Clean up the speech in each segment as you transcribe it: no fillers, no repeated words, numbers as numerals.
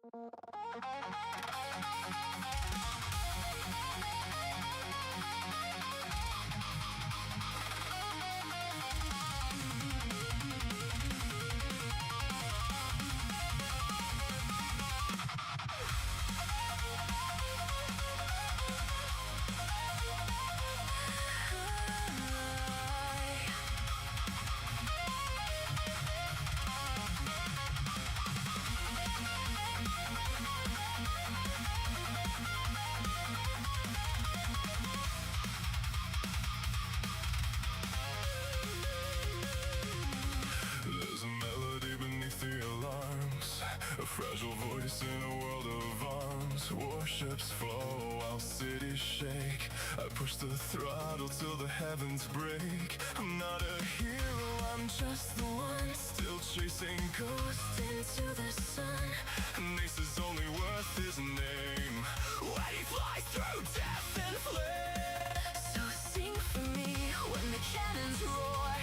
There's a melody beneath the alarms, a fragile voice in a world of arms. Warships flow while cities shake. I push the throttle till the heavens break. I'm not a hero, I'm just the one, still chasing ghosts into the sun. An ace is only worth his name when he flies through death and flame. So sing for me when the cannons roar.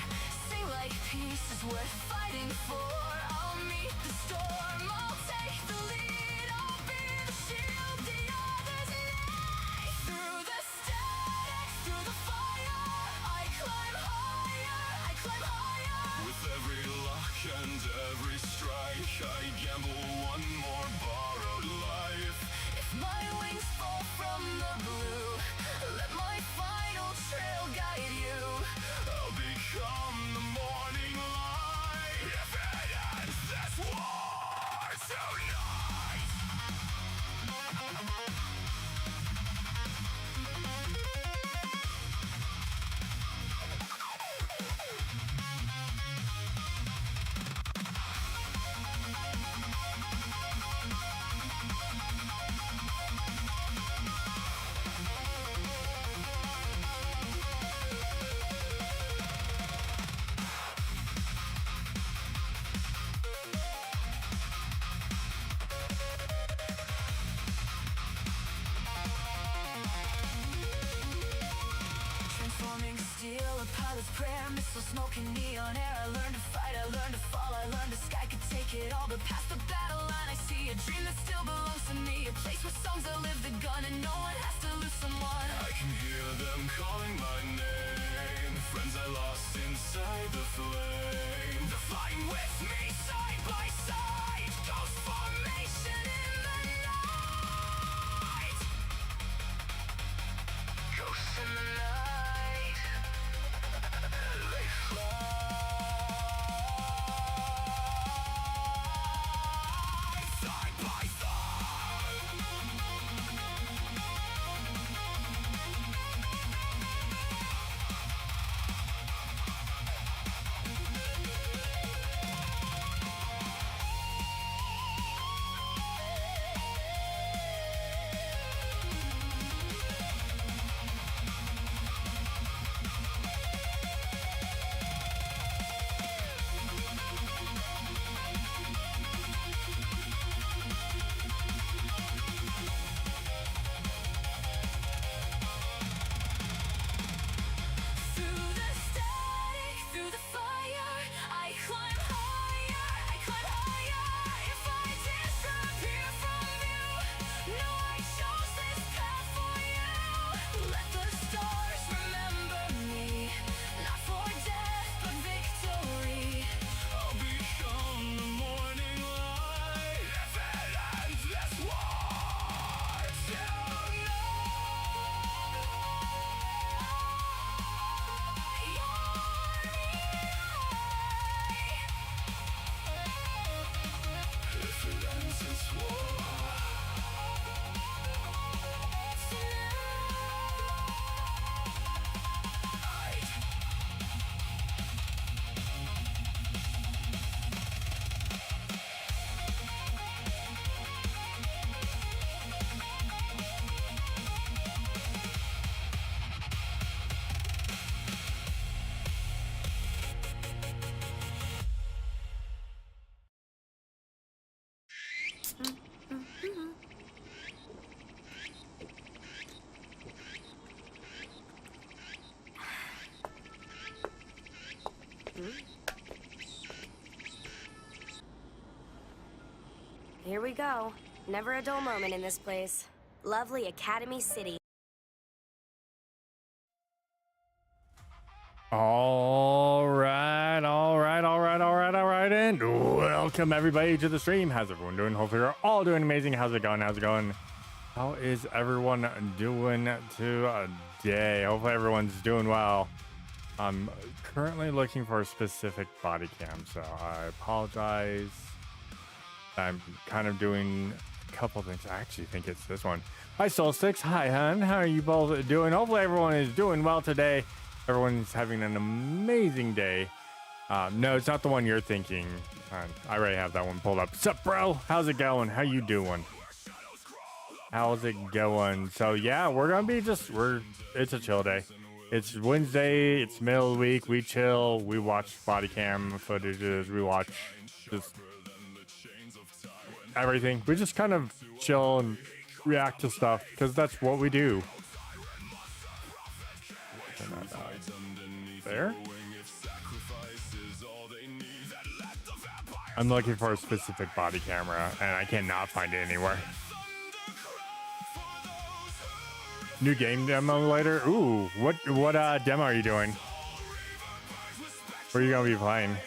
Sing like peace is worth fighting for. I'll meet the storm, I'll take the lead. I'll be the shield the others need. Through the static, through the fire, I climb higher, I climb higher. With every lock and every strike, I gamble one more borrowed life. If my wings fall from the blue, let my final trail guide you. I'll become the morning light. If it ends this war tonight. Transforming steel, a pilot's prayer, missile smoke and neon air. I learned to fight, I learned to fall, I learned the sky could take it all. But past the battle line I see a dream that still belongs to me. A place where songs outlive the gun and no one has to lose someone. I can hear them calling my name. Friends I lost inside the flame. They're fighting with me side by side. Ghost formation in the night. Ghosts in the night. They fly side by side. Through the static, through the fire, I climb higher, I climb higher. If I disappear from view, know I chose this path for you. Let the stars remember me, not for death but victory. I'll become the morning light. If it ends this war tonight. If it ends this war. Here we go. Never a dull moment in this place. Lovely Academy City. All right, and welcome everybody to the stream. How's everyone doing? Hopefully you're all doing amazing. How's it going? How is everyone doing today? Hopefully everyone's doing well. I'm currently looking for a specific body cam, so I apologize. I'm kind of doing a couple things. I actually think it's this one. Hi Solstice. Hi hun. How are you both doing? Hopefully everyone is doing well today. Everyone's having an amazing day. No, it's not the one you're thinking. I already have that one pulled up. What's up, bro? How's it going? How you doing? How's it going? So yeah, we're gonna be it's a chill day. It's Wednesday, it's middle of the week, we chill, we watch body cam footages, we watch just everything. We just kind of chill and react to stuff because that's what we do. There? I'm looking for a specific body camera and I cannot find it anywhere. New game demo later? Ooh, what demo are you doing? What are you gonna be playing?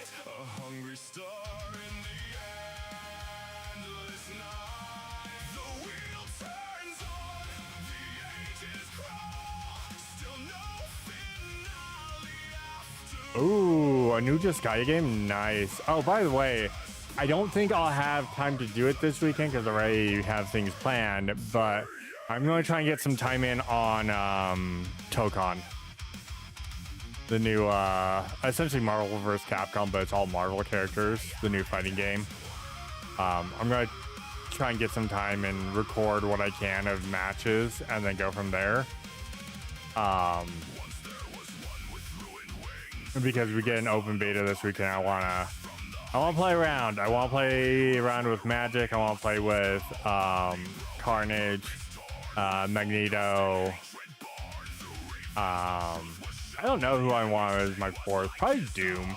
Ooh, a new Disgaea game? Nice. Oh, by the way, I don't think I'll have time to do it this weekend because I already have things planned, but I'm going to try and get some time in on Tokon. The new, essentially Marvel vs. Capcom, but it's all Marvel characters, the new fighting game. I'm going to try and get some time and record what I can of matches and then go from there. Because we get an open beta this weekend, I wanna play around. I want to play around with Magic. I want to play with Carnage, Magneto. I don't know who I want as my fourth. Probably Doom.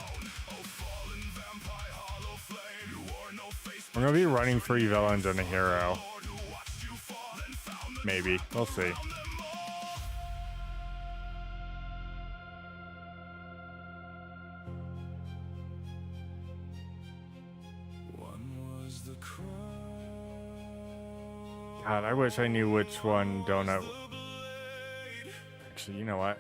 I'm gonna be running 3 villains and a hero. Maybe. We'll see. God, I wish I knew which one donut. Actually, you know what?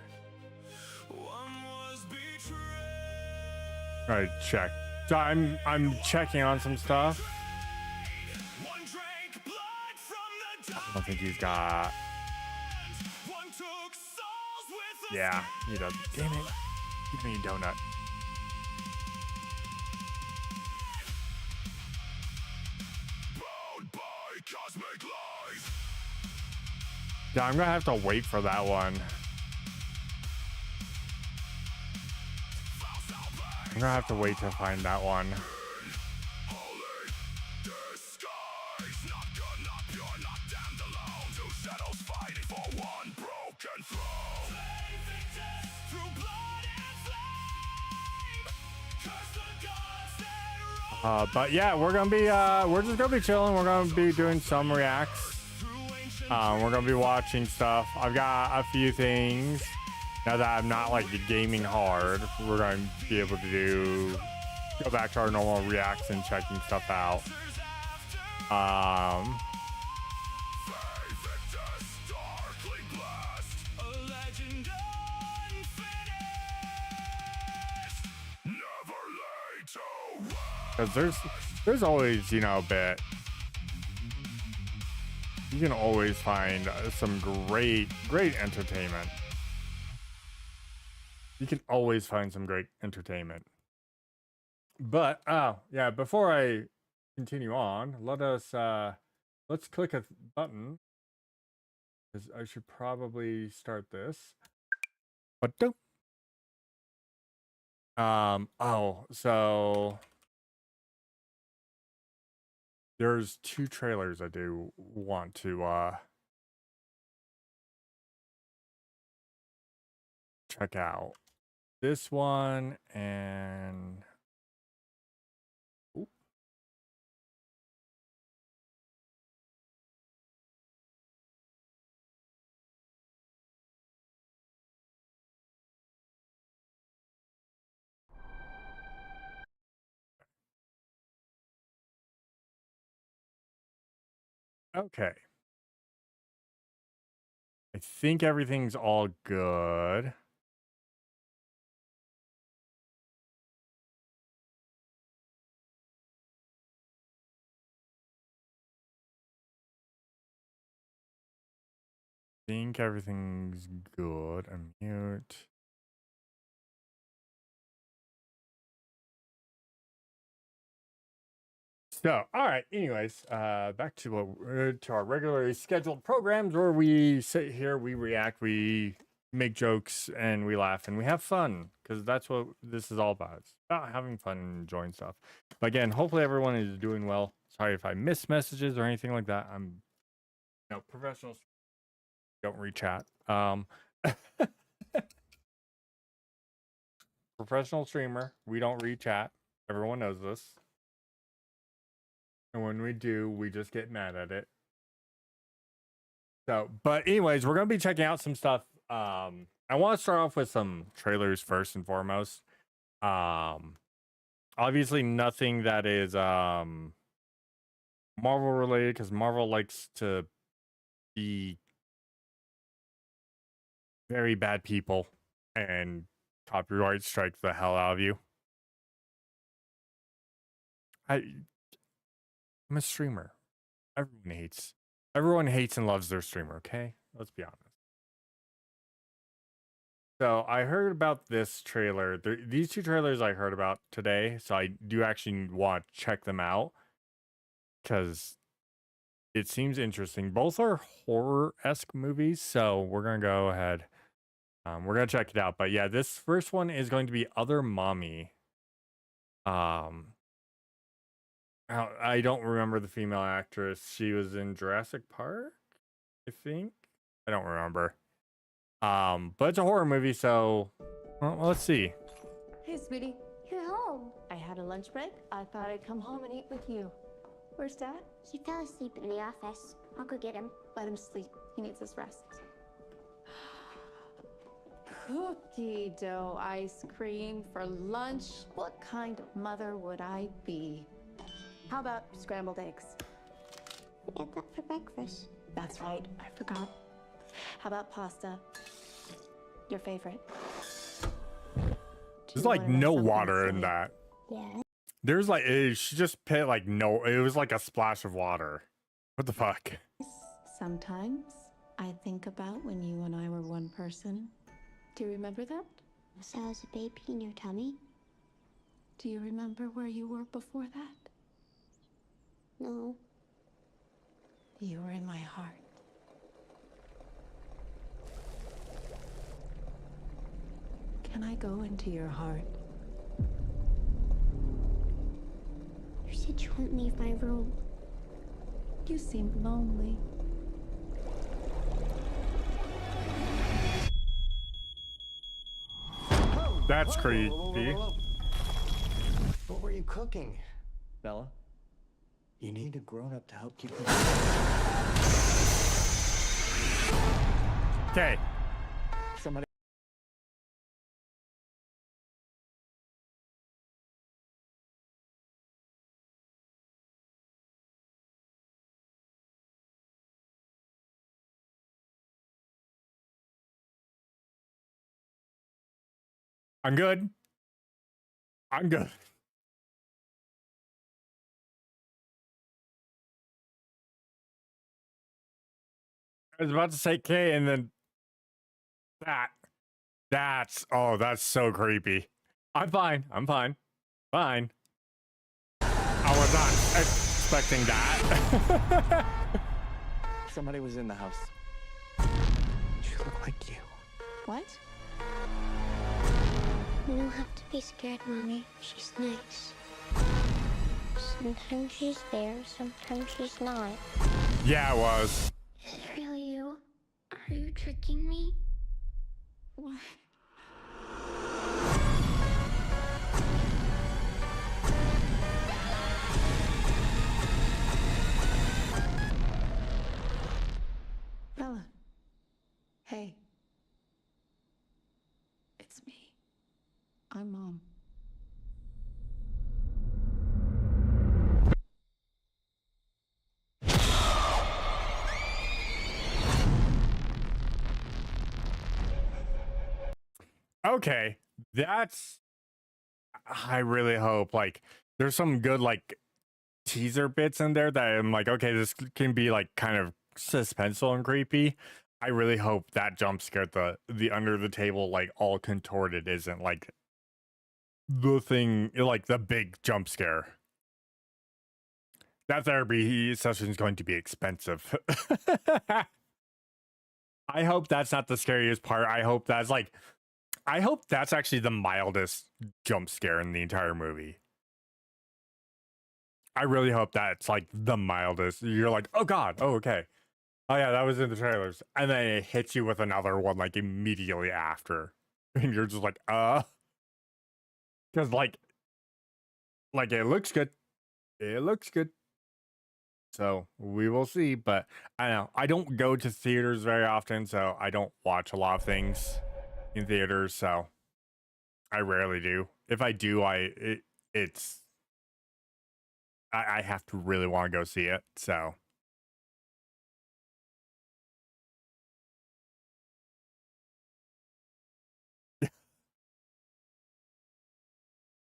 All right, check. So I'm checking on some stuff. I don't think he's got. Yeah, he does. Damn it! Give me a donut. Yeah, I'm gonna have to wait for that one. I'm gonna have to wait to find that one. But yeah, we're just gonna be chilling. We're gonna be doing some reacts. We're gonna be watching stuff. I've got a few things now that I'm not like gaming hard. We're gonna be able to go back to our normal reacts and checking stuff out. Because there's always, you know, a bit. You can always find some great entertainment. You can always find some great entertainment. But yeah, before I continue on, let's click a button, because I should probably start this. What do? So there's 2 trailers I do want to check out. This one and Okay. I think everything's all good. Think everything's good. Unmute. So, all right. Anyways, back to to our regularly scheduled programs where we sit here, we react, we make jokes, and we laugh and we have fun because that's what this is all about. It's about having fun and enjoying stuff. But again, hopefully everyone is doing well. Sorry if I miss messages or anything like that. I'm, professionals don't read chat. Professional streamer, we don't read chat. Everyone knows this. And when we do, we just get mad at it. So, but anyways, we're gonna be checking out some stuff. I want to start off with some trailers first and foremost. Obviously nothing that is Marvel related because Marvel likes to be very bad people and copyright strike the hell out of you. I'm a streamer. Everyone hates and loves their streamer, okay? Let's be honest. So I heard about this trailer. These two trailers I heard about today, so I do actually want to check them out because it seems interesting. Both are horror-esque movies, so we're gonna go ahead. We're gonna check it out. But yeah, this first one is going to be Other Mommy. I don't remember the female actress. She was in Jurassic Park, I think. I don't remember. But it's a horror movie, so well, let's see. Hey, sweetie. You're home. I had a lunch break. I thought I'd come home and eat with you. Where's Dad? He fell asleep in the office. I'll go get him. Let him sleep. He needs his rest. Cookie dough ice cream for lunch. What kind of mother would I be? How about scrambled eggs? I ate that for breakfast. That's right. I forgot. How about pasta? Your favorite. There's like no water in that. Yeah. There's like she just put like no. It was like a splash of water. What the fuck? Sometimes I think about when you and I were one person. Do you remember that? So I was a baby in your tummy? Do you remember where you were before that? No. You were in my heart. Can I go into your heart? You said you wouldn't leave my room. You seemed lonely. That's creepy. What were you cooking? Bella? You need a grown-up to help keep you... Okay. Somebody... I'm good. I'm good. I was about to say K and then that's so creepy. I'm fine. Fine. I was not expecting that. Somebody was in the house. She looked like you. What? You don't have to be scared, Mommy. She's nice. Sometimes she's there, sometimes she's not. Yeah, it was. Is it really you? Are you tricking me? What? Bella. Hey. It's me. I'm Mom. okay, that's, I really hope like there's some good like teaser bits in there that I'm like, okay, this can be like kind of suspenseful and creepy. I really hope that jump scare, the under the table like all contorted, isn't like the thing, like the big jump scare. That therapy session is going to be expensive. I hope that's not the scariest part. I hope that's actually the mildest jump scare in the entire movie. I really hope that's like the mildest. You're like, oh God, oh okay. Oh yeah, that was in the trailers. And then it hits you with another one like immediately after. And you're just like, because like it looks good. It looks good. So we will see. But I know I don't go to theaters very often, so I don't watch a lot of things in theaters. So I rarely do. If I do, it's I have to really want to go see it. So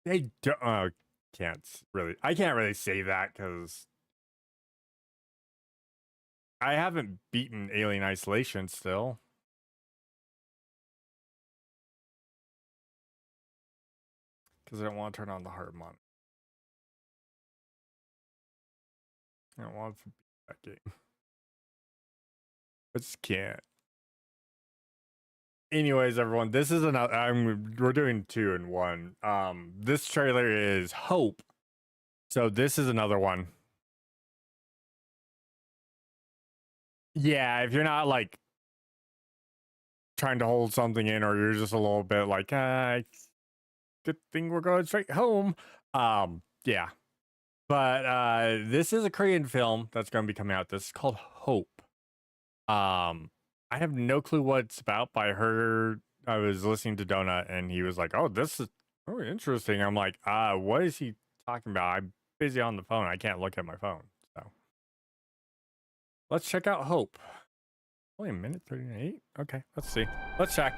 they don't, I can't really say that because I haven't beaten Alien Isolation still. Because I don't want to turn on the heart monitor. I don't want to beat that game. I just can't. Anyways, everyone, this is another. We're doing 2 in 1. This trailer is Hope. So this is another one. Yeah, if you're not like trying to hold something in, or you're just a little bit like, good thing we're going straight home. Yeah. But this is a Korean film that's going to be coming out. This is called Hope. I have no clue what it's about, but I was listening to Donut and he was like, oh, this is really interesting. I'm like, what is he talking about? I'm busy on the phone. I can't look at my phone. So let's check out Hope. Only a minute 38. Okay, let's see. Let's check.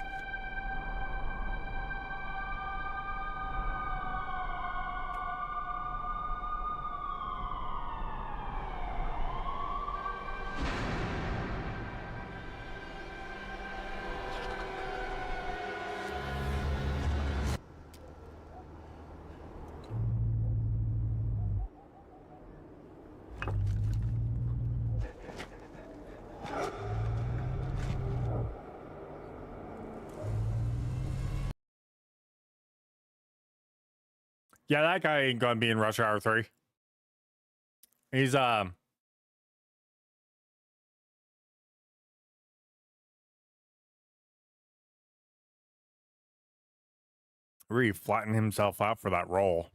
Yeah, that guy ain't gonna be in Rush Hour 3. He's really flattened himself out for that role.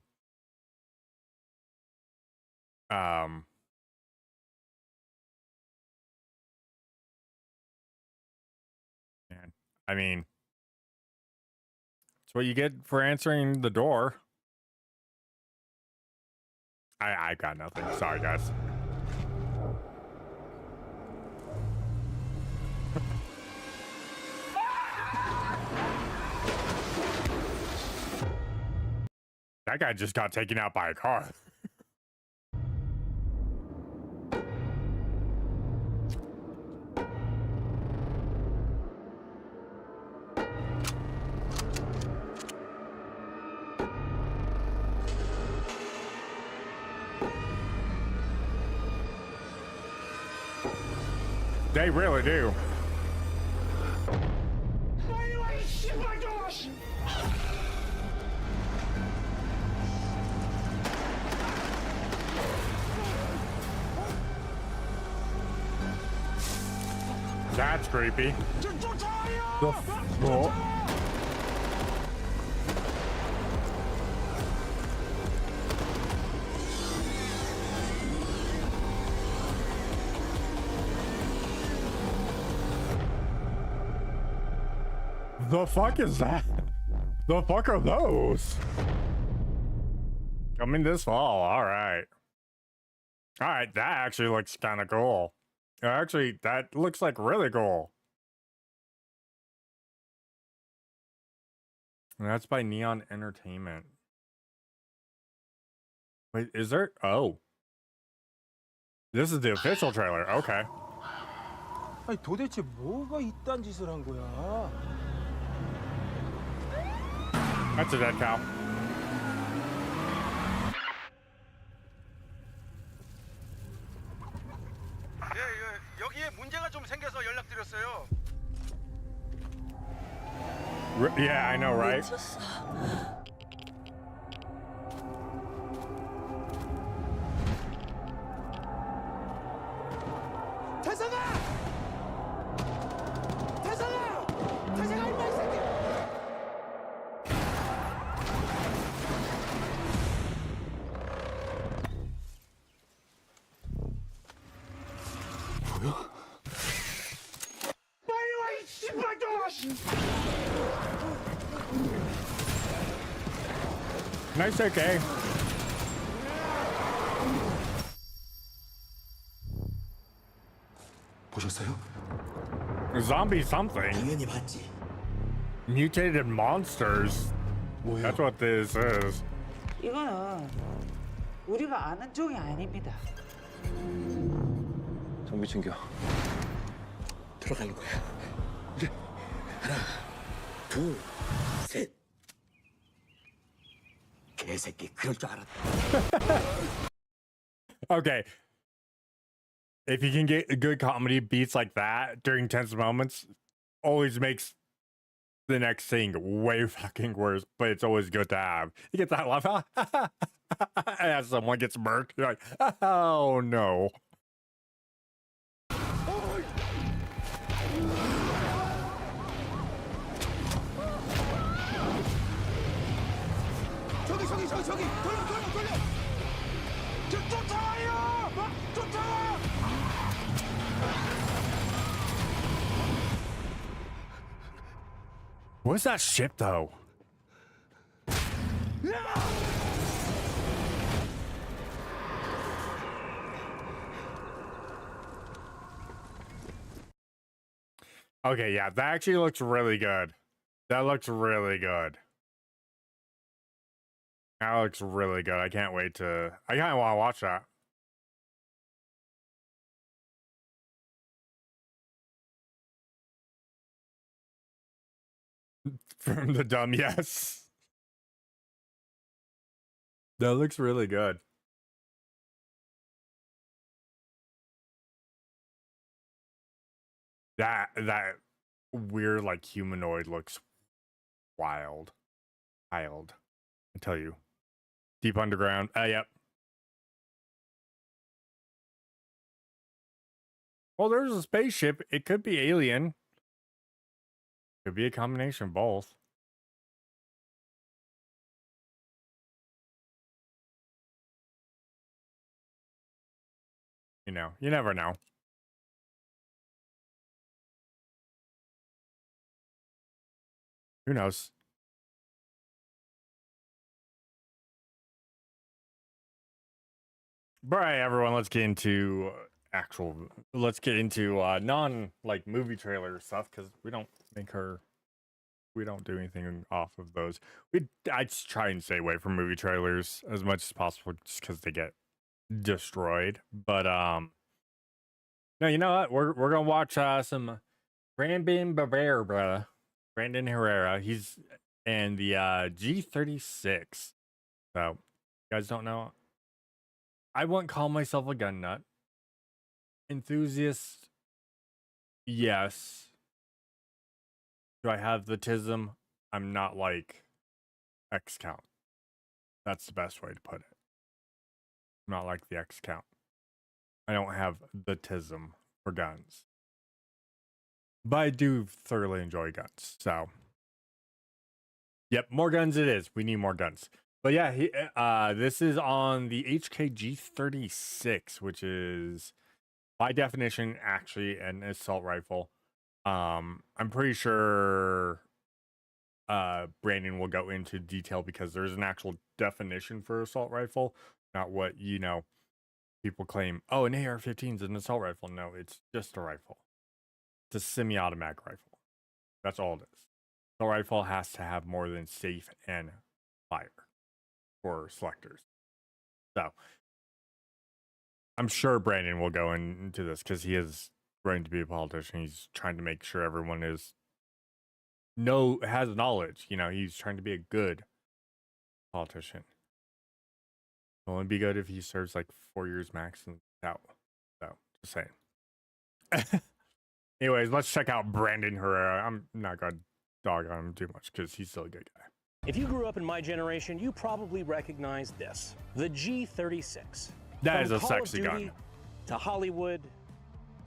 Man, I mean, it's what you get for answering the door. I got nothing. Sorry, guys. That guy just got taken out by a car. They really do. That's creepy. The fuck is that? The fuck are those? Coming this fall. All right. All right. That actually looks kind of cool. Actually, that looks like really cool. And that's by Neon Entertainment. Wait, is there? Oh. This is the official trailer. Okay. 아니 도대체 뭐가 이딴 짓을 한 거야? That's a dead cow. 예, 여기에 문제가 좀 생겨서 연락드렸어요. Yeah, I know, right? 태상아! 태상아! 태상아 이마 이 새끼! 뭐야? 빨리 와 이 씨발놈아! Nice, okay. 보셨어요? Zombie something. 당연히 봤지. Mutated monsters. 뭐야? That's what this is. 이거는 우리가 아는 종이 아닙니다. 정비 챙겨. 들어가는 거야. 이제 하나, 둘, 셋. 개새끼 그럴 줄 알았다. Okay. If you can get good comedy beats like that during tense moments, always makes the next thing way fucking worse, but it's always good to have. You get that laugh as someone gets murked. You're like, oh no. 저기 돌려 쫓아와요 막 쫓아와 What's that ship though? Okay, yeah, that actually looks really good. That looks really good. That looks really good. I can't wait to. I kind of want to watch that. From the dumb, yes. That looks really good. That weird like humanoid looks wild. Wild. I tell you. Deep underground. Yep. Well, there's a spaceship. It could be alien. Could be a combination of both. You know, you never know. Who knows? All right, everyone, let's get into let's get into non like movie trailer stuff, because we don't do anything off of those. I just try and stay away from movie trailers as much as possible, just because they get destroyed. But no, you know what? We're gonna watch some Brandon Herrera. He's in the G36. So, you guys don't know, I wouldn't call myself a gun nut. Enthusiast, yes. Do I have the tism? I'm not like X count. That's the best way to put it. I'm not like the X count. I don't have the tism for guns. But I do thoroughly enjoy guns. So, yep, more guns it is. We need more guns. But yeah, this is on the HKG36, which is by definition actually an assault rifle. I'm pretty sure Brandon will go into detail, because there's an actual definition for assault rifle, not what, you know, people claim, oh, an AR-15 is an assault rifle. No, it's just a rifle. It's a semi-automatic rifle. That's all it is. the rifle has to have more than safe and fire for selectors. So I'm sure Brandon will go into this because he is going to be a politician. He's trying to make sure everyone has knowledge. You know, he's trying to be a good politician. It'll only be good if he serves like 4 years max and out. So just saying. Anyways, let's check out Brandon Herrera. I'm not gonna dog on him too much because he's still a good guy. If you grew up in my generation, you probably recognize this, the G36. That is From a Call of sexy Duty gun. to Hollywood,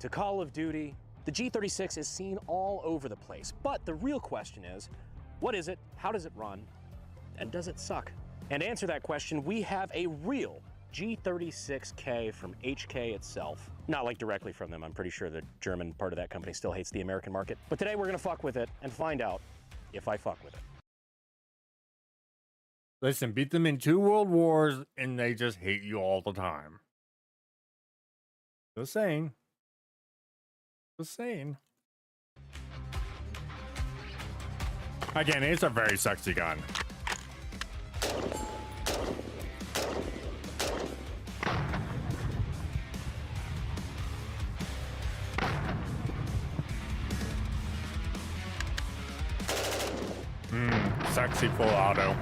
to Call of Duty, the G36 is seen all over the place. But the real question is, what is it, how does it run, and does it suck? And to answer that question, we have a real G36K from HK itself. Not like directly from them. I'm pretty sure the German part of that company still hates the American market. But today we're gonna fuck with it and find out if I fuck with it. Listen, beat them in 2 world wars and they just hate you all the time. Just saying. Just saying. Again, it's a very sexy gun. Sexy full auto.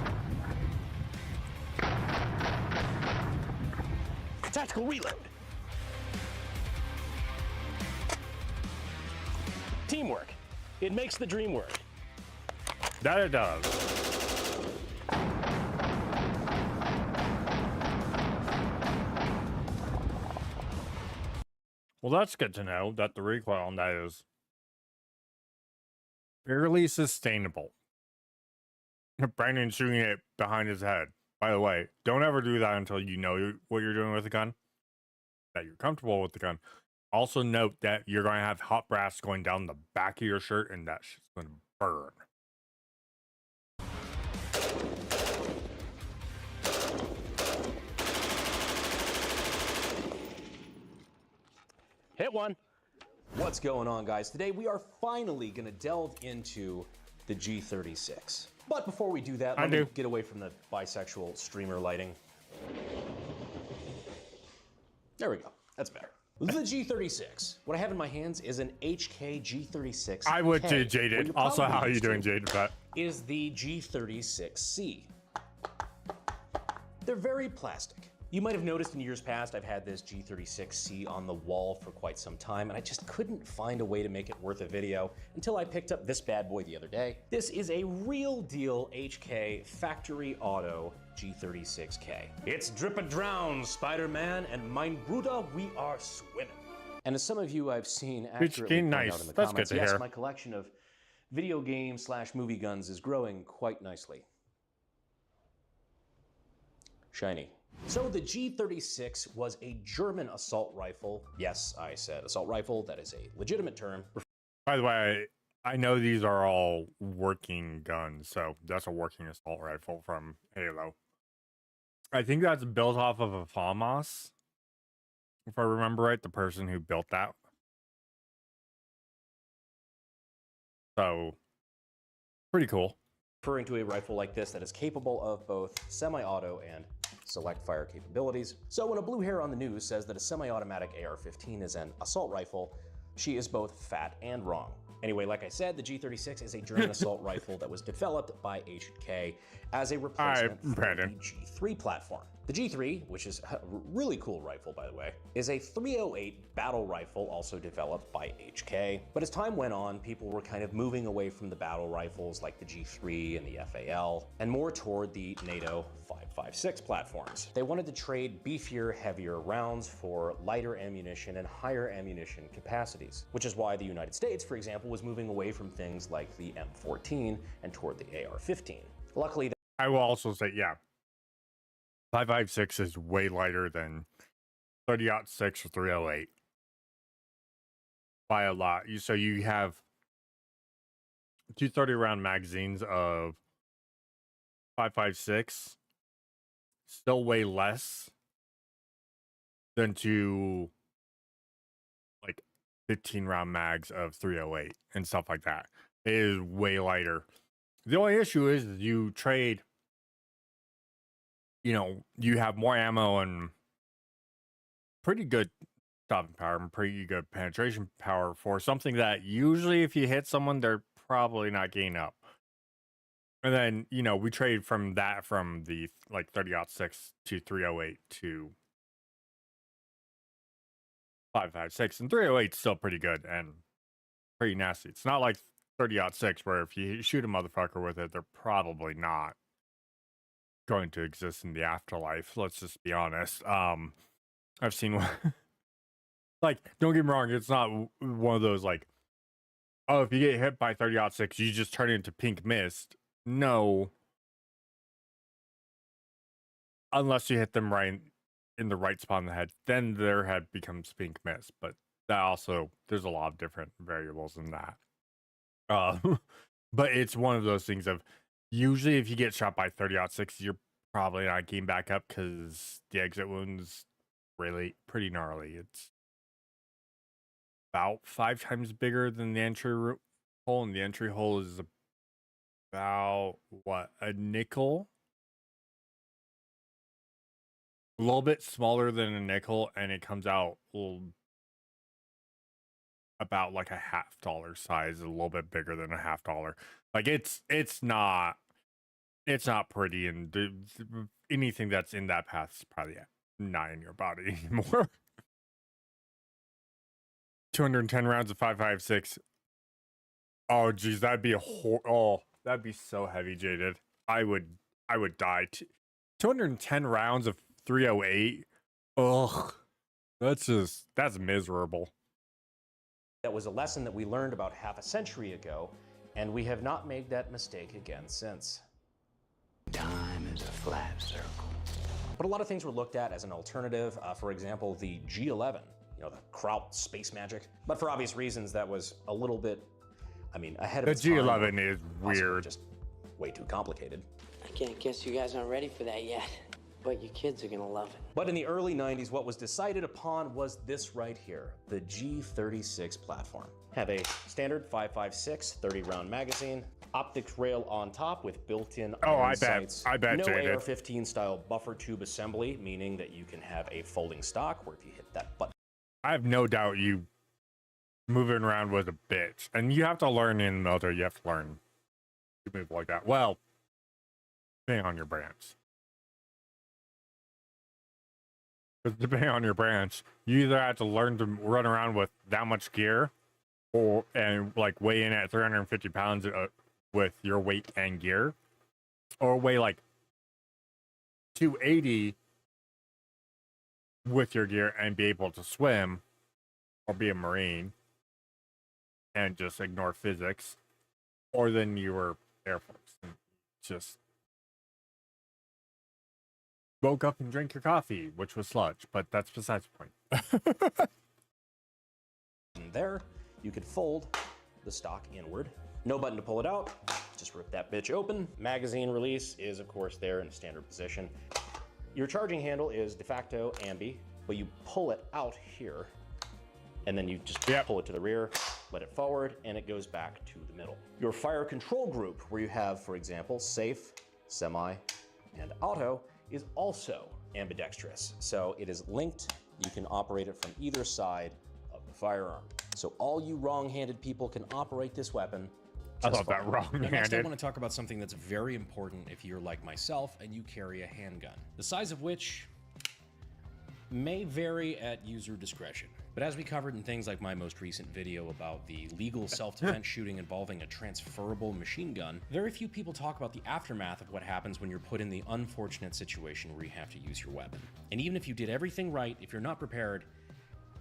Tactical reload. Teamwork. It makes the dream work. That it does. Well, that's good to know that the recoil on that is fairly sustainable. Brandon shooting it behind his head. By the way, don't ever do that until you know what you're doing with the gun, that you're comfortable with the gun. Also note that you're going to have hot brass going down the back of your shirt and that shit's going to burn. Hit one. What's going on, guys? Today we are finally going to delve into the G36. But before we do that, let me get away from the bisexual streamer lighting. There we go. That's better. The G36. What I have in my hands is an HK G36. I would too, Jaded. Also, how are you doing, Jaded? Is the G36C. They're very plastic. You might have noticed in years past, I've had this G36C on the wall for quite some time, and I just couldn't find a way to make it worth a video until I picked up this bad boy the other day. This is a real deal HK factory auto G36K. It's drip and drown, Spider-Man, and mein Bruder, we are swimming. And as some of you I've seen accurately point out in the comments, yes, my collection of video game / movie guns is growing quite nicely. Shiny. So the G36 was a German assault rifle. Yes, I said assault rifle. That is a legitimate term. By the way, I know these are all working guns, so that's a working assault rifle from Halo. I think that's built off of a FAMAS, if I remember right, the person who built that. So, pretty cool. Referring to a rifle like this that is capable of both semi-auto and select fire capabilities. So when a blue hair on the news says that a semi-automatic AR-15 is an assault rifle, she is both fat and wrong. Anyway, like I said, the G36 is a German assault rifle that was developed by HK as a replacement for the G3 platform. The G3, which is a really cool rifle, by the way, is a .308 battle rifle also developed by HK. But as time went on, people were kind of moving away from the battle rifles like the G3 and the FAL, and more toward the NATO 5.56 platforms. They wanted to trade beefier, heavier rounds for lighter ammunition and higher ammunition capacities, which is why the United States, for example, was moving away from things like the M14 and toward the AR-15. Luckily, I will also say, yeah, 5.56 is way lighter than 30-06 or 308 by a lot. So you have 230 round magazines of 5.56, still way less than two like 15 round mags of 308 and stuff like that. It is way lighter. The only issue is you trade, you know, you have more ammo and pretty good stopping power and pretty good penetration power for something that usually if you hit someone, they're probably not getting up. And then, you know, we trade from the like 30-06 to 308 to 5.56, and 308 is still pretty good and pretty nasty. It's not like 30-06 where if you shoot a motherfucker with it, they're probably not going to exist in the afterlife. Let's just be honest. I've seen one. Like, don't get me wrong, it's not one of those like, oh, if you get hit by 30-06, you just turn into pink mist. No. Unless you hit them right in the right spot in the head, then their head becomes pink mist. But that also, there's a lot of different variables in that. But it's one of those things of, usually if you get shot by 30-06, you're probably not getting back up because the exit wound's really pretty gnarly. It's about 5 times bigger than the entry hole, and the entry hole is about, what, a nickel? A little bit smaller than a nickel, and it comes out about like a $50 size, a little bit bigger than a $50. Like it's not pretty, and anything that's in that path is probably not in your body anymore. 210 rounds of 5.56. Oh geez, that'd be that'd be so heavy, Jaded. I would die. 210 rounds of 308. Ugh, that's miserable. That was a lesson that we learned about half a century ago, and we have not made that mistake again since. Time is a flat circle. But a lot of things were looked at as an alternative. For example, the G11, you know, the Kraut space magic. But for obvious reasons, that was a little bit, I mean, ahead of its time. The G11 is weird. Just way too complicated. I guess you guys aren't ready for that yet, but your kids are gonna love it. But in the early 90s, what was decided upon was this right here, the G36 platform. Have a standard 5.56 30-round magazine, optics rail on top with built-in iron sights. I bet, no Jaded. AR-15 style buffer tube assembly, meaning that you can have a folding stock where if you hit that button. I have no doubt you moving around was a bitch, and you have to learn in the military. You have to learn to move like that. Well, depending on your branch. Because depending on your branch, you either have to learn to run around with that much gear, and like weigh in at 350 pounds with your weight and gear, or weigh like 280 with your gear and be able to swim, or be a Marine and just ignore physics, or then you were Air Force and just woke up and drank your coffee, which was sludge, but that's besides the point. And there, you could fold the stock inward. No button to pull it out, just rip that bitch open. Magazine release is of course there in a standard position. Your charging handle is de facto ambi, but you pull it out here, and then you just pull it to the rear, let it forward, and it goes back to the middle. Your fire control group, where you have, for example, safe, semi, and auto, is also ambidextrous. So it is linked. You can operate it from either side of the firearm. So all you wrong-handed people can operate this weapon. I love that wrong-handed. Next, I want to talk about something that's very important if you're like myself and you carry a handgun, the size of which may vary at user discretion. But as we covered in things like my most recent video about the legal self-defense shooting involving a transferable machine gun, very few people talk about the aftermath of what happens when you're put in the unfortunate situation where you have to use your weapon. And even if you did everything right, if you're not prepared,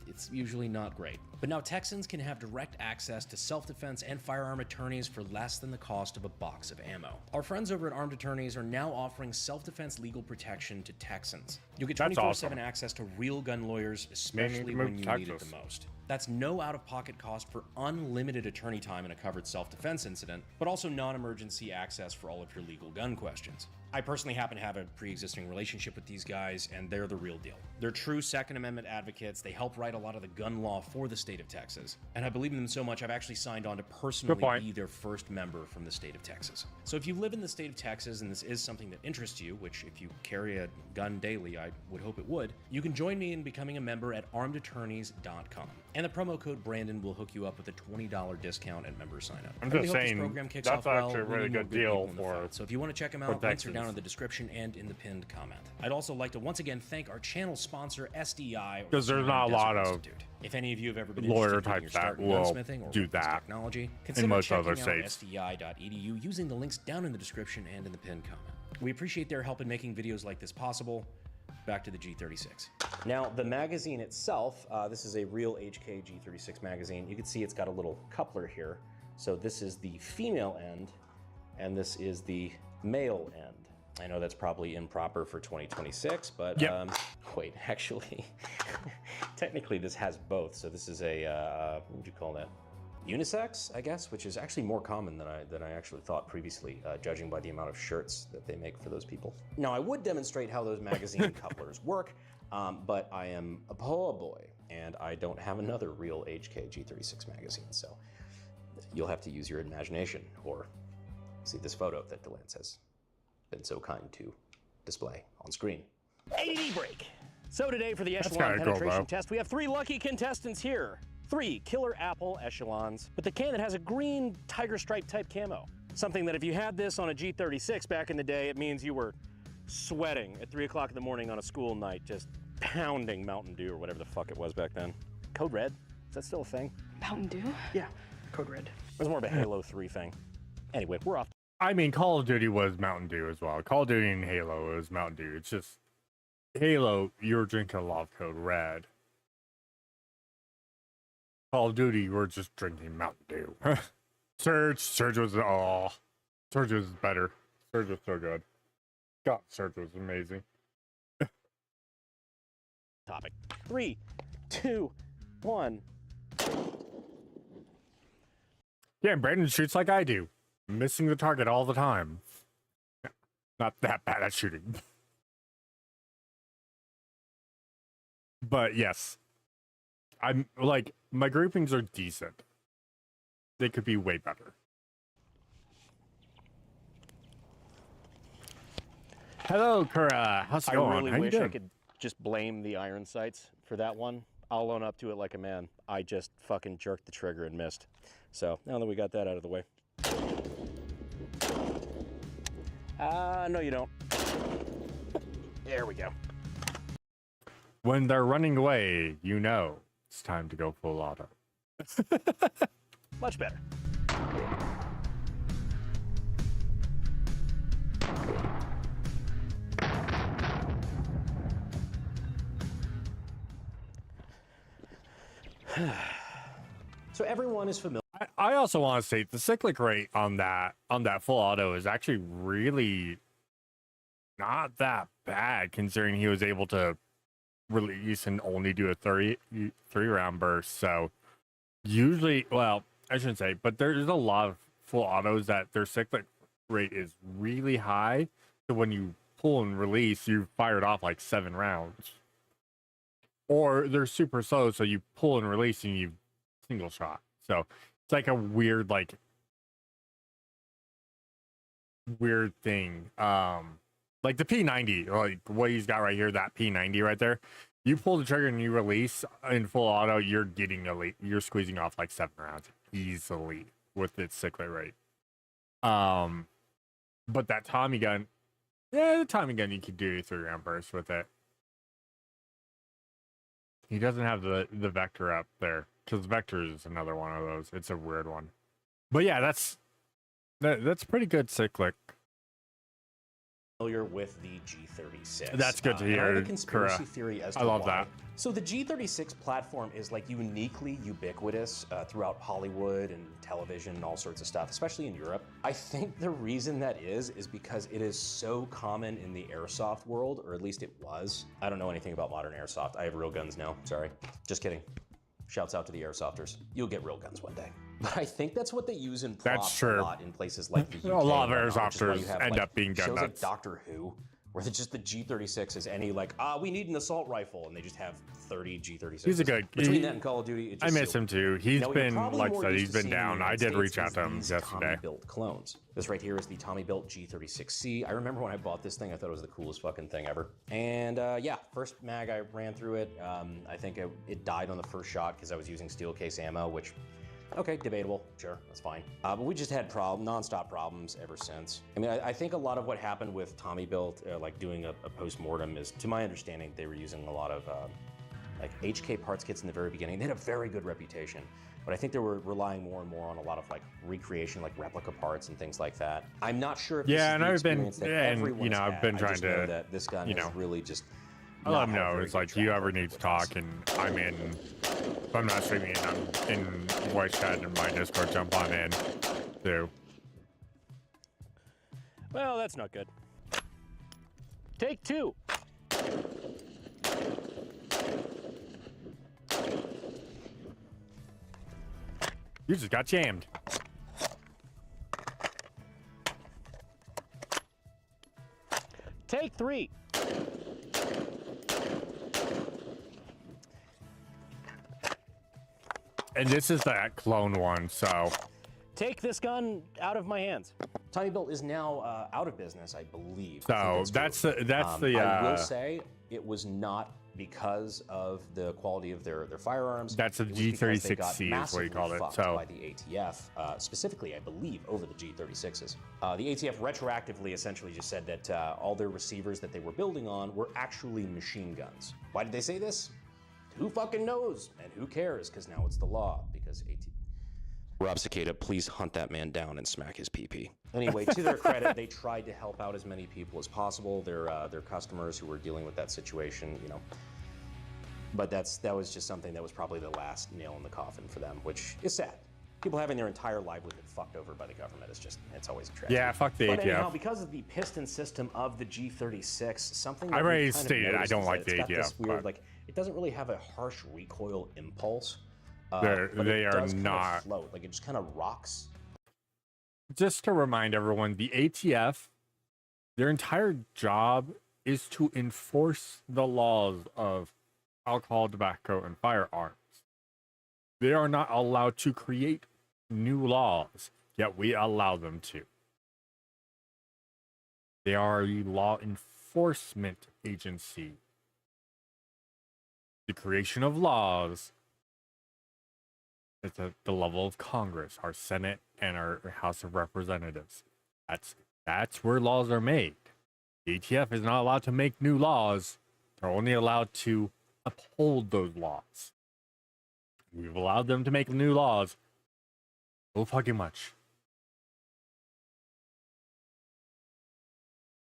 it's usually not great. But now Texans can have direct access to self-defense and firearm attorneys for less than the cost of a box of ammo. Our friends over at Armed Attorneys are now offering self-defense legal protection to Texans. You'll get 24/7 access to real gun lawyers, especially when you need it the most. That's no out-of-pocket cost for unlimited attorney time in a covered self-defense incident, but also non-emergency access for all of your legal gun questions. I personally happen to have a pre-existing relationship with these guys, and they're the real deal. They're true Second Amendment advocates. They help write a lot of the gun law for the state state of Texas. And I believe in them so much, I've actually signed on to personally be their first member from the state of Texas. So if you live in the state of Texas and this is something that interests you, which if you carry a gun daily, I would hope it would, you can join me in becoming a member at armedattorneys.com. And the promo code Brandon will hook you up with a $20 discount at member sign up. I'm just saying, that's actually a really good deal for. So if you want to check them out, links are down in the description and in the pinned comment. I'd also like to once again thank our channel sponsor SDI, because there's not a lot of if any of you have ever been lawyer types that will do that technology, in most other states. states. SDI.edu using the links down in the description and in the pinned comment. We appreciate their help in making videos like this possible. Back to the G36. Now, the magazine itself, this is a real HK G36 magazine. You can see it's got a little coupler here. So this is the female end, and this is the male end. I know that's probably improper for 2026, but wait, actually, technically this has both. So this is a, what would you call that? Unisex, I guess, which is actually more common than I actually thought previously, judging by the amount of shirts that they make for those people. Now, I would demonstrate how those magazine couplers work, but I am a poor boy, and I don't have another real HK G36 magazine, so you'll have to use your imagination or see this photo that Delance has been so kind to display on screen. ADD break. So today for the Echelon penetration test, we have 3 lucky contestants here. 3 killer apple echelons with the can that has a green tiger stripe type camo. Something that if you had this on a G36 back in the day, it means you were sweating at 3 o'clock in the morning on a school night, just pounding Mountain Dew or whatever the fuck it was back then. Code Red, is that still a thing? Mountain Dew? Yeah, Code Red. It was more of a Halo 3 thing. Anyway, we're off. I mean, Call of Duty was Mountain Dew as well. Call of Duty and Halo was Mountain Dew. It's just, Halo, you're drinking a lot of Code Red. Call of Duty, we're just drinking Mountain Dew. Surge was, oh, Surge was better. Surge was so good. God, Surge was amazing. Topic. 3, 2, 1. Yeah, and Brandon shoots like I do. Missing the target all the time. Not that bad at shooting. But yes. I'm like, my groupings are decent. They could be way better. Hello, Kura. How's it going? I really How you wish doing? I could just blame the iron sights for that one. I'll own up to it like a man. I just fucking jerked the trigger and missed. So now that we got that out of the way. No you don't. There we go. When they're running away, you know it's time to go full auto. Much better. So everyone is familiar. I also want to state the cyclic rate on that full auto is actually really not that bad, considering he was able to release and only do a 3 round burst. So usually, well, I shouldn't say, but there's a lot of full autos that their cyclic rate is really high. So when you pull and release, you fired off like 7 rounds. Or they're super slow, so you pull and release and you single shot. So it's like a weird thing. Like the P90, like what he's got right here, that P90 right there. You pull the trigger and you release in full auto, you're squeezing off like 7 rounds easily with its cyclic rate. But that Tommy gun, yeah, the Tommy gun, you could do a 3 round burst with it. He doesn't have the Vector up there, because Vector is another one of those. It's a weird one. But yeah, that's pretty good cyclic. Familiar with the G36. That's good to hear. Conspiracy theory as to I love why. that. So the G36 platform is like uniquely ubiquitous throughout Hollywood and television and all sorts of stuff, especially in Europe. I think the reason that is because it is so common in the airsoft world, or at least it was. I don't know anything about modern airsoft. I have real guns now. Sorry. Just kidding. Shouts out to the airsofters. You'll get real guns one day. But I think that's what they use in props a lot in places like the UK. A lot of airsofters end up being gun shows nuts. like Doctor Who, where just the G36 is any like, we need an assault rifle, and they just have 30 G36s. He's a good. Between that and Call of Duty, I miss him too. He's been, like I said, he's been down. I did reach out to him yesterday. Tommy-built clones. This right here is the Tommy-built G36C. I remember when I bought this thing, I thought it was the coolest fucking thing ever. And yeah, first mag I ran through it. I think it died on the first shot because I was using steel case ammo, which, okay, debatable, sure, that's fine. But we just had non-stop problems ever since. I mean, I think a lot of what happened with Tommy Built, like doing a post-mortem is, to my understanding, they were using a lot of like HK parts kits in the very beginning. They had a very good reputation, but I think they were relying more and more on a lot of like recreation, like replica parts and things like that. I'm not sure if this is the experience that everyone's had. I've been trying I just know to, that this gun is really just. I let him know. It's like, you ever need to talk, and I'm in. If I'm not streaming, I'm in voice chat in my Discord. Jump on in, too. Well, that's not good. Take two. You just got jammed. Take three. And this is that clone one, so. Take this gun out of my hands. Tommy Built is now out of business, I believe. So that's the. I will say it was not because of the quality of their firearms. That's a G36C is what you call it. So by the ATF, specifically, I believe, over the G36s. The ATF retroactively essentially just said that all their receivers that they were building on were actually machine guns. Why did they say this? Who fucking knows? And who cares? Because now it's the law. Because Rob Cicada, please hunt that man down and smack his pee-pee. Anyway, to their credit, they tried to help out as many people as possible. Their customers who were dealing with that situation, you know. But that was just something that was probably the last nail in the coffin for them, which is sad. People having their entire livelihood fucked over by the government is just, it's always a tragedy. Yeah, fuck the ATF. But anyhow, because of the piston system of the G36, something that I already stated I don't like the ATF. This weird, like, it doesn't really have a harsh recoil impulse. They are not. Float. Like, it just kind of rocks. Just to remind everyone, the ATF, their entire job is to enforce the laws of alcohol, tobacco, and firearms. They are not allowed to create new laws, yet we allow them to. They are a law enforcement agency. The creation of laws is at the level of Congress, our Senate, and our House of Representatives. That's where laws are made. The ATF is not allowed to make new laws. They're only allowed to uphold those laws. We've allowed them to make new laws so fucking much.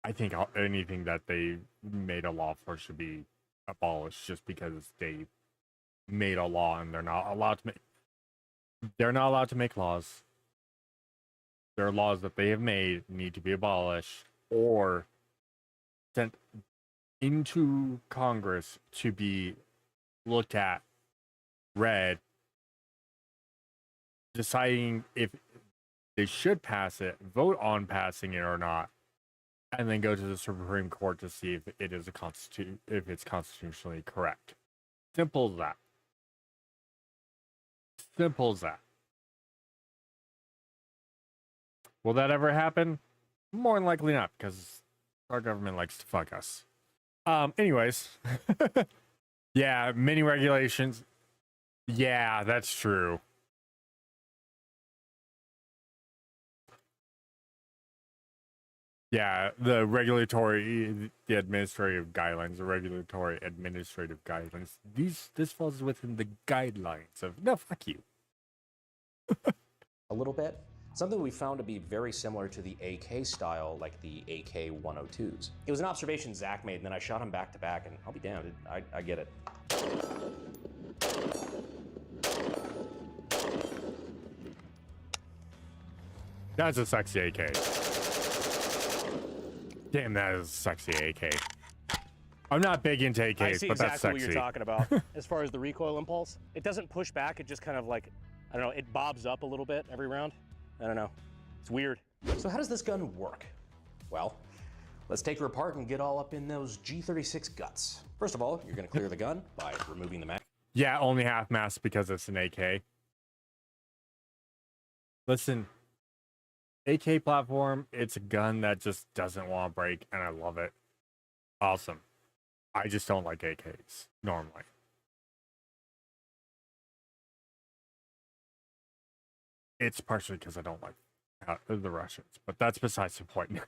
I think anything that they made a law for should be abolished just because they made a law and they're not allowed to make laws. There are laws that they have made need to be abolished or sent into Congress to be looked at, read, deciding if they should pass it, vote on passing it or not, and then go to the Supreme Court to see if it is if it's constitutionally correct. Simple as that. Simple as that. Will that ever happen? More than likely not, because our government likes to fuck us. Anyways. Yeah, many regulations. Yeah, that's true. Yeah, the administrative guidelines. This falls within the guidelines of, no, fuck you. A little bit. Something we found to be very similar to the AK style, like the AK 102s. It was an observation Zach made, and then I shot him back to back, and I'll be damned, I get it. That's a sexy AK. Damn, that is a sexy AK. I'm not big into AKs, I see but that's exactly what sexy. you're talking about. As far as the recoil impulse, it doesn't push back. It just kind of like, I don't know, it bobs up a little bit every round. I don't know. It's weird. So how does this gun work? Well, Let's take her apart and get all up in those G36 guts. First of all, you're going to clear the gun by removing the mag. Yeah, only half mast because it's an AK. Listen, AK platform, it's a gun that just doesn't want to break, and I love it. Awesome. I just don't like AKs normally. It's partially because I don't like the Russians, but that's besides the point.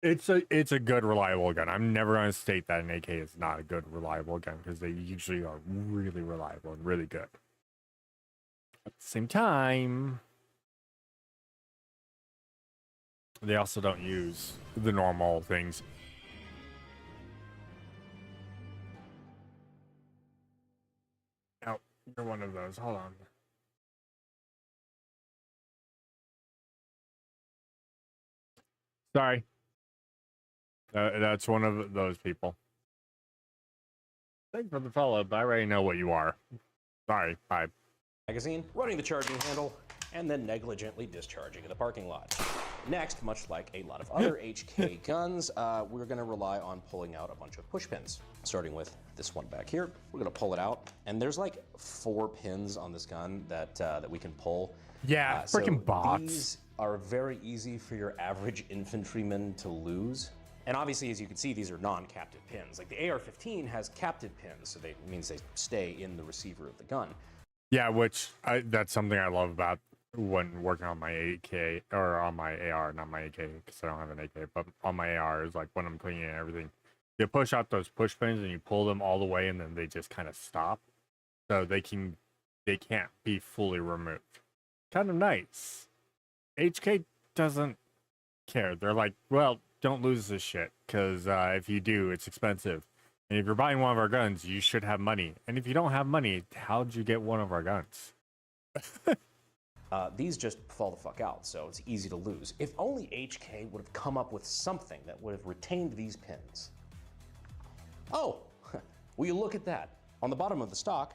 It's a good, reliable gun. I'm never going to state that an AK is not a good, reliable gun, because they usually are really reliable and really good. At the same time, they also don't use the normal things. Oh, you're one of those. Hold on. Sorry. That's one of those people. Thanks for the follow, but I already know what you are. Sorry, bye. Magazine, running the charging handle, and then negligently discharging in the parking lot. Next, much like a lot of other HK guns, we're going to rely on pulling out a bunch of push pins. Starting with this one back here, we're going to pull it out, and there's like 4 pins on this gun that that we can pull. Yeah, freaking so bots. These are very easy for your average infantryman to lose. And obviously, as you can see, these are non-captive pins. Like the AR-15 has captive pins, so it means they stay in the receiver of the gun. Yeah, which that's something I love about when working on my AK, or on my AR, not my AK, because I don't have an AK, but on my AR is like when I'm cleaning and everything. You push out those push pins and you pull them all the way, and then they just kind of stop, so they can't be fully removed. Kind of nice. HK doesn't care. They're like, well, don't lose this shit, because if you do, it's expensive. And if you're buying one of our guns, you should have money. And if you don't have money, how'd you get one of our guns? These just fall the fuck out, so it's easy to lose. If only HK would have come up with something that would have retained these pins. Oh, will you look at that? On the bottom of the stock,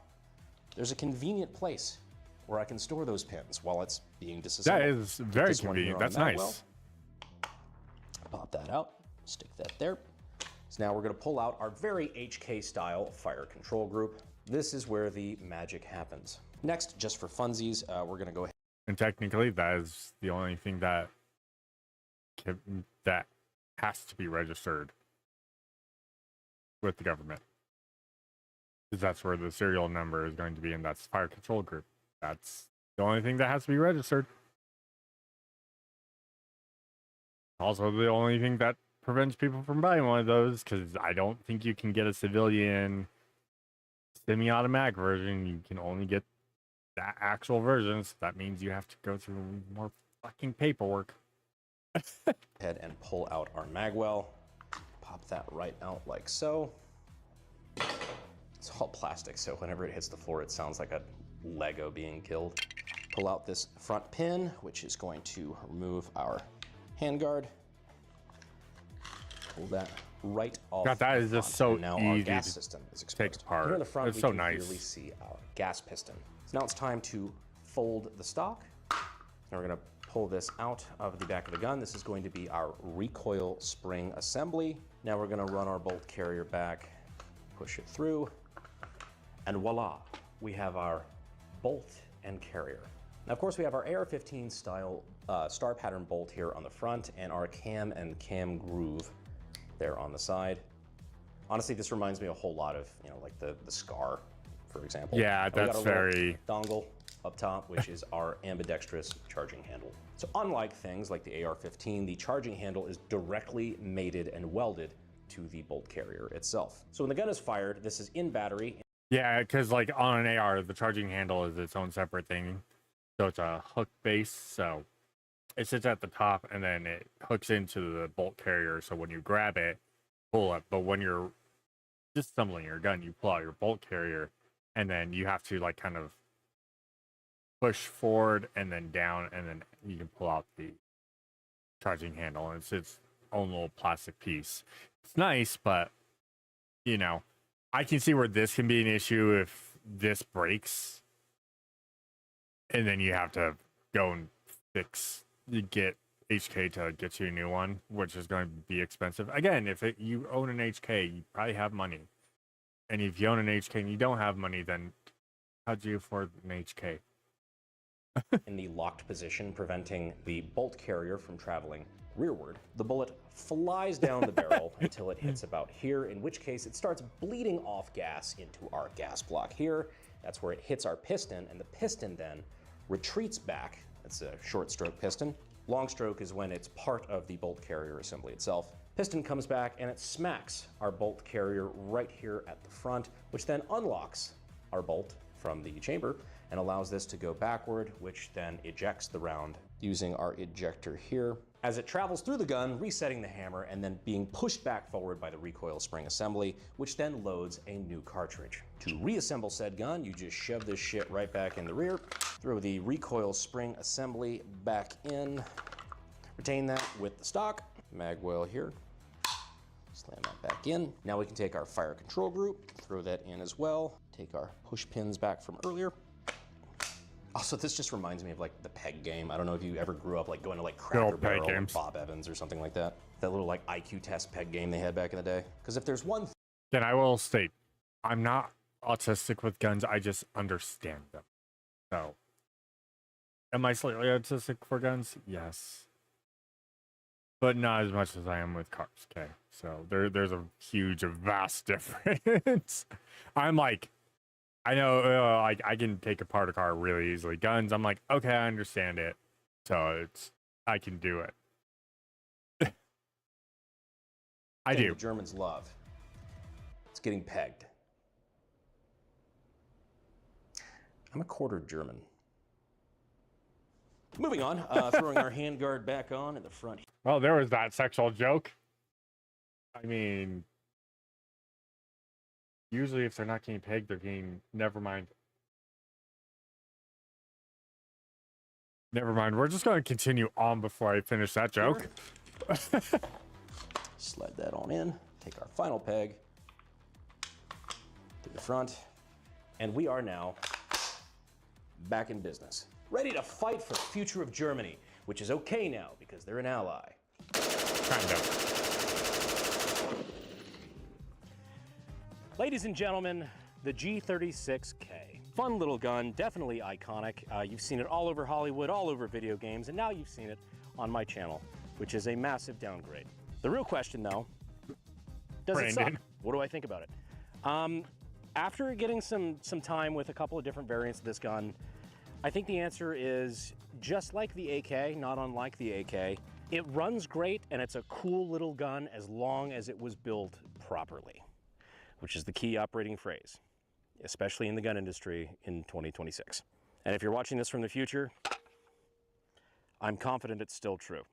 there's a convenient place where I can store those pins while it's being disassembled. That is very convenient. That's nice. Pop that out, stick that there. So now we're going to pull out our very HK style fire control group. This is where the magic happens. Next, just for funsies, we're going to go ahead. And technically, that is the only thing that has to be registered with the government, because that's where the serial number is going to be, and that's fire control group. That's the only thing that has to be registered. Also, the only thing that prevents people from buying one of those, because I don't think you can get a civilian semi-automatic version. You can only get that actual version, so that means you have to go through more fucking paperwork. Head and pull out our magwell. Pop that right out like so. It's all plastic, so whenever it hits the floor, it sounds like a Lego being killed. Pull out this front pin, which is going to remove our handguard. Pull that right off. God, that is just so now easy our gas to system is exposed. take apart. Here in the front, It's we so can nice. clearly see our gas piston. So now it's time to fold the stock. And we're going to pull this out of the back of the gun. This is going to be our recoil spring assembly. Now we're going to run our bolt carrier back, push it through, and voila, we have our bolt and carrier. Now, of course, we have our AR-15 style star pattern bolt here on the front, and our cam and cam groove there on the side. Honestly, this reminds me a whole lot of, you know, like the SCAR, for example. Yeah, And we got that's a little very dongle up top, which is our ambidextrous charging handle. So unlike things like the AR-15, the charging handle is directly mated and welded to the bolt carrier itself. So when the gun is fired, this is in battery. Yeah, because like on an AR, the charging handle is its own separate thing. So it's a hook base, so it sits at the top and then it hooks into the bolt carrier. So when you grab it, pull it. But when you're disassembling your gun, you pull out your bolt carrier and then you have to like kind of push forward and then down, and then you can pull out the charging handle. And it's its own little plastic piece. It's nice, but you know, I can see where this can be an issue if this breaks and then you have to go and get HK to get you a new one, which is going to be expensive. Again, if you own an HK, you probably have money. And if you own an HK and you don't have money, then how'd you afford an HK? In the locked position, preventing the bolt carrier from traveling rearward. The bullet flies down the barrel until it hits about here, in which case it starts bleeding off gas into our gas block here. That's where it hits our piston, and the piston then retreats back. It's a short stroke piston. Long stroke is when it's part of the bolt carrier assembly itself. Piston comes back and it smacks our bolt carrier right here at the front, which then unlocks our bolt from the chamber and allows this to go backward, which then ejects the round using our ejector here. As it travels through the gun, resetting the hammer and then being pushed back forward by the recoil spring assembly, which then loads a new cartridge. To reassemble said gun, you just shove this shit right back in the rear, throw the recoil spring assembly back in, retain that with the stock, mag well here, slam that back in. Now we can take our fire control group, throw that in as well, take our push pins back from earlier. Also, this just reminds me of like the peg game. I don't know if you ever grew up like going to like Cracker Barrel or Bob Evans or something like that. That little like IQ test peg game they had back in the day. Because if there's one Then I will state, I'm not autistic with guns. I just understand them. So, am I slightly autistic for guns? Yes. But not as much as I am with cars, okay? So, there's a huge, vast difference. I'm like, I know, like, I can take apart a car really easily. Guns, I'm like, okay, I understand it. So, I can do it. I do. The Germans love. It's getting pegged. I'm a quarter German. Moving on, throwing our handguard back on in the front. Well, there was that sexual joke. I mean, usually if they're not getting pegged, they're getting, never mind. Never mind. We're just going to continue on before I finish that joke. Slide that on in. Take our final peg to the front. And we are now back in business. Ready to fight for the future of Germany, which is okay now because they're an ally. Kind of. Ladies and gentlemen, the G36K. Fun little gun, definitely iconic. You've seen it all over Hollywood, all over video games, and now you've seen it on my channel, which is a massive downgrade. The real question, though, does it suck? What do I think about it? After getting some time with a couple of different variants of this gun, I think the answer is just like the AK, not unlike the AK. It runs great and it's a cool little gun as long as it was built properly, which is the key operating phrase, especially in the gun industry in 2026. And if you're watching this from the future, I'm confident it's still true.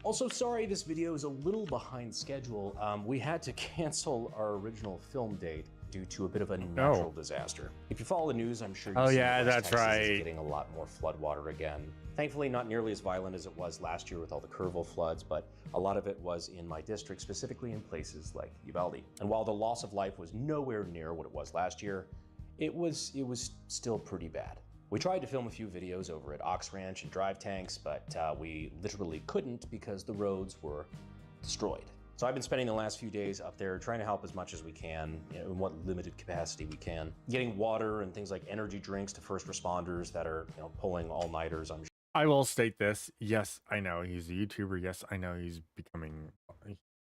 Also, sorry this video is a little behind schedule. We had to cancel our original film date due to a bit of a natural disaster. If you follow the news, I'm sure you've seen that West Texas is getting a lot more floodwater again. Thankfully, not nearly as violent as it was last year with all the Kerrville floods, but a lot of it was in my district, specifically in places like Uvalde. And while the loss of life was nowhere near what it was last year, it was still pretty bad. We tried to film a few videos over at Ox Ranch and Drive Tanks, but we literally couldn't because the roads were destroyed. So I've been spending the last few days up there trying to help as much as we can, in what limited capacity we can. Getting water and things like energy drinks to first responders that are pulling all-nighters. I will state this. Yes, I know he's a YouTuber. Yes, I know he's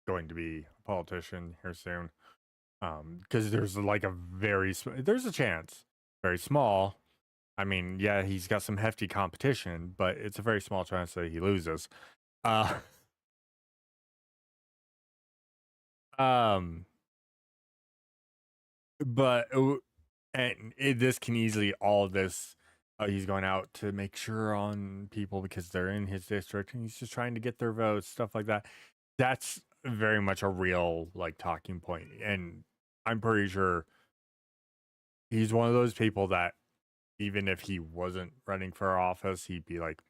going to be a politician here soon. Because there's like there's a chance, very small. I mean, yeah, he's got some hefty competition, but it's a very small chance that he loses. But this can easily he's going out to make sure on people because they're in his district and he's just trying to get their votes, stuff like that. That's very much a real like talking point, and I'm pretty sure he's one of those people that even if he wasn't running for office, he'd be like,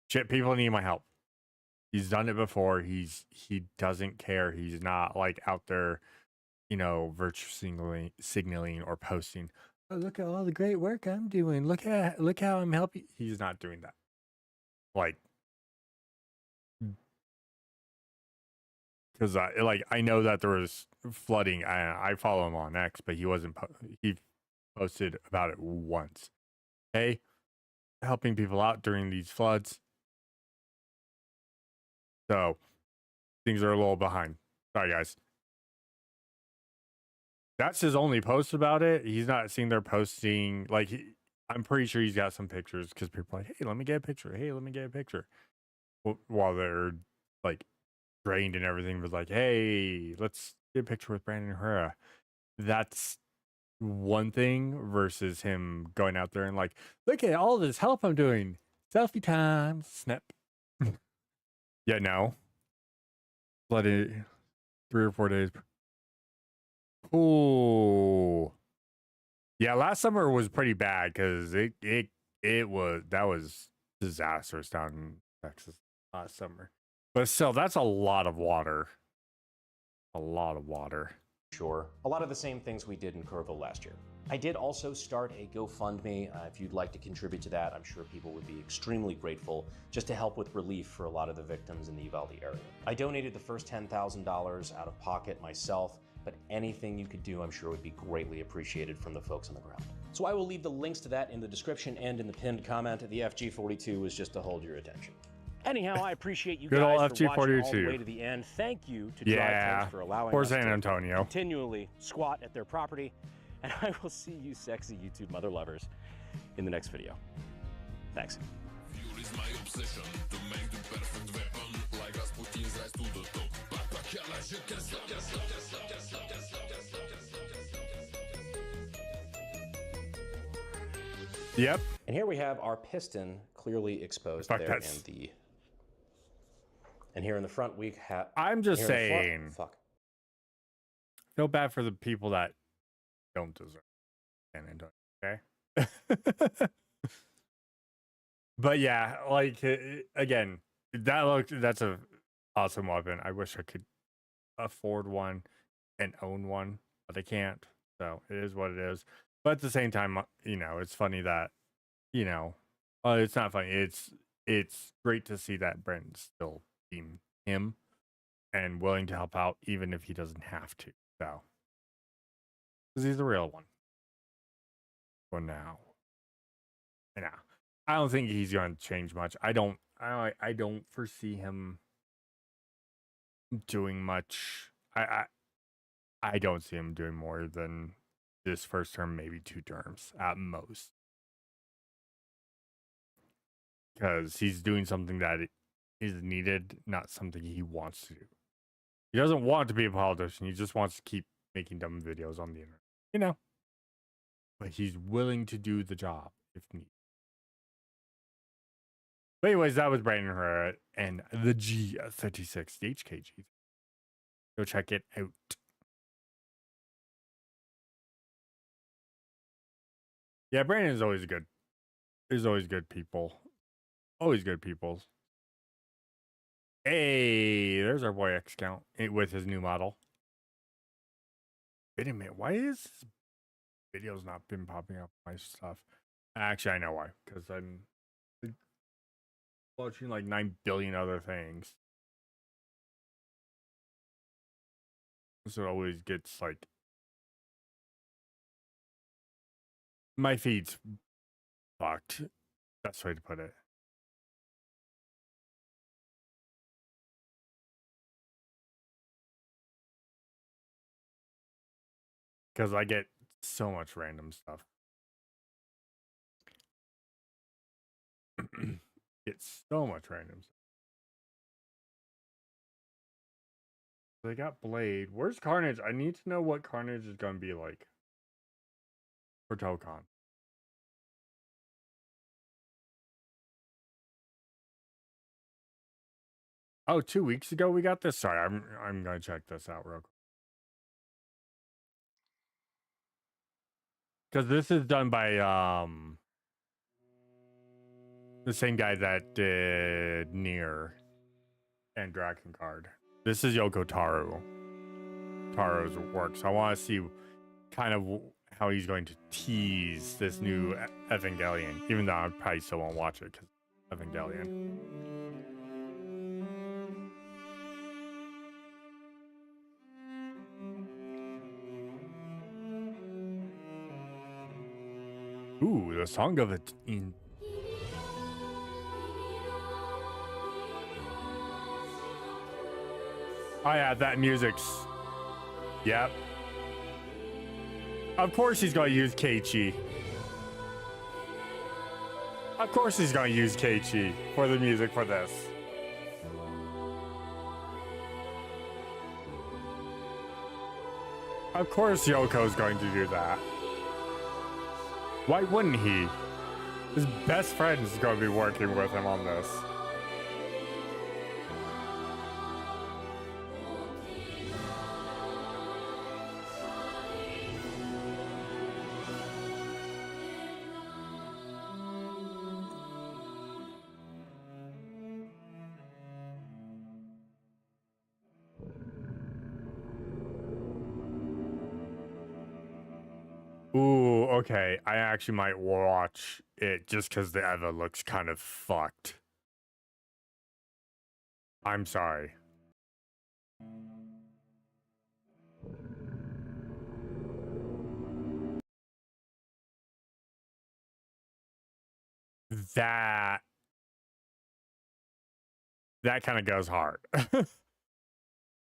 shit, people need my help. He's done it before. He doesn't care. He's not like out there, virtue signaling or posting, oh, look at all the great work I'm doing. Look how I'm helping. He's not doing that. Like, because I know that there was flooding. I follow him on X, but he wasn't. He posted about it once. Hey, helping people out during these floods. So things are a little behind. Sorry, guys. That's his only post about it. He's not seeing their posting. Like, I'm pretty sure he's got some pictures because people are like, hey, let me get a picture. Hey, let me get a picture. While they're like drained and everything, was like, hey, let's get a picture with Brandon Herrera. That's one thing versus him going out there and like, look at all this help I'm doing. Selfie time. Snap. Yeah, no. Bloody 3 or 4 days. Oh, yeah. Last summer was pretty bad because it was disastrous down in Texas last summer. But still, that's a lot of water. A lot of water. Sure. A lot of the same things we did in Kerrville last year. I did also start a GoFundMe. If you'd like to contribute to that, I'm sure people would be extremely grateful just to help with relief for a lot of the victims in the Uvalde area. I donated the first $10,000 out of pocket myself, but anything you could do, I'm sure would be greatly appreciated from the folks on the ground. So I will leave the links to that in the description and in the pinned comment. The FG42 was just to hold your attention. Anyhow, I appreciate you guys for watching all the way to the end. Thank you to Drive Tanks for allowing us San Antonio to continually squat at their property. And I will see you sexy YouTube mother lovers in the next video. Thanks. Fuel is my obsession to make the perfect weapon. Like Rasputin's rise to the top. Yep. And here we have our piston clearly exposed there in the. And here in the front we have. I'm just saying. Fuck. Feel bad for the people that don't deserve San Antonio, okay? But yeah, like again, that's a awesome weapon. I wish I could afford one and own one, but I can't. So it is what it is. But at the same time, it's funny that, it's not funny. It's great to see that Brent's still being him and willing to help out, even if he doesn't have to. So, because he's the real one. For now. I don't think he's going to change much. I don't foresee him doing much. I don't see him doing more than this first term, maybe 2 terms at most. Because he's doing something that is needed, not something he wants to do. He doesn't want to be a politician. He just wants to keep making dumb videos on the internet. But he's willing to do the job if needed. But anyways, that was Brandon Herrera and the G36, the HKG. Go check it out. Yeah, Brandon is always good. There's always good people. Always good people. Hey, there's our boy X Count with his new model. Wait a minute, why is his videos not been popping up my stuff? Actually, I know why. Because I'm watching like 9 billion other things. So it always gets like my feed's fucked. Best way to put it. Because I get so much random stuff. It's so much random stuff. They got Blade. Where's Carnage? I need to know what Carnage is going to be like for Tokon. Oh, 2 weeks ago we got this. Sorry, I'm going to check this out real quick. Because this is done by the same guy that did Nier and Dragon Card. This is Yoko Taro's work. So I want to see kind of how he's going to tease this new Evangelion. Even though I probably still won't watch it because Evangelion. Ooh, the song of it in. Oh yeah, that music's. Yep. Of course he's gonna use Keiichi. Of course he's gonna use Keiichi for the music for this. Of course Yoko's going to do that. Why wouldn't he? His best friend is going to be working with him on this. Ooh, okay. I actually might watch it just because the Eva looks kind of fucked. I'm sorry. That kind of goes hard.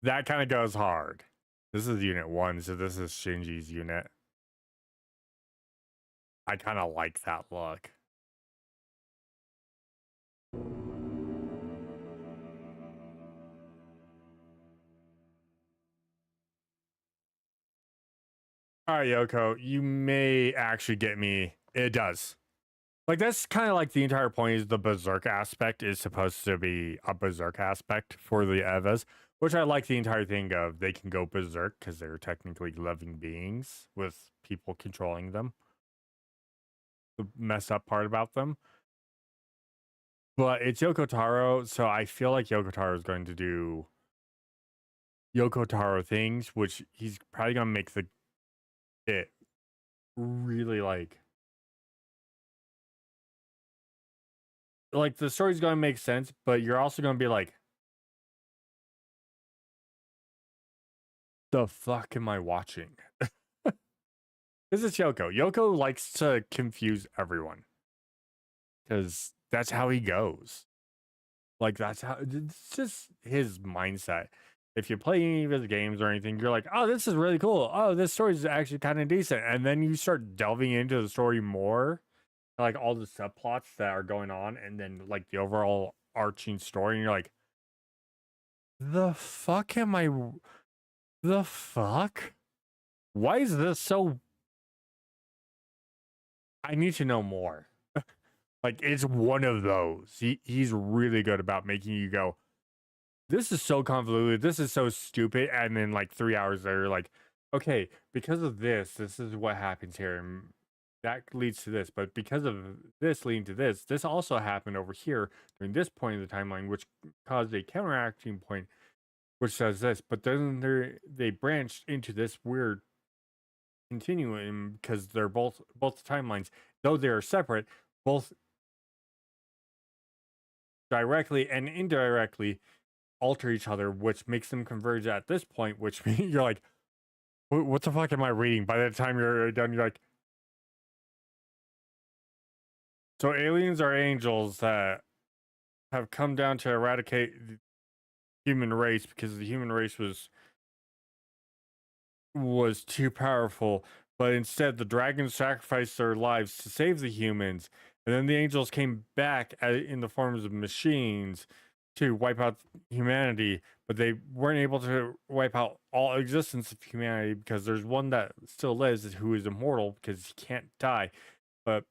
That kind of goes hard. This is unit 1, so this is Shinji's unit. I kind of like that look. All right, Yoko, you may actually get me. It does. Like, that's kind of like the entire point is the berserk aspect is supposed to be a berserk aspect for the Evas, which I like the entire thing of they can go berserk because they're technically living beings with people controlling them. The mess up part about them. But it's Yoko Taro, so I feel like Yoko Taro is going to do Yoko Taro things, which he's probably going to make it really like the story's going to make sense, but you're also going to be like, the fuck am I watching? This is Yoko. Yoko likes to confuse everyone because that's how he goes. Like, that's how it's just his mindset. If you play any of his games or anything, you're like, oh, this is really cool. Oh, this story is actually kind of decent. And then you start delving into the story more, like all the subplots that are going on, and then like the overall arching story, and you're like, the fuck am I? The fuck? Why is this so? I need to know more. Like, it's one of those. He's really good about making you go, this is so convoluted, this is so stupid, and then like 3 hours later, like, okay, because of this is what happens here, and that leads to this, but because of this leading to this also happened over here during this point in the timeline, which caused a counteracting point, which says this, but then they branched into this weird continuum because they're both timelines, though they are separate, both directly and indirectly alter each other, which makes them converge at this point, which means you're like, what the fuck am I reading? By the time you're done, you're like, so aliens are angels that have come down to eradicate the human race because the human race was too powerful, but instead the dragons sacrificed their lives to save the humans, and then the angels came back in the forms of machines to wipe out humanity, but they weren't able to wipe out all existence of humanity because there's one that still lives who is immortal because he can't die. But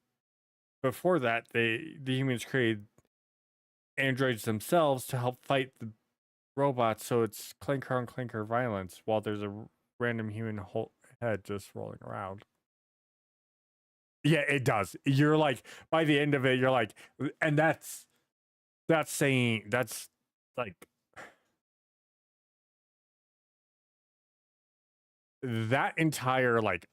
before that, the humans created androids themselves to help fight the robots, so it's clinker on clinker violence while there's a random human head just rolling around. Yeah, it does. You're like, by the end of it, you're like, and that's saying, that's like, that entire like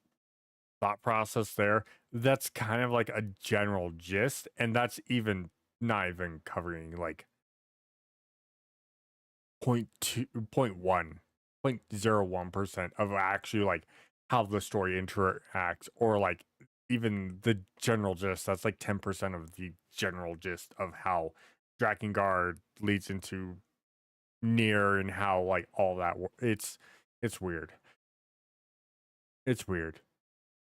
thought process there, that's kind of like a general gist, and that's even not even covering like 0.01% of actually like how the story interacts, or like even the general gist. That's like 10% of the general gist of how Drakengard leads into Nier and how like all that. It's weird. It's weird.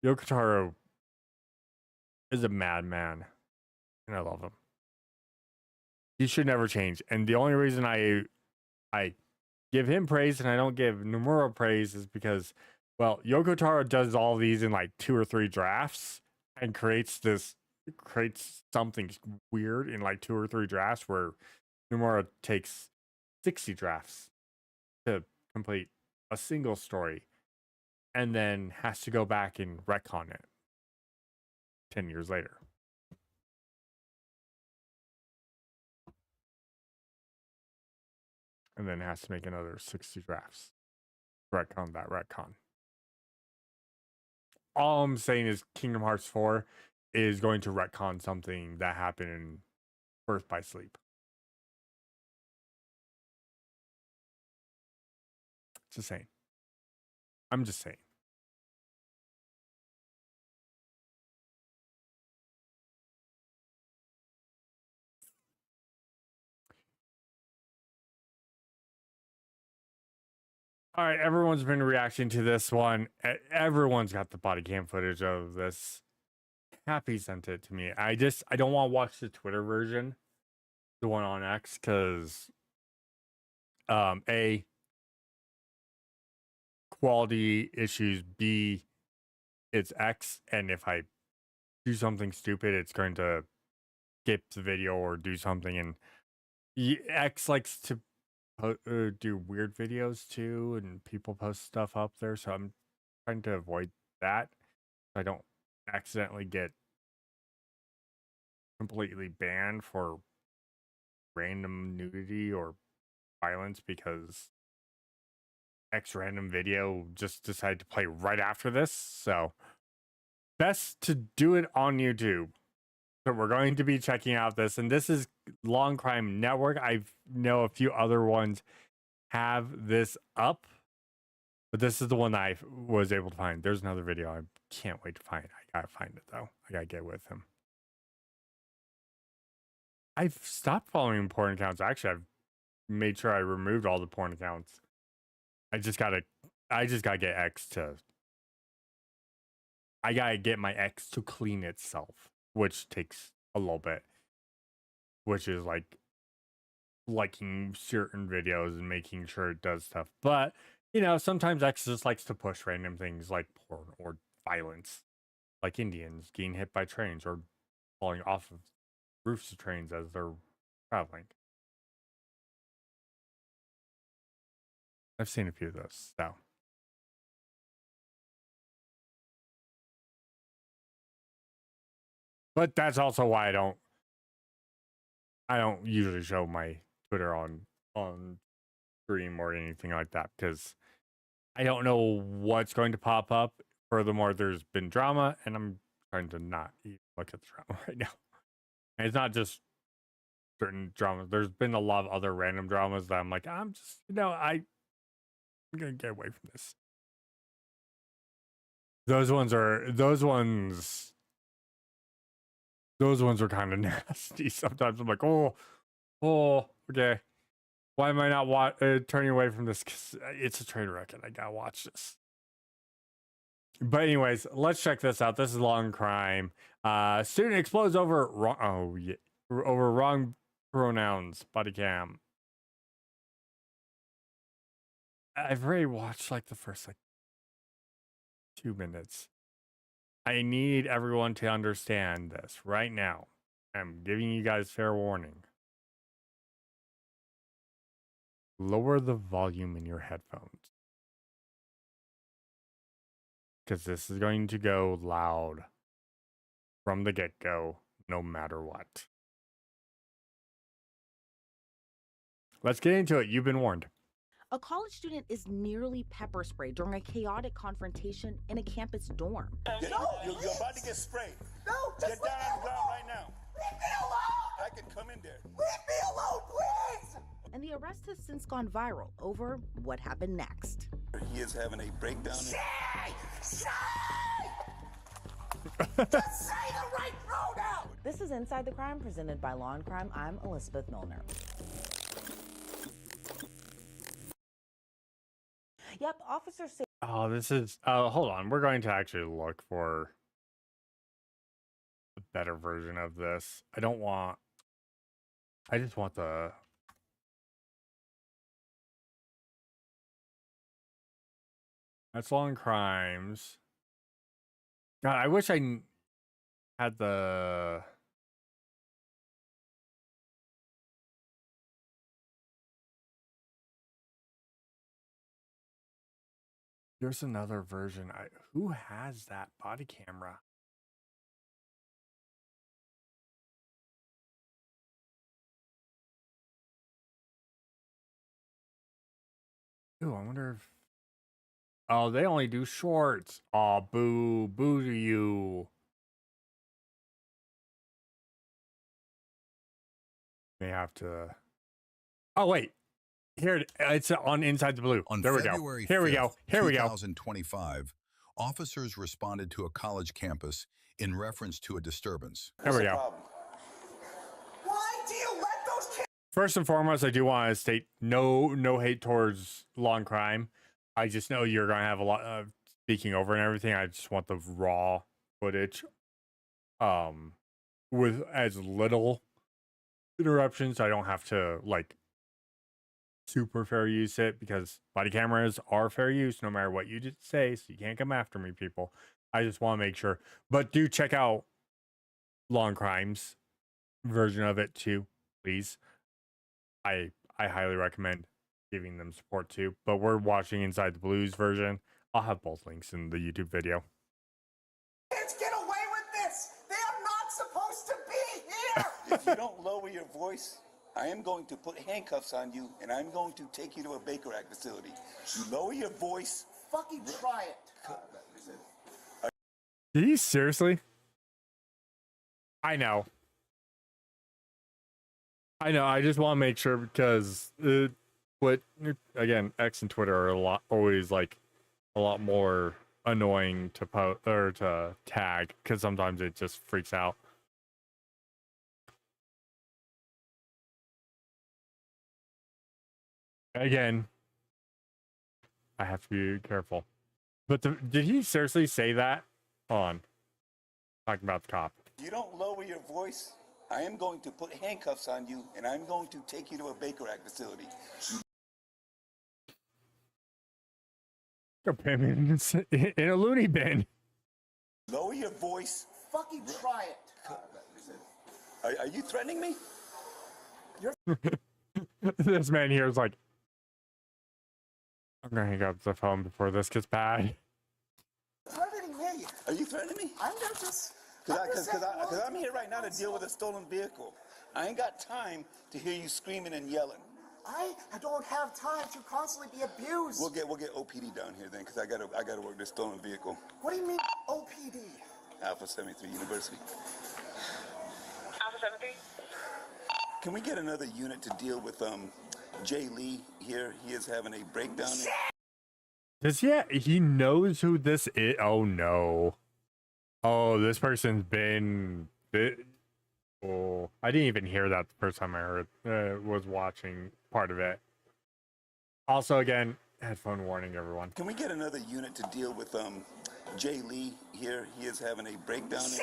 Yoko Taro is a madman, and I love him. He should never change. And the only reason I give him praise and I don't give Nomura praise is because, well, Yoko Taro does all these in like 2 or 3 drafts and creates something weird in like 2 or 3 drafts, where Nomura takes 60 drafts to complete a single story and then has to go back and retcon it 10 years later. And then has to make another 60 drafts. Retcon that retcon. All I'm saying is Kingdom Hearts 4 is going to retcon something that happened in Birth by Sleep. Just saying. I'm just saying. All right, everyone's been reacting to this one. Everyone's got the body cam footage of this. Happy sent it to me. I don't want to watch the Twitter version, the one on X, because A, quality issues, B, it's X, and if I do something stupid, it's going to skip the video or do something, and X likes to do weird videos too, and people post stuff up there, so I'm trying to avoid that so I don't accidentally get completely banned for random nudity or violence because X random video just decided to play right after this. So best to do it on YouTube. So we're going to be checking out this, and this is Long Crime Network. I know a few other ones have this up, but this is the one that I was able to find. There's another video I can't wait to find. I gotta find it though. I gotta get with him. I've stopped following porn accounts. Actually, I've made sure I removed all the porn accounts. I just gotta get X to. I gotta get my X to clean itself, which takes a little bit, which is like liking certain videos and making sure it does stuff. But, you know, sometimes X just likes to push random things like porn or violence, like Indians getting hit by trains or falling off of roofs of trains as they're traveling. I've seen a few of those, so. But that's also why I don't usually show my Twitter on stream or anything like that, because I don't know what's going to pop up. Furthermore, there's been drama, and I'm trying to not even look at the drama right now. And it's not just certain dramas. There's been a lot of other random dramas that I'm like, I'm just, I'm gonna get away from this. Those ones are kind of nasty. Sometimes I'm like, oh, okay. Why am I not turning away from this? Because it's a train wreck and I gotta watch this. But anyways, let's check this out. This is Long Crime. Student explodes over wrong pronouns. Body cam. I've already watched like the first 2 minutes. I need everyone to understand this right now. I'm giving you guys fair warning. Lower the volume in your headphones, because this is going to go loud from the get-go, no matter what. Let's get into it. You've been warned. A college student is nearly pepper sprayed during a chaotic confrontation in a campus dorm. You're about to get sprayed. No, get down on the ground right now. Leave me alone! I can come in there. Leave me alone, please! And the arrest has since gone viral over what happened next. He is having a breakdown. Just say the right pronoun! This is Inside the Crime, presented by Law and Crime. I'm Elizabeth Milner. Yep, officers say. Oh, this is. Hold on. We're going to actually look for a better version of this. I don't want. I just want the. That's Law and Crimes. God, I wish I had the. There's another version. Who has that body camera? Ooh, I wonder if. Oh, they only do shorts. Oh, boo. Boo to you. May have to. Oh, wait. Here, it's on Inside the Blue. On there we February go. Here we go. 5th, Here we go. 2025, officers responded to a college campus in reference to a disturbance. There we go. Why do you let those kids? First and foremost, I do want to state no hate towards Law and Crime. I just know you're going to have a lot of speaking over and everything. I just want the raw footage with as little interruptions. I don't have to like super fair use it, because body cameras are fair use no matter what you just say, so you can't come after me, people. I just want to make sure. But do check out Law and Crimes version of it too, please. I highly recommend giving them support too. But we're watching Inside the Blues version. I'll have both links in the YouTube video. Kids get away with this! They are not supposed to be here! If you don't lower your voice, I am going to put handcuffs on you, and I'm going to take you to a Baker Act facility. You lower your voice. Fucking try it. Did he seriously? I know. I just want to make sure, because again, X and Twitter are always like a lot more annoying to post or to tag, because sometimes it just freaks out. Again, I have to be careful. But did he seriously say that? Hold on. Talking about the cop. You don't lower your voice, I am going to put handcuffs on you, and I'm going to take you to a Baker Act facility. Put him in a loony bin. Lower your voice. Fucking try it. Are you threatening me? This man here is like, I'm gonna hang up the phone before this gets bad. Threatening me? Are you threatening me? I'm just... Because I'm here right now to deal with a stolen vehicle. I ain't got time to hear you screaming and yelling. I don't have time to constantly be abused. We'll get OPD down here then, because I gotta work this stolen vehicle. What do you mean OPD? Alpha 73 University. Alpha 73? Can we get another unit to deal with Jay Lee here? He is having a breakdown. Does he knows who this is? Oh no. Oh, this person's been oh, I didn't even hear that the first time I heard was watching part of it. Also, again, headphone warning, everyone. Can we get another unit to deal with Jay Lee here? He is having a breakdown. Say!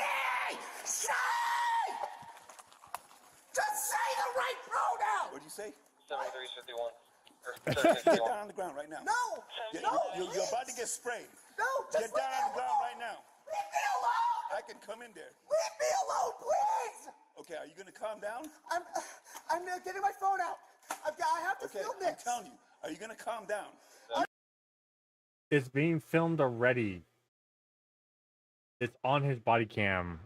Just say the right pronoun! What'd you say? 7351. Get down on the ground right now. No! You're about to get sprayed. No! Get down on the ground right now. Leave me alone! I can come in there. Leave me alone, please! Okay, are you gonna calm down? I'm getting my phone out. I have to film this. I'm telling you, are you gonna calm down? It's being filmed already. It's on his body cam.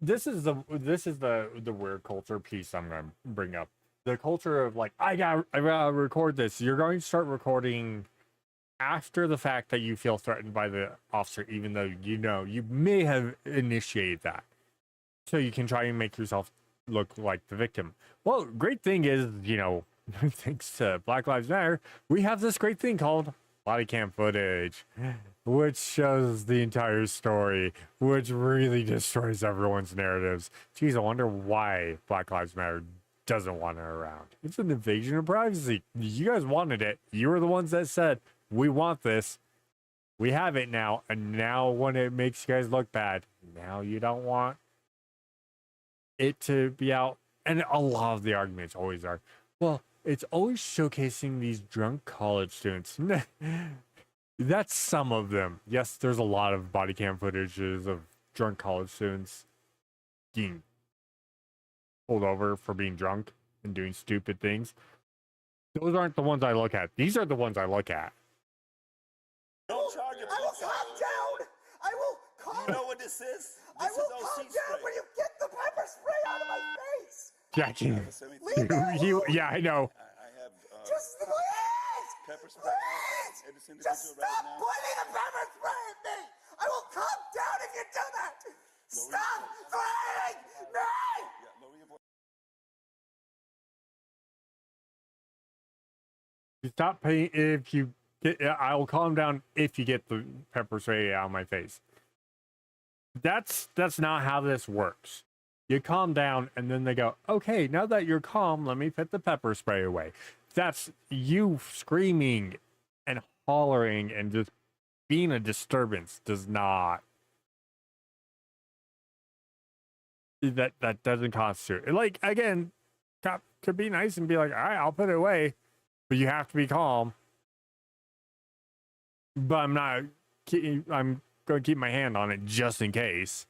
This is the weird culture piece I'm gonna bring up. The culture of like, I gotta record this. You're going to start recording after the fact that you feel threatened by the officer, even though you may have initiated that, so you can try and make yourself look like the victim. Well, great thing is, thanks to Black Lives Matter, we have this great thing called body cam footage. which shows the entire story, which really destroys everyone's narratives. Geez, I wonder why Black Lives Matter doesn't want her around. It's an invasion of privacy. You guys wanted it. You were the ones that said, we want this. We have it now. And now when it makes you guys look bad, now you don't want it to be out. And a lot of the arguments always are, well, it's always showcasing these drunk college students. That's some of them. Yes, there's a lot of body cam footages of drunk college students being pulled over for being drunk and doing stupid things. Those aren't the ones I look at. These are the ones I look at. Don't charge a I will calm down. I will calm. You know what this is? I will calm down when you get the pepper spray out of my face. Yeah, yeah, I know. I have just please, pepper spray at this individual just stop right now. pointing the pepper spray at me. I will calm down if you do that. Stop threatening me. Yeah, lower your voice. Stop paying if you get, I'll calm down if you get the pepper spray out of my face. That's not how this works. You calm down and then they go, okay, now that you're calm, let me put the pepper spray away. That's you screaming and hollering and just being a disturbance does not. That doesn't constitute. Like, again, cop could be nice and be like, all right, I'll put it away, but you have to be calm. But I'm not, I'm going to keep my hand on it just in case.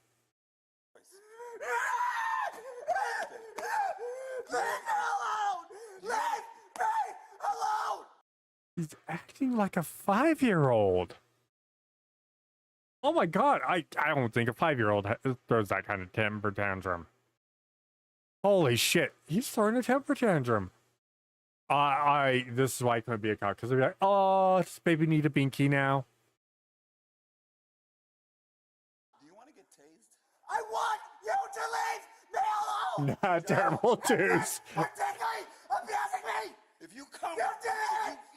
Leave me alone! Leave me alone! He's acting like a 5-year-old. Oh my god, I don't think a 5-year-old throws that kind of temper tantrum. Holy shit, he's throwing a temper tantrum. This is why I couldn't be a cop, because they'd be like, oh, does baby need a binky now? Do you want to get tased? I want you to leave me alone! Nah, terrible twos. Particularly abusing me! If you come, if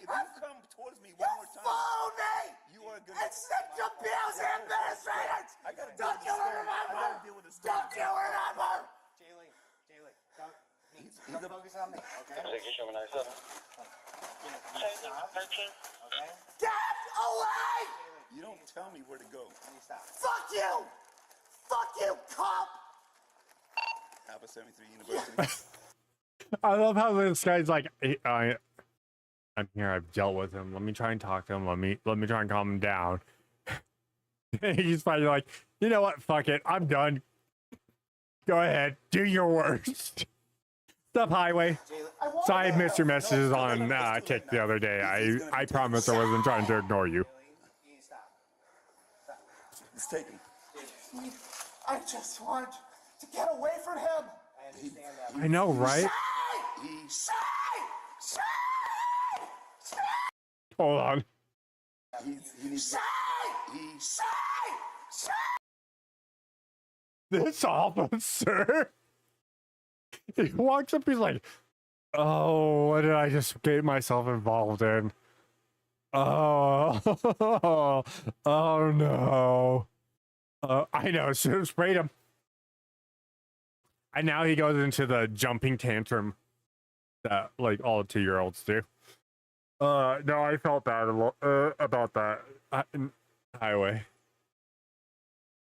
you come towards me one more time, follow me! You are gonna. It's such abuse administrators! I gotta Don't you remember? Don't you remember? Jaylee, don't. He's focus on me, okay? Get away! You don't tell me where to go. Fuck you! Fuck you, cop! Alpha 73 University. I love how this guy's like, I'm here, I've dealt with him. Let me try and talk to him. Let me try and calm him down. He's finally like, you know what? Fuck it. I'm done. Go ahead. Do your worst. Stop highway. So I missed your messages on Kick the other day. I promise I wasn't trying to ignore you. It's taken. I just want to get away from him. I understand that. I know, right? Hold on. This officer, he walks up, he's like, oh, what did I just get myself involved in? Oh, oh no. I know, should have sprayed him. And now he goes into the jumping tantrum that like all 2-year-olds do. No, I felt bad about that highway.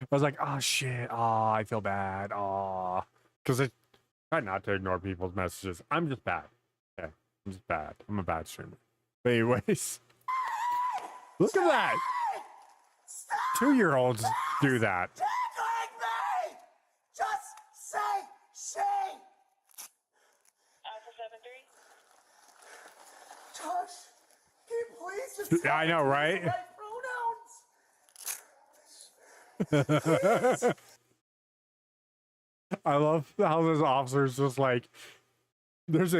I was like, oh shit, oh, I feel bad, oh, because I try not to ignore people's messages. I'm just bad. Okay, I'm just bad. I'm a bad streamer. But anyways, look at that. 2-year-olds do that. Me! Just say she! Alpha 73? Josh, can you please just I know, right? right I love how this officer's just like, he's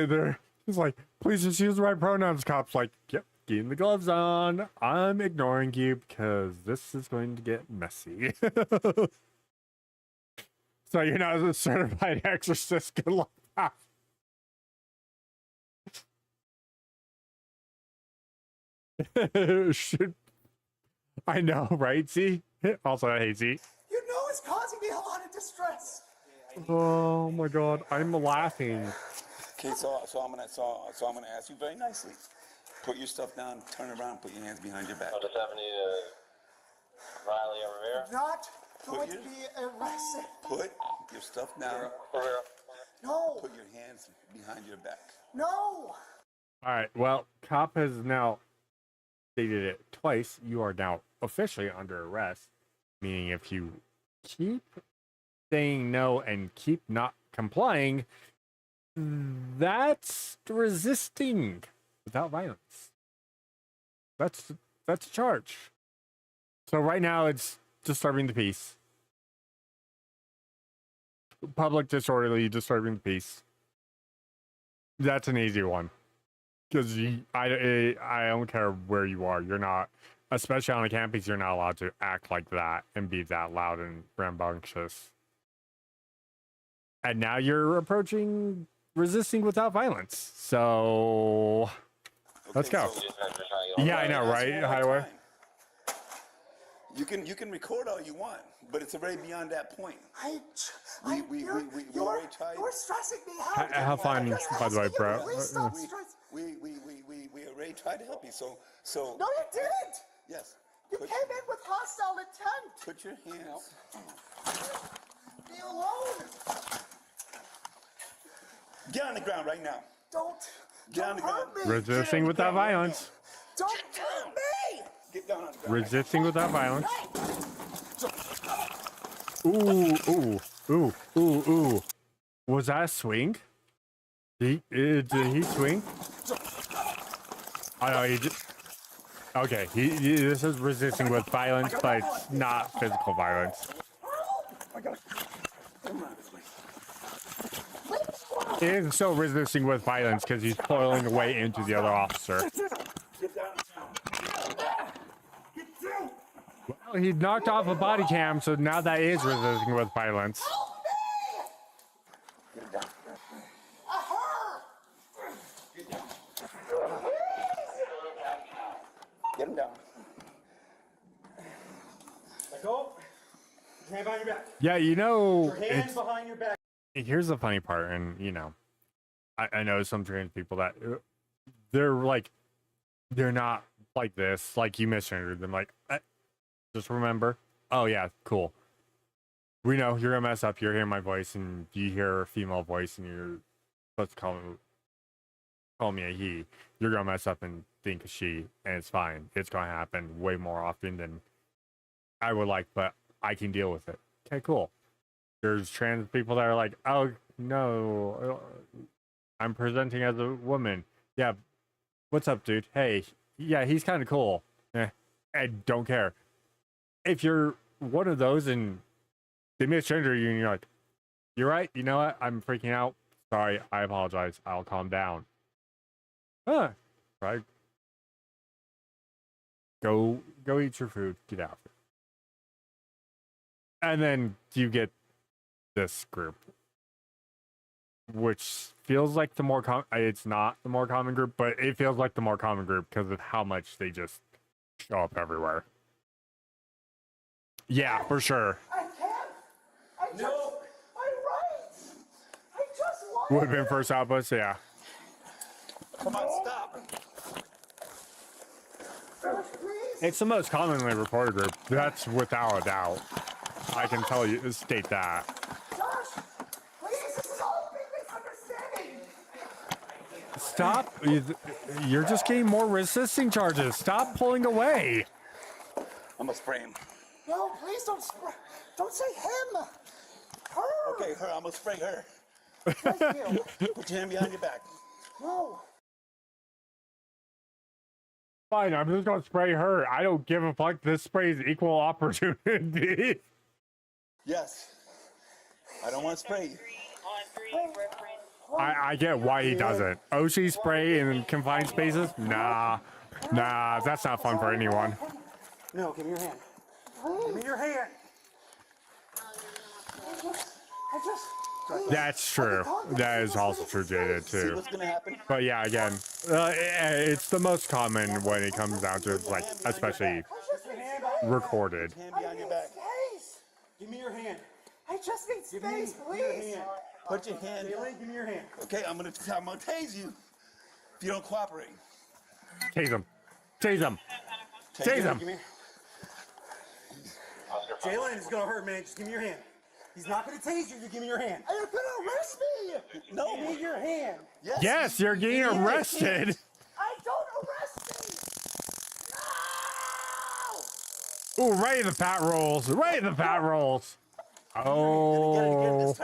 like, please just use the right pronouns. Cop's like, yep, getting the gloves on. I'm ignoring you because this is going to get messy. So you're not a certified exorcist. Good luck. I know, right? See? Also, I hate Z. You know it's causing me a lot of distress. Oh my god, I'm laughing. Okay, so I'm gonna ask you very nicely. Put your stuff down, turn around, put your hands behind your back. What does that mean, Riley over here? Not going to be arrested. Put your stuff down. No. Put your hands behind your back. No. Alright, well, cop has now stated it twice. You are now officially under arrest. Meaning if you keep saying no and keep not complying, that's resisting without violence. That's a charge. So right now it's disturbing the peace. Public disorderly, disturbing the peace. That's an easy one. Because I don't care where you are. You're not, especially on a campus, you're not allowed to act like that and be that loud and rambunctious. And now you're approaching resisting without violence. So let's go. Yeah, I know, right? Highway. You can record all you want, but it's already beyond that point. You're stressing me out. Have fun, by the way, bro. We already tried to help you, so. No, you didn't. Yes. You came in with hostile intent. Put your hands. Be alone. Get on the ground right now. Don't. Get on the ground. Resisting without violence. Don't hurt me. Get down on the ground. Resisting without violence. Ooh. Was that a swing? Did he swing? Oh no, he just. Okay, this is resisting with violence, but not physical violence. He is still resisting with violence because he's pulling away into the other officer. Well, he knocked off a body cam, so now that is resisting with violence. Get him down. Let go. Hand behind your back. Yeah, you know. Your hands behind your back. Here's the funny part, and you know, I know some trans people that they're like, they're not like this, like you misgendered them. Like, just remember, oh yeah, cool. We know you're gonna mess up. You're hearing my voice, and you hear a female voice, and you're supposed to call me a he. You're gonna mess up and think a she, and it's fine. It's gonna happen way more often than I would like, but I can deal with it. Okay, cool. There's trans people that are like, oh no, I'm presenting as a woman. Yeah, what's up, dude? Hey, yeah, he's kind of cool. I don't care. If you're one of those and they misgender you and you're like, you're right, you know what? I'm freaking out. Sorry, I apologize. I'll calm down. Right. Go eat your food. Get out. And then you get this group, which feels like the more it's not the more common group, but it feels like the more common group because of how much they just show up everywhere. Yeah, for sure. I can't. I'm right. I just want. Would have been first outpost, yeah. Come on, stop. It's the most commonly reported group. That's without a doubt. I can tell you, state that. Josh, please, this is all a big misunderstanding. Stop. You're just getting more resisting charges. Stop pulling away. I'm gonna spray him. No, please don't spray. Don't say him. Her. Okay, her. I'm gonna spray her. Put your hand behind your back. No. Fine, I'm just gonna spray her. I don't give a fuck. This spray is equal opportunity. Yes. I don't want to spray you. I get why he doesn't. Oshi spray in confined spaces? Nah, that's not fun for anyone. No, give me your hand. Give me your hand. That's true. That is also true, Jada, See too. what's gonna happen? But yeah, again, it's the most common when it comes down to, like, especially Put your hand behind recorded. Hand behind your back. Space! Give me your hand. I just need space, Give me your please! hand. Put your hand. Jalen, give me your hand. Okay, I'm gonna tase you if you don't cooperate. Tase him. Tase him. Tase him. Give me. Jalen, it's gonna hurt, man. Just give me your hand. He's not gonna tase you. You give me your hand. You're gonna arrest me! No. Give me your hand. Yes, you're getting arrested. I don't arrest me! Ooh, right in the fat rolls. Right in the fat rolls. Oh.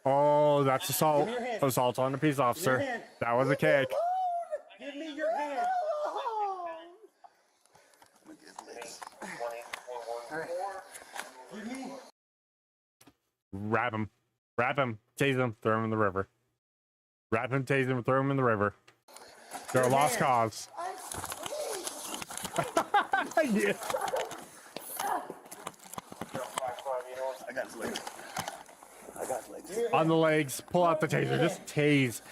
Oh, that's assault. Assault on a peace officer. That was a kick. Give me your hand. Give me. Wrap him. Wrap him. Tase him. Throw him in the river. Wrap him, tase him, throw him in the river. They're a lost cause. Yeah. I got his legs. I got his legs. On the legs. Pull out the taser. Just tase.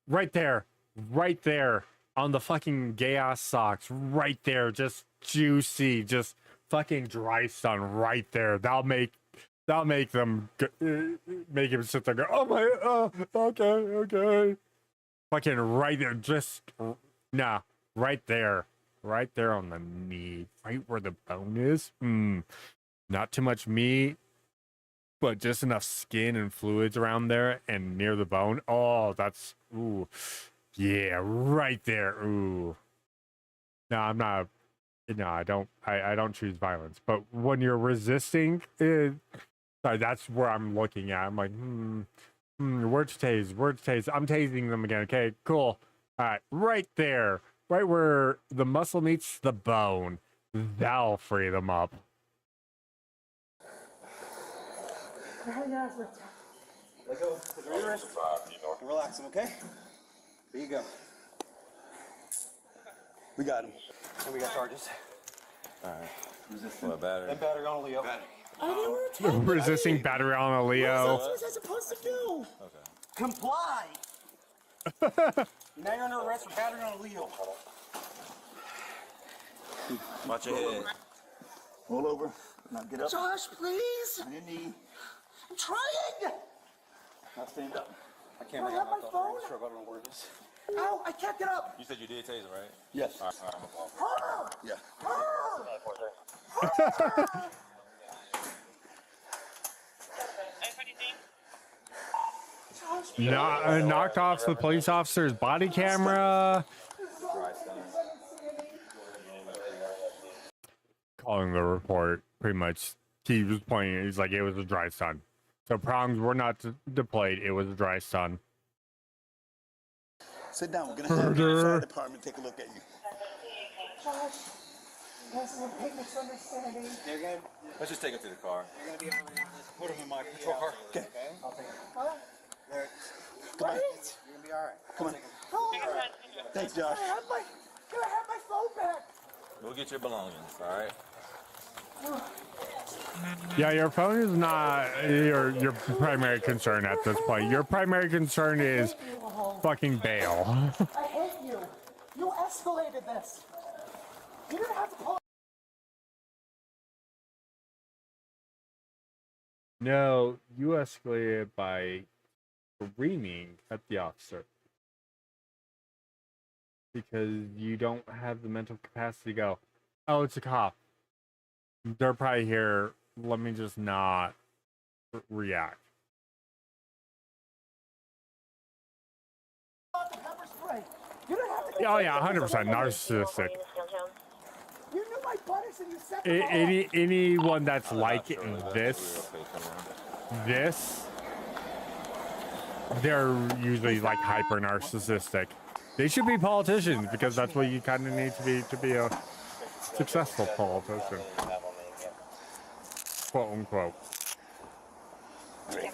Right there. Right there. On the fucking gay ass socks. Right there. Just juicy. Just fucking dry stun right there. That'll make them make him sit there and go, oh my, okay. Fucking right there. Just, nah. Right there. Right there on the knee. Right where the bone is. Not too much meat, but just enough skin and fluids around there and near the bone. Oh, that's, ooh. Yeah, right there. Ooh. No, I'm not. No, I don't choose violence. But when you're resisting, sorry, that's where I'm looking at. I'm like, where to tase? Where to tase? I'm tasing them again. Okay, cool. All right, right there. Right where the muscle meets the bone. That'll free them up. Let go. Put your wrist. Relax him, okay? There you go. We got him. And we got charges. Alright. What, battery? And battery on Leo. Resisting battery on a Leo. What was I supposed to do? Okay. Comply! Now you're under arrest for battery on a Leo. Watch your head. Roll over. Now get up. Josh, please! On your knee. I'm trying! Now stand up. I can't I have my phone. Sure, I don't know where it is. Ow, I can't get up! You said you did taser, right? Yes. All right. Yeah. Knocked off the police officer's body camera. Calling the report, pretty much. He was pointing. He's like, it was a dry stun. So prongs were not deployed. It was a dry stun. Sit down. We're gonna have the fire department take a look at you. Josh, this is a big misunderstanding. You're good? Let's just take it to the car. You're gonna be all right on this. Put him in my patrol car. Okay. I'll take him. What? There. Come on. Wait! You're gonna be all right. Come on. Oh, Thanks, Josh. can I have my phone back? We'll get your belongings, all right? Yeah, your phone is not your primary concern at this point. Your primary concern is fucking bail. I hate you. You escalated this. You didn't have to pull. No, you escalated by screaming at the officer. Because you don't have the mental capacity to go, oh, it's a cop. They're probably here. Let me just not react. Pepper spray. You didn't have to. Oh yeah, 100% narcissistic. You knew my buttons and you set them all. Anyone that's like this, they're usually like hyper narcissistic. They should be politicians because that's what you kind of need to be a successful politician, quote unquote. Great.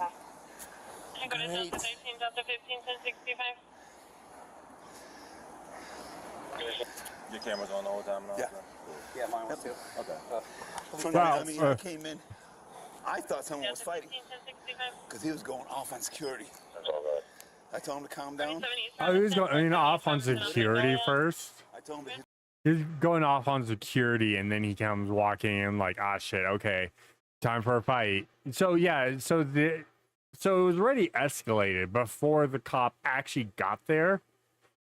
Your camera's on the whole time now? Yeah. Yeah, mine was too. Okay. I came in. I thought someone was fighting because he was going off on security. I told him to calm down. Oh, he was going off on security first. I told him He's going off on security, and then he comes walking in like, ah, shit, okay, time for a fight. So yeah, so it was already escalated before the cop actually got there,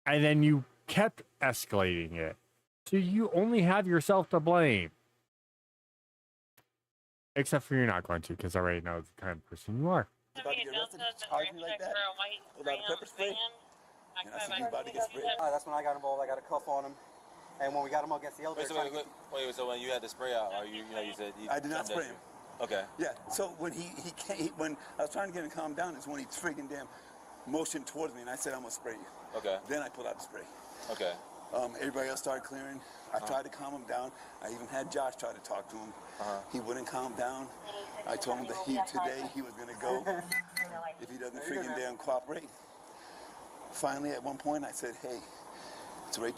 and then you kept escalating it. So you only have yourself to blame. Except for you're not going to, because I already know the kind of person you are. About to get arrested, charged me like that, without a pepper spray. And I said, he's about to get sprayed. That's when I got involved. I got a cuff on him. And when we got him against the elevator... Wait, so when you had the spray out, or you said... I did not spray him. Okay. Yeah, so when when I was trying to get him to calm down, is when he friggin' damn motioned towards me, and I said, I'm gonna spray you. Okay. Then I pulled out the spray. Okay. Everybody else started clearing. I tried to calm him down. I even had Josh try to talk to him. He wouldn't calm down. I told him that today he was gonna go if he doesn't freaking damn cooperate. Finally, at one point, I said, hey, it's right.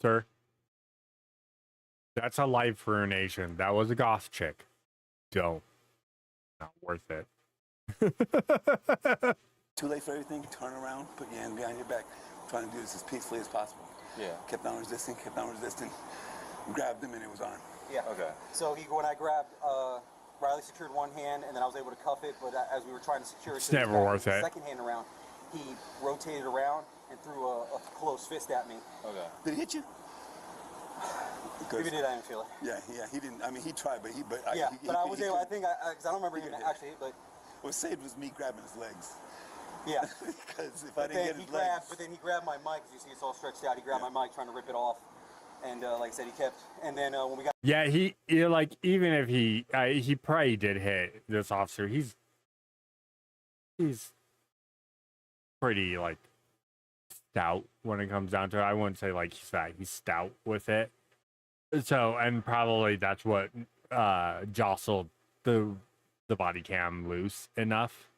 Sir, that's a life ruination. That was a goth chick. Don't. Not worth it. Too late for everything. Turn around, put your hand behind your back. Trying to do this as peacefully as possible. Yeah. Kept on resisting, grabbed him, and it was on. Yeah. Okay. So when I grabbed, Riley secured one hand, and then I was able to cuff it, but as we were trying to secure it, it's never worth it. Second hand around, he rotated around and threw a close fist at me. Okay. Did he hit you? If he did, I didn't feel it. Yeah, he didn't. I mean, he tried, but I was able. I think because I don't remember even actually hit, but what saved was me grabbing his legs. Yeah. Because if I didn't get his legs. But then he grabbed my mic. As you see, it's all stretched out. He grabbed my mic, trying to rip it off, and like I said, he kept. And then when we got. Yeah, he like even if he probably did hit this officer. He's pretty like stout when it comes down to it. I wouldn't say like he's fat. He's stout with it. So, and probably that's what jostled the body cam loose enough.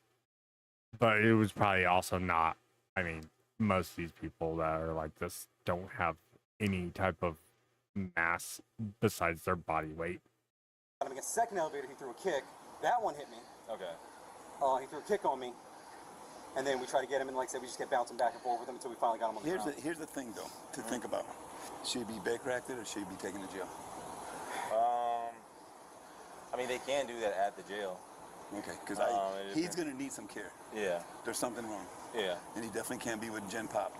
But it was probably also not. I mean, most of these people that are like this don't have any type of mass besides their body weight. Against the second elevator, he threw a kick. That one hit me. Okay. He threw a kick on me. And then we tried to get him, and like I said, we just kept bouncing back and forth with him until we finally got him on the ground. Here's the thing, though, to think about. Should he be back-racked or should he be taken to jail? I mean, they can do that at the jail. Okay, because he's going to need some care. Yeah. There's something wrong. Yeah. And he definitely can't be with Gen Pop.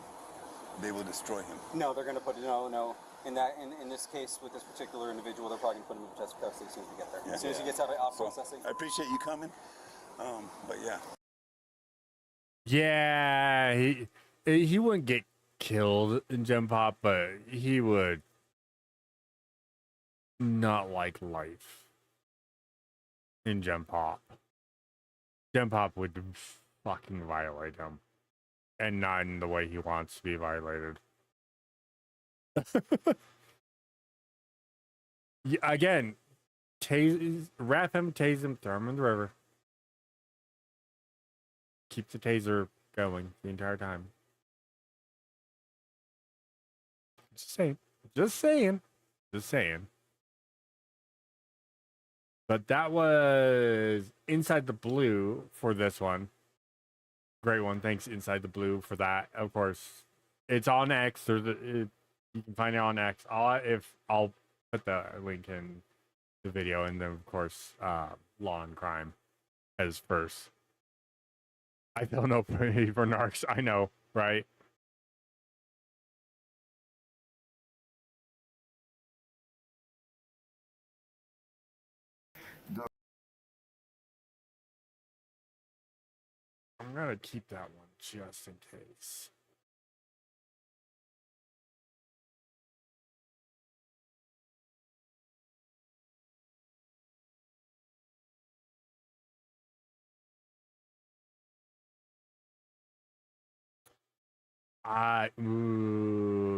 They will destroy him. No, they're going to put no. In this case, with this particular individual, they're probably going to put him in protective custody as soon as we get there. Yeah. As soon as he gets out of processing. I appreciate you coming, but yeah. Yeah, he wouldn't get killed in Gen Pop, but he would not like life in Gen Pop. Gen Pop would fucking violate him, and not in the way he wants to be violated. Yeah, again, wrap him, tase him, throw him in the river. Keep the taser going the entire time. Just saying. But that was Inside the Blue for this one. Great one. Thanks, Inside the Blue, for that. Of course, it's on X. You can find it on X. I'll put the link in the video, and then of course, Law and Crime as first. I feel no pity for narcs. I know, right? I'm gonna keep that one just in case.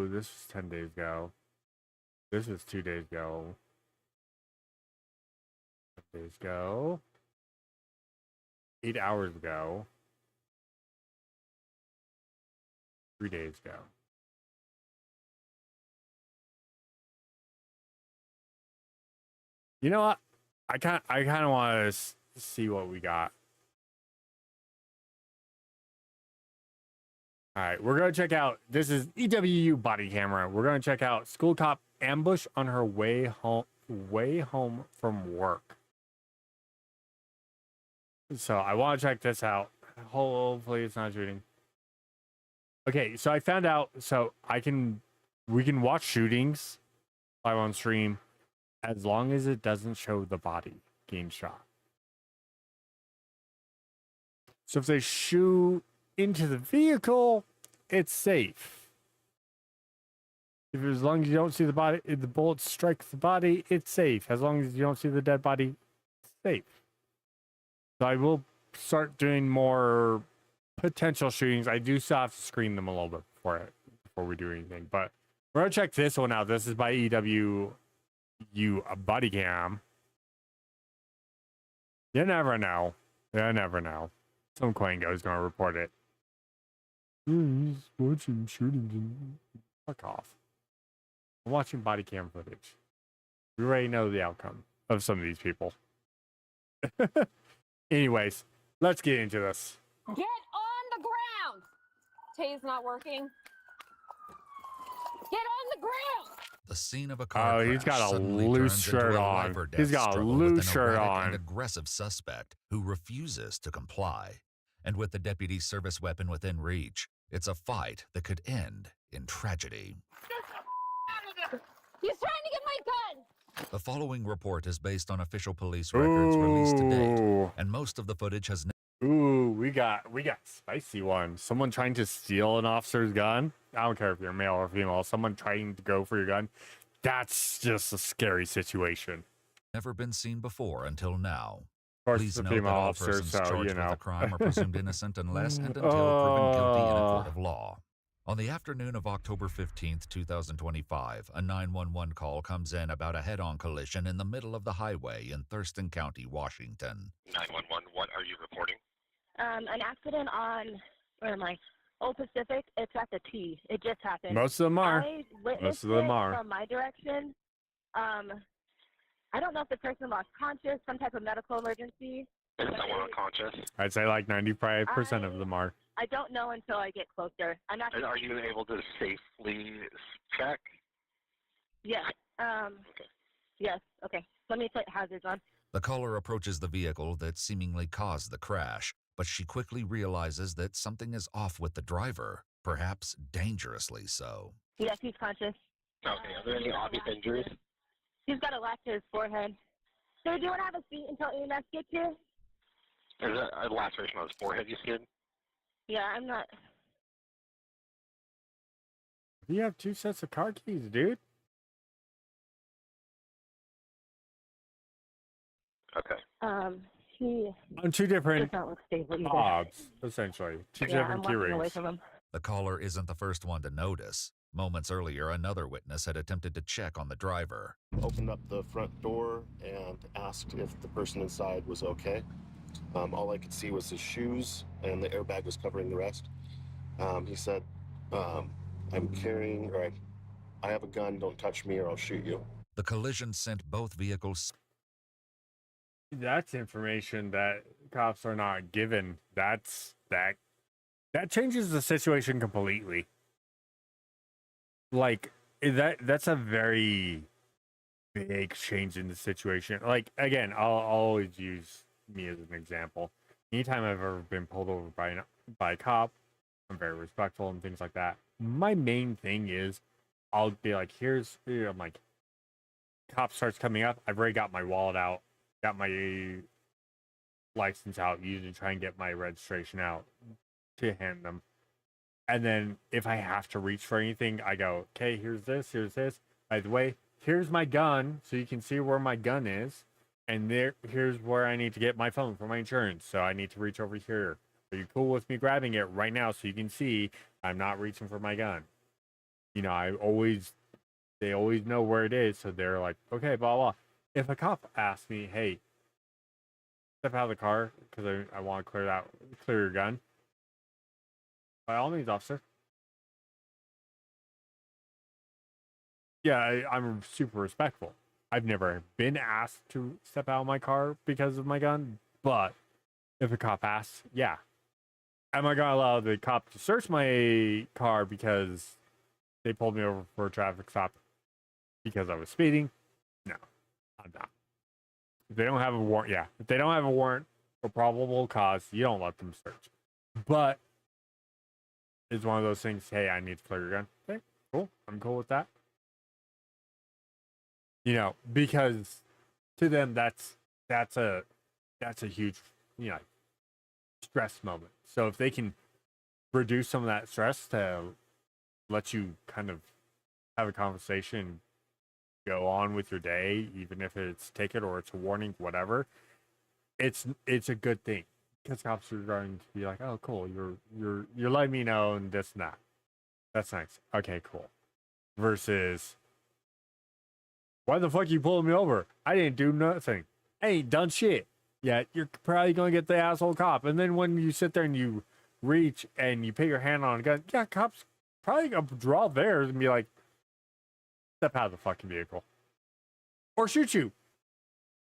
This was 10 days ago. This was 2 days ago. 10 days ago. 8 hours ago. 3 days ago. You know what? I kind of want to see what we got. All right, we're going to check out, this is EWU body camera. We're going to check out school cop ambush on her way home from work. So I want to check this out. Hopefully it's not shooting. Okay, so I found out, so we can watch shootings live on stream as long as it doesn't show the body getting shot. So if they shoot into the vehicle, it's safe. If as long as you don't see the body, if the bullet strikes the body, it's safe. As long as you don't see the dead body, it's safe. So I will start doing more potential shootings. I do still have to screen them a little bit before we do anything. But we're gonna check this one out. This is by EWU body cam. You never know. You never know. Some Quango is gonna report it. He's watching shootings and fuck off. I'm watching body cam footage. We already know the outcome of some of these people. Anyways, let's get into this. Get on the ground! Tay's not working. Get on the ground! The scene of a car crash he's got a suddenly loose turns into shirt a on. life or death He's got a struggle loose with an shirt erratic on. and aggressive suspect who refuses to comply. And with the deputy's service weapon within reach, it's a fight that could end in tragedy. He's trying to get my gun! The following report is based on official police records released to date, and most of the footage has Ooh, we got spicy one. Someone trying to steal an officer's gun. I don't care if you're male or female. Someone trying to go for your gun. That's just a scary situation. never been seen before until now. Of course, Please it's a note that female all officer, persons so, charged you know. with the crime are presumed innocent unless and until proven guilty in a court of law. On the afternoon of October 15th, 2025, a 911 call comes in about a head-on collision in the middle of the highway in Thurston County, Washington. 911, what are you reporting? An accident on, where am I? Old Pacific. It's at the T. It just happened. Most of them are. I witnessed Most of them it are. from my direction. I don't know if the person lost conscious, some type of medical emergency. Is someone unconscious? I'd say like 95% of them are. I don't know until I get closer. I'm not. And are you able to safely check? Yes. Yes. Okay. Let me put hazards on. The caller approaches the vehicle that seemingly caused the crash, but she quickly realizes that something is off with the driver, perhaps dangerously so. Yes, he's conscious. Okay. Are there any obvious injuries? He's got a lash to his forehead. Sir, do you want to have a seat until EMS gets here? Is that a laceration on his forehead you skin? Yeah, I'm not. You have 2 sets of car keys, dude. Okay. He On 2 different does not look stable either. fobs, essentially. 2 Yeah, different I'm key walking away rings. from him. The caller isn't the first one to notice. Moments earlier, another witness had attempted to check on the driver. Opened up the front door and asked if the person inside was okay. All I could see was his shoes, and the airbag was covering the rest. He said, I'm carrying, or I have a gun, don't touch me or I'll shoot you. The collision sent both vehicles. That's information that cops are not given. That changes the situation completely. Like that's a very big change in the situation. Like again, I'll always use me as an example. Anytime I've ever been pulled over by a cop, I'm very respectful and things like that. My main thing is I'll be like, I'm like, cop starts coming up. I've already got my wallet out, got my license out, usually try and get my registration out to hand them. And then if I have to reach for anything, I go, okay, here's this. By the way, here's my gun, so you can see where my gun is. And here's where I need to get my phone for my insurance. So I need to reach over here. Are you cool with me grabbing it right now so you can see I'm not reaching for my gun? You know, they always know where it is. So they're like, okay, blah, blah. If a cop asks me, hey, step out of the car because I want to clear your gun. By all means, officer. Yeah, I'm super respectful. I've never been asked to step out of my car because of my gun, but if a cop asks, yeah, am I gonna allow the cop to search my car because they pulled me over for a traffic stop because I was speeding? No, I'm not. If they don't have a warrant, yeah. If they don't have a warrant for probable cause, you don't let them search. But it's one of those things, hey, I need to clear your gun. Okay, cool. I'm cool with that. You know, because to them that's a huge, you know, stress moment. So if they can reduce some of that stress to let you kind of have a conversation, go on with your day, even if it's a ticket or it's a warning, whatever, it's a good thing because cops are going to be like, oh, cool, you're letting me know and this and that. That's nice. Okay, cool. Versus, why the fuck are you pulling me over? I didn't do nothing. I ain't done shit. Yeah, you're probably gonna get the asshole cop. And then when you sit there and you reach and you put your hand on a gun, yeah, cops probably gonna draw theirs and be like, step out of the fucking vehicle. Or shoot you.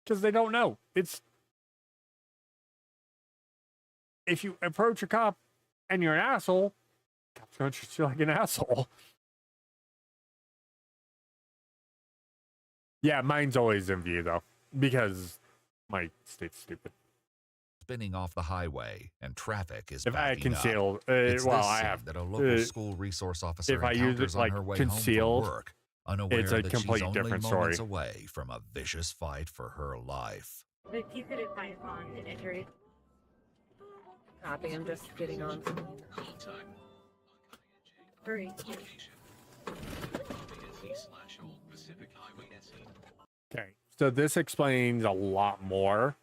Because they don't know. It's, if you approach a cop and you're an asshole, cop's gonna treat you like an asshole. Yeah, mine's always in view though, because my state's stupid. Spinning off the highway and traffic is if I had backing up. concealed, It's well, this I scene have that a local school resource officer if I use encounters it like on her way concealed, home from work, unaware it's a that complete she's only different moments story. away from a vicious fight for her life. If you could advise on an injury. Copy, I'm just getting on. Hurry. Okay, so this explains a lot more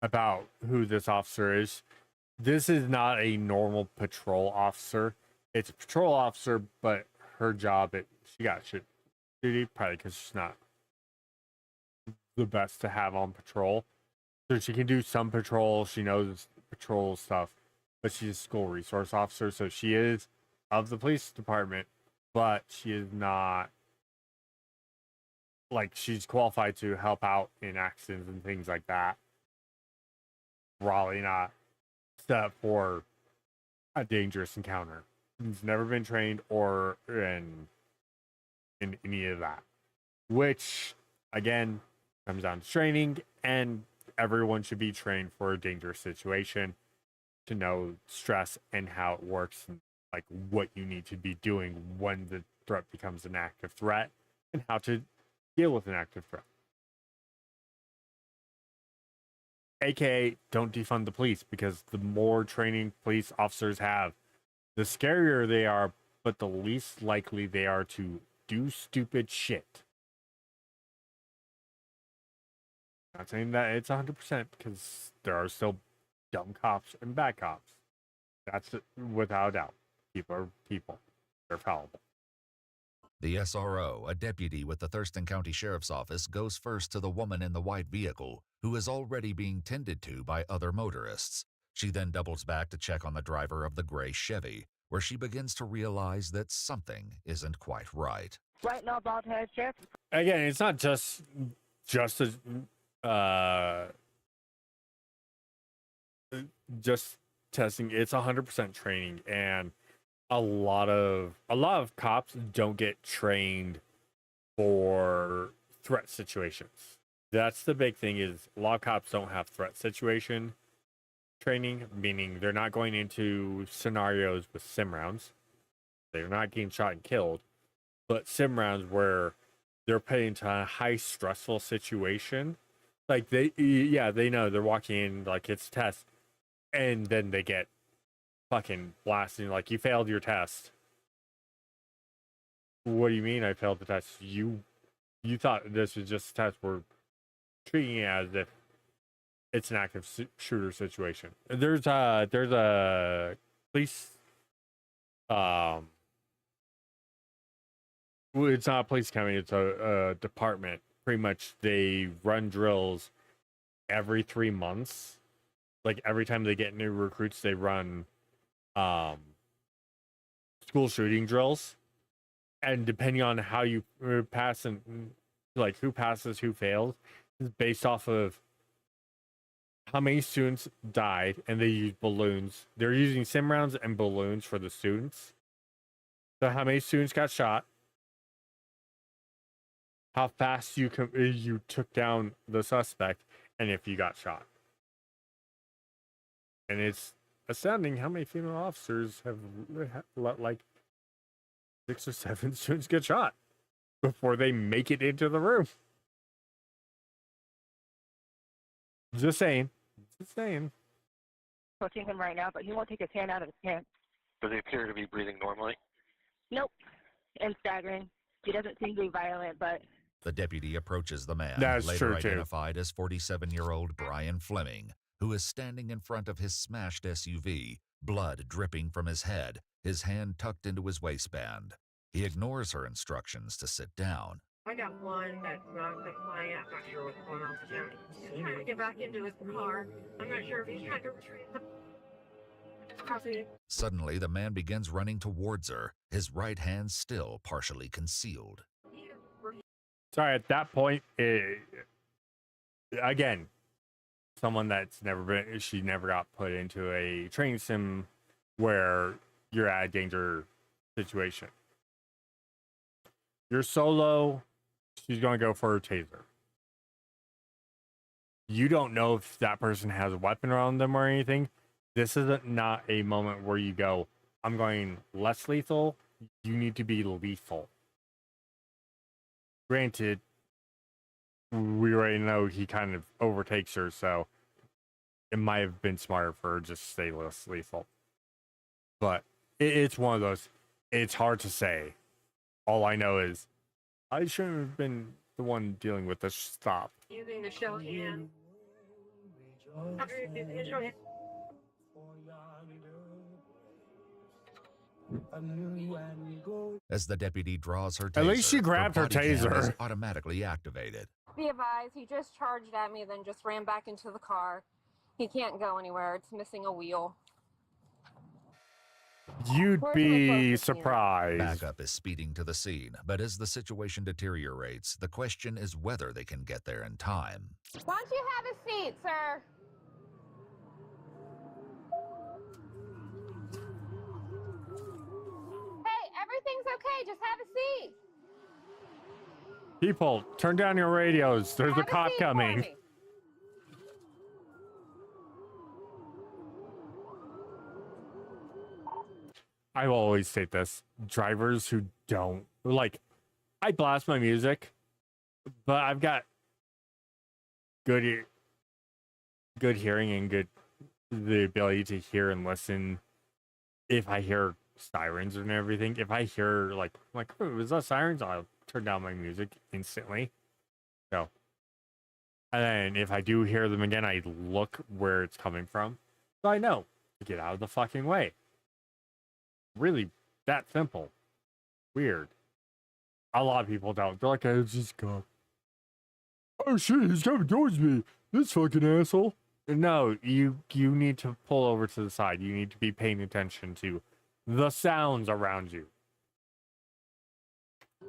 about who this officer is. This is not a normal patrol officer. It's a patrol officer, but her job, she got shit duty, probably because she's not the best to have on patrol. So she can do some patrol. She knows patrol stuff, but she's a school resource officer. So she is of the police department, but she is not, like, she's qualified to help out in accidents and things like that. Probably not set up for a dangerous encounter. She's never been trained or in any of that. Which, again, comes down to training, and everyone should be trained for a dangerous situation to know stress and how it works and like what you need to be doing when the threat becomes an active threat and how to deal with an active threat. AKA, don't defund the police, because the more training police officers have, the scarier they are, but the least likely they are to do stupid shit. Not saying that it's 100%, because there are still dumb cops and bad cops. That's without a doubt. People are people. They're fallible. The SRO, a deputy with the Thurston County Sheriff's Office, goes first to the woman in the white vehicle, who is already being tended to by other motorists. She then doubles back to check on the driver of the gray Chevy, where she begins to realize that something isn't quite right. Right now, bald head, Sheriff. Again, it's not just testing. It's 100% training, and a lot of cops don't get trained for threat situations. That's the big thing, is a lot of cops don't have threat situation training, meaning they're not going into scenarios with sim rounds. They're not getting shot and killed, but sim rounds where they're put into a high stressful situation. Like they know they're walking in like it's a test, and then they get fucking blasting, like, you failed your test. What do you mean I failed the test? You thought this was just a test. We're treating it as if it's an active shooter situation. There's a police, it's not a police academy, it's a department. Pretty much they run drills every 3 months. Like every time they get new recruits, they run school shooting drills, and depending on how you pass and like who passes, who fails, is based off of how many students died, and they used balloons. They're using sim rounds and balloons for the students. So how many students got shot? How fast you took down the suspect, and if you got shot. And it's astounding how many female officers have let like 6 or 7 students get shot before they make it into the room. Just saying. Just saying. Coaching him right now, but he won't take his hand out of his pants. Does he appear to be breathing normally? Nope. And staggering. He doesn't seem to be violent, but... The deputy approaches the man, That's later true, too. identified as 47-year-old Brian Fleming, who is standing in front of his smashed SUV, blood dripping from his head, his hand tucked into his waistband. He ignores her instructions to sit down. I got one that's non-compliant. I'm not sure what's going on with him. He's trying to get back into his car. I'm not sure if he's trying to retrieve the... Suddenly, the man begins running towards her, his right hand still partially concealed. Sorry, at that point, again, someone that's she never got put into a training sim where you're at a danger situation. You're solo, she's going to go for a taser. You don't know if that person has a weapon around them or anything. This isn't not a moment where you go, I'm going less lethal. You need to be lethal. Granted, we already know he kind of overtakes her, so it might have been smarter for her just to stay less lethal. But it's one of those, it's hard to say. All I know is, I shouldn't have been the one dealing with this. Stop. Using the show hand. As the deputy draws her taser, At least she grabbed her body cam is taser. automatically activated. Be advised, he just charged at me, then just ran back into the car. He can't go anywhere. It's missing a wheel. You'd be surprised. Backup is speeding to the scene, but as the situation deteriorates, the question is whether they can get there in time. Why don't you have a seat, sir? Hey, everything's okay. Just have a seat. People, turn down your radios. There's a cop coming. I will always state this. Drivers who don't, like, I blast my music, but I've got good hearing and the ability to hear and listen. If I hear sirens and everything, if I hear like, oh, was that sirens? I'll turn down my music instantly. So, and then if I do hear them again, I look where it's coming from, so I know to get out of the fucking way. Really, that simple. Weird. A lot of people don't. They're like, it's just go. Oh shit, he's coming towards me. This fucking asshole. No, you need to pull over to the side. You need to be paying attention to the sounds around you.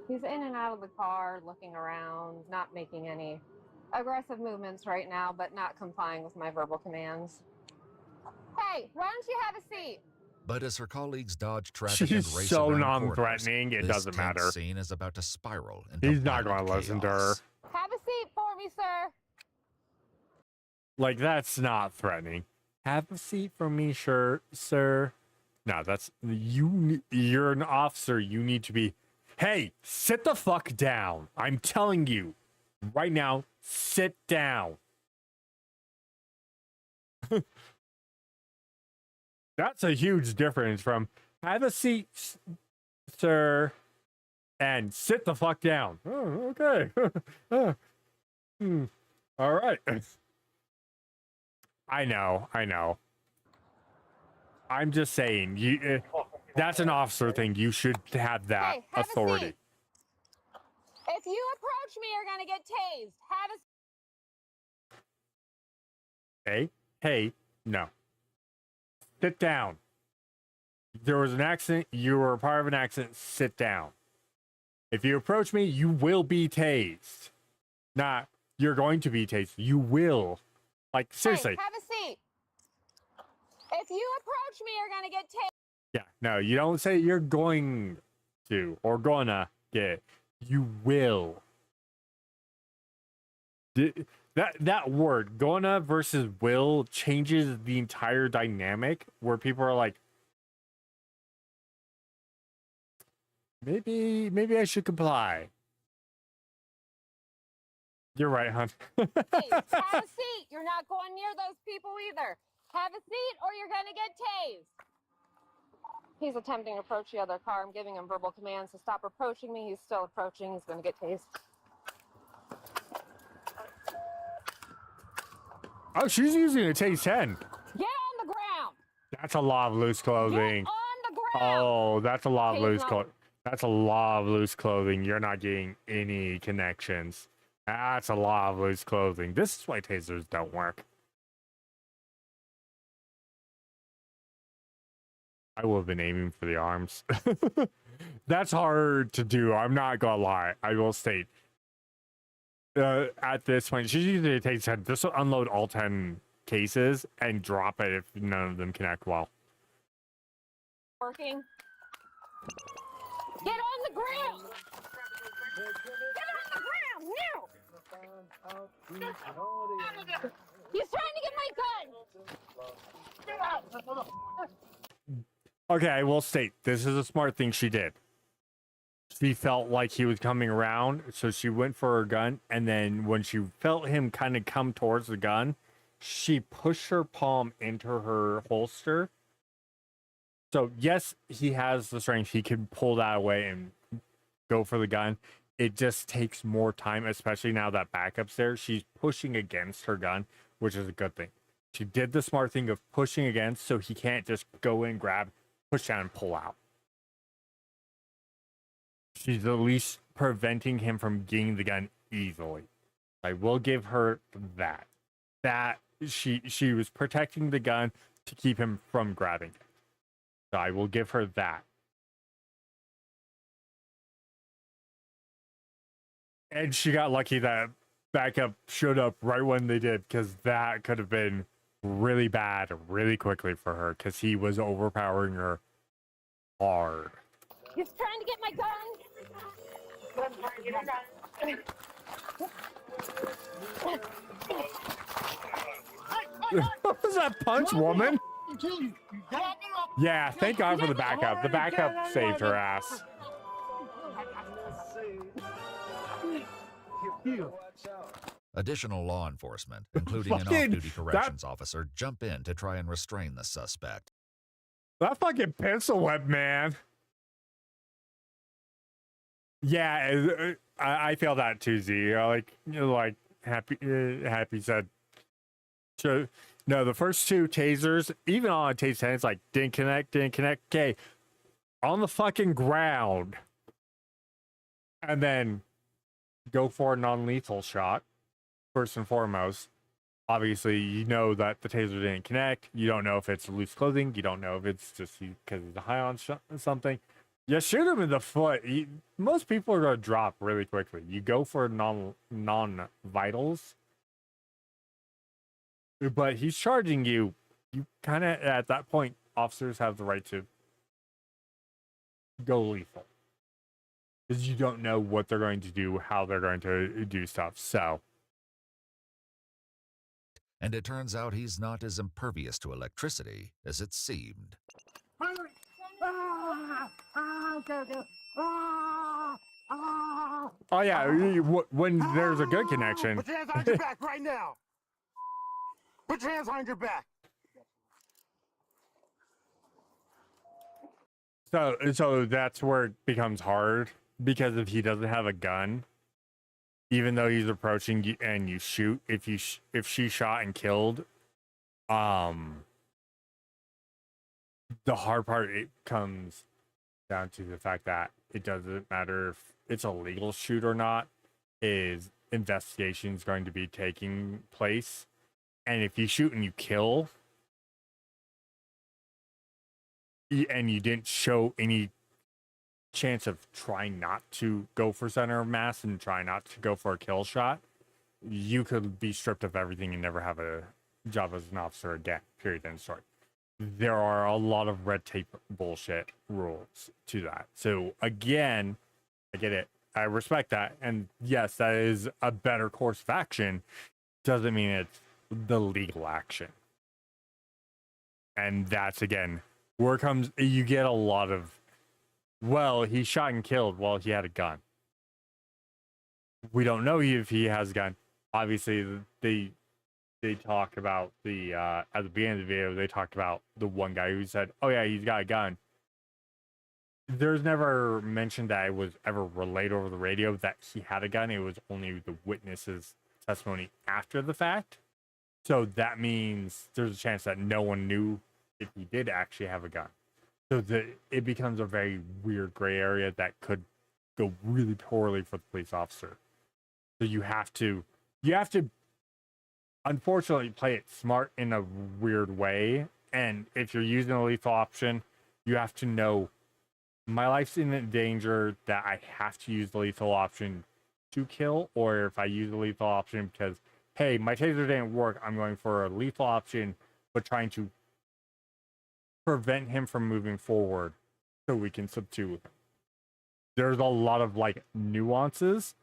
He's in and out of the car, looking around, not making any aggressive movements right now, but not complying with my verbal commands. Hey, why don't you have a seat? But as her colleagues dodge traffic and She's race so around non-threatening, it corners, doesn't this tense matter. Scene is about to spiral into He's not violent going to listen to her. chaos. Have a seat for me, sir. Like, that's not threatening. Have a seat for me, sir. No, that's you're an officer. You need to be. Hey, sit the fuck down. I'm telling you right now, sit down. That's a huge difference from have a seat, sir, and sit the fuck down. Oh, okay. All right. I know. I'm just saying, that's an officer thing. You should have that Hey, have a authority. seat. If you approach me, you're gonna get tased. Have a Hey, no. Sit down. There was an accident. You were a part of an accident. Sit down. If you approach me, you will be tased. Not, you're going to be tased. You will Like, seriously. Hey, have a seat. If you approach me, you're gonna get tased. Yeah, no, you don't say you're going to or gonna get. You will. That word, gonna versus will, changes the entire dynamic where people are like, maybe I should comply. You're right, hon. Hey, have a seat. You're not going near those people either. Have a seat or you're gonna get tased. He's attempting to approach the other car. I'm giving him verbal commands to stop approaching me. He's still approaching. He's gonna get tased. Oh, she's using a Tase 10. Get on the ground. That's a lot of loose clothing. Get on the ground. Oh, that's a lot of Okay, loose no. clothing. That's a lot of loose clothing. You're not getting any connections. That's a lot of loose clothing. This is why tasers don't work. I would have been aiming for the arms. That's hard to do. I'm not gonna lie. I will state. At this point, she's usually takes 10. This will unload all 10 cases and drop it if none of them connect well. Working. Get on the ground. Get on the ground now. He's trying to get my gun. Okay, I will state, this is a smart thing she did. She felt like he was coming around, so she went for her gun, and then when she felt him kind of come towards the gun, she pushed her palm into her holster. So yes, he has the strength. He can pull that away and go for the gun. It just takes more time, especially now that backup's there. She's pushing against her gun, which is a good thing. She did the smart thing of pushing against, so he can't just go in, grab, push down, and pull out. She's at least preventing him from getting the gun easily. I will give her that. That she was protecting the gun to keep him from grabbing it. So I will give her that. And she got lucky that backup showed up right when they did, because that could have been really bad really quickly for her, because he was overpowering her hard. He's trying to get my gun. What was that punch, woman? Yeah, thank God for the backup. The backup saved her ass. Additional law enforcement, including an Fucking- off-duty corrections officer, jump in to try and restrain the suspect. That fucking pencil whip, man. Yeah, I feel that too, Z. Like Happy said. So, no, the first two tasers, even on a Tase 10, it's like, didn't connect. Okay, on the fucking ground. And then go for a non-lethal shot, first and foremost. Obviously, you know that the taser didn't connect. You don't know if it's loose clothing. You don't know if it's just because he's high on something. You shoot him in the foot. Most people are going to drop really quickly. You go for non-vitals. But he's charging you. You kind of, at that point, officers have the right to go lethal. Because you don't know what they're going to do, how they're going to do stuff. So. And it turns out he's not as impervious to electricity as it seemed. Oh yeah, when there's a good connection. Put your hands behind your back right now. Put your hands behind your back. So that's where it becomes hard, because if he doesn't have a gun, even though he's approaching you and you shoot, if she shot and killed, the hard part, it comes down to the fact that it doesn't matter if it's a legal shoot or not, is investigation's going to be taking place. And if you shoot and you kill, and you didn't show any chance of trying not to go for center of mass and try not to go for a kill shot, you could be stripped of everything and never have a job as an officer again, period, end story. There are a lot of red tape bullshit rules to that. So again, I get it. I respect that. And yes, that is a better course of action. Doesn't mean it's the legal action. And that's, again, where comes, you get a lot of, well, he shot and killed while he had a gun. We don't know if he has a gun. Obviously, they talk about the, at the beginning of the video, they talked about the one guy who said, oh yeah, he's got a gun. There's never mentioned that it was ever relayed over the radio that he had a gun. It was only the witness's testimony after the fact. So that means there's a chance that no one knew if he did actually have a gun. So it becomes a very weird gray area that could go really poorly for the police officer. So you have to unfortunately play it smart in a weird way. And if you're using a lethal option, you have to know my life's in danger that I have to use the lethal option to kill, or if I use the lethal option because, hey, my taser didn't work, I'm going for a lethal option, but trying to prevent him from moving forward so we can subdue him. There's a lot of like nuances,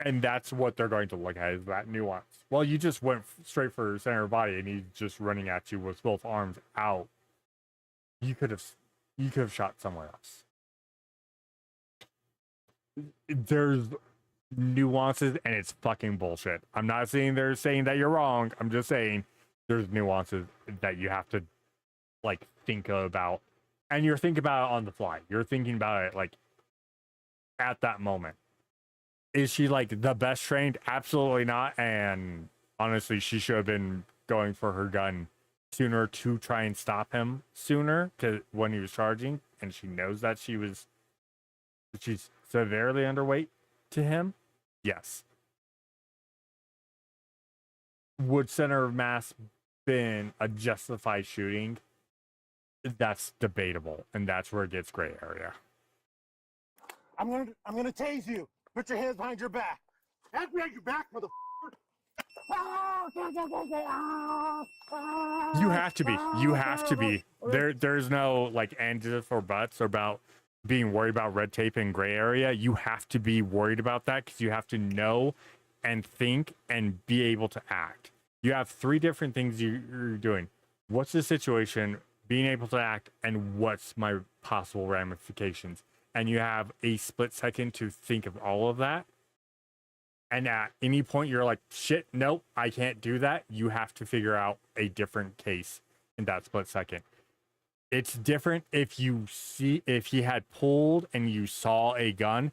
and that's what they're going to look at, is that nuance. Well, you just went straight for center of body and he's just running at you with both arms out. You could have shot somewhere else. There's nuances, and it's fucking bullshit. I'm not saying they're saying that you're wrong. I'm just saying there's nuances that you have to like think about, and you're thinking about it on the fly. You're thinking about it like at that moment. Is she like the best trained? Absolutely not. And honestly, she should have been going for her gun sooner to try and stop him sooner, because when he was charging, and she knows that she's severely underweight to him. Yes. Would center of mass been a justified shooting? That's debatable, and that's where it gets gray area. I'm gonna tase you. Put your hands behind your back. Hands behind your back, motherfucker. You have to be. There's no like ands or buts about being worried about red tape and gray area. You have to be worried about that, because you have to know and think and be able to act. You have three different things you're doing. What's the situation, being able to act, and what's my possible ramifications? And you have a split second to think of all of that. And at any point you're like, shit, nope, I can't do that. You have to figure out a different case in that split second. It's different if he had pulled and you saw a gun.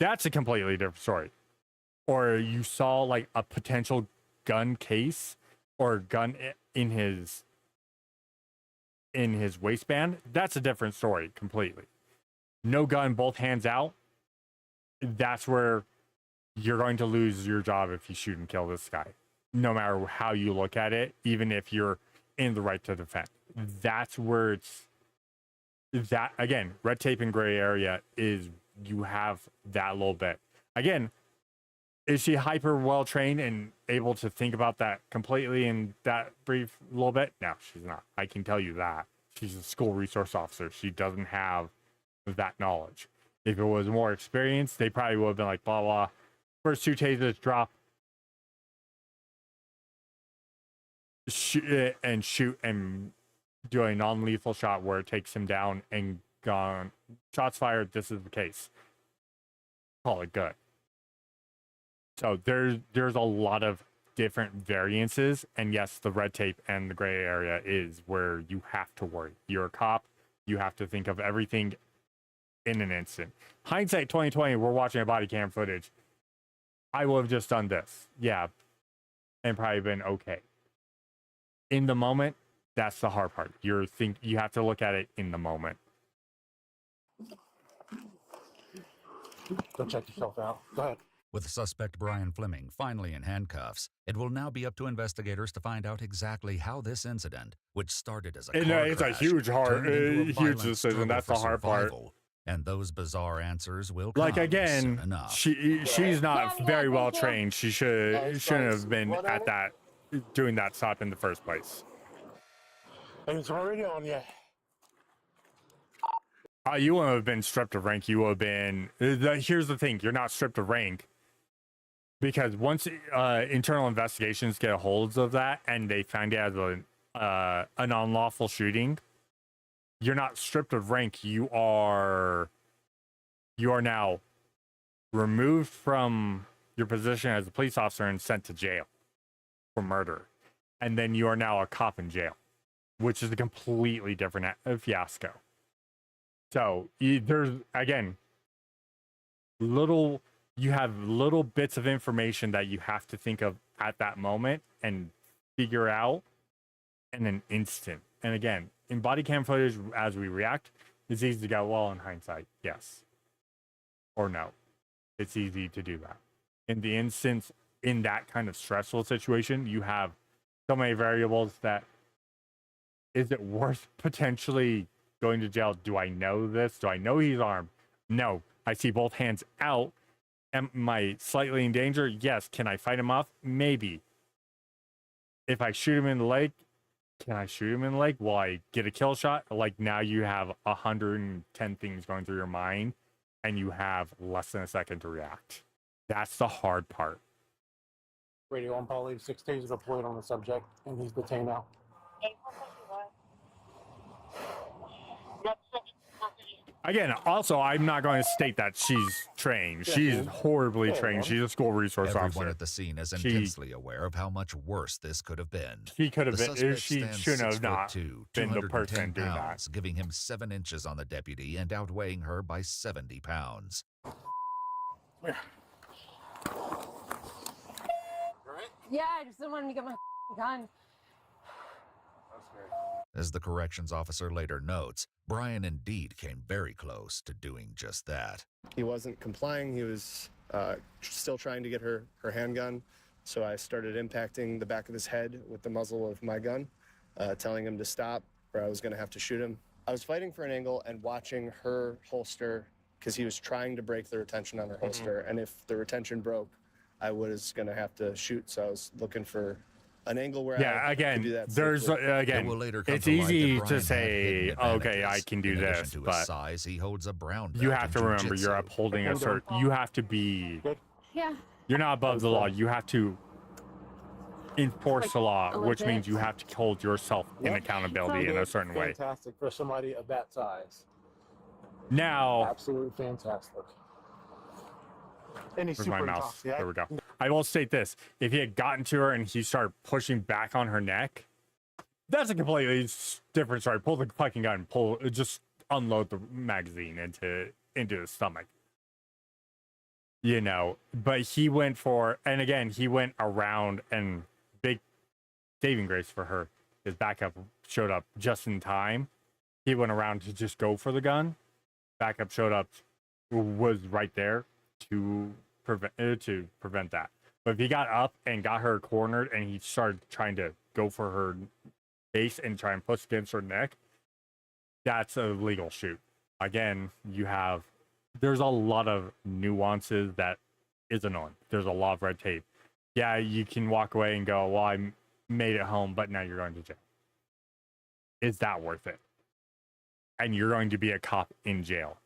That's a completely different story. Or you saw like a potential gun case or gun in his waistband. That's a different story completely. No gun, both hands out. That's where you're going to lose your job if you shoot and kill this guy. No matter how you look at it, even if you're in the right to defend. That's where that, again, red tape and gray area is, you have that little bit. Again, is she hyper well trained and able to think about that completely in that brief little bit? No, she's not. I can tell you that. She's a school resource officer. She doesn't have that knowledge. If it was more experienced, they probably would have been like, blah, blah. First two tasers drop. Shoot and do a non-lethal shot where it takes him down and gone. Shots fired, this is the case. Call it good. So there's a lot of different variances, and yes, the red tape and the gray area is where you have to worry. You're a cop, you have to think of everything in an instant. Hindsight 2020, we're watching a body cam footage. I would have just done this. Yeah. And probably been okay. In the moment, that's the hard part. You have to look at it in the moment. Go check yourself out. Go ahead. With suspect Brian Fleming finally in handcuffs, it will now be up to investigators to find out exactly how this incident, which started as a car it's crash, a huge violent decision. struggle That's the for hard part. survival. And those bizarre answers will Like, come again, soon enough. she's not very well trained. She shouldn't have been at that doing that stop in the first place. It's already on yet. You wouldn't have been stripped of rank. You would have been. Here's the thing: you're not stripped of rank because once internal investigations get a hold of that and they find it as an unlawful shooting, you're not stripped of rank. You are now removed from your position as a police officer and sent to jail for murder, and then you are now a cop in jail, which is a completely different fiasco. So there's, again, you have little bits of information that you have to think of at that moment and figure out in an instant. And again, in body cam footage, as we react, it's easy to go, well, in hindsight, yes or no. It's easy to do that. In the instance, in that kind of stressful situation, you have so many variables that, is it worth potentially going to jail? Do I know this? Do I know he's armed? No. I see both hands out. Am I slightly in danger? Yes. Can I fight him off? Maybe. If I shoot him in the leg, can I shoot him in the leg? Will I get a kill shot? Like, now you have 110 things going through your mind and you have less than a second to react. That's the hard part. Radio on Polly, 6 days deployed on the subject, and he's detained now. Again, also, I'm not going to state that she's trained. She's horribly trained. She's a school resource Everyone officer. at the scene is intensely aware of how much worse this could have been. She could have The been. suspect She stands shouldn't have 6'2", not been the 210 person doing that. pounds, giving him 7 inches on the deputy and outweighing her by 70 pounds. Yeah, I just didn't want him to get my gun. As the corrections officer later notes, Brian indeed came very close to doing just that. He wasn't complying. He was still trying to get her handgun. So I started impacting the back of his head with the muzzle of my gun, telling him to stop or I was going to have to shoot him. I was fighting for an angle and watching her holster because he was trying to break the retention on her holster. And if the retention broke, I was going to have to shoot. So I was looking for an angle where I could do that there's safely. again, It will later come it's to light that easy Brian to had say, hidden okay, I advantages. can do In addition this, to his but size, he holds a brown you belt have in to remember jiu-jitsu. you're upholding a certain. You have to be. Yeah. You're not above the law. You have to enforce the law, which legit. means you have to hold yourself in accountability in a certain way. Fantastic for somebody of that size. Now, Absolutely fantastic. And he's where's super my mouse? intoxicated. There we go. I will state this: if he had gotten to her and he started pushing back on her neck, that's a completely different story. Pull the fucking gun. Just unload the magazine into his stomach. You know, but he went for, and again, he went around, and big saving grace for her. His backup showed up just in time. He went around to just go for the gun. Backup showed up, was right there to prevent that. But if he got up and got her cornered and he started trying to go for her face and try and push against her neck, that's a legal shoot. Again, there's a lot of nuances that is annoying. There's a lot of red tape. Yeah, you can walk away and go, well, I made it home, but now you're going to jail. Is that worth it? And you're going to be a cop in jail.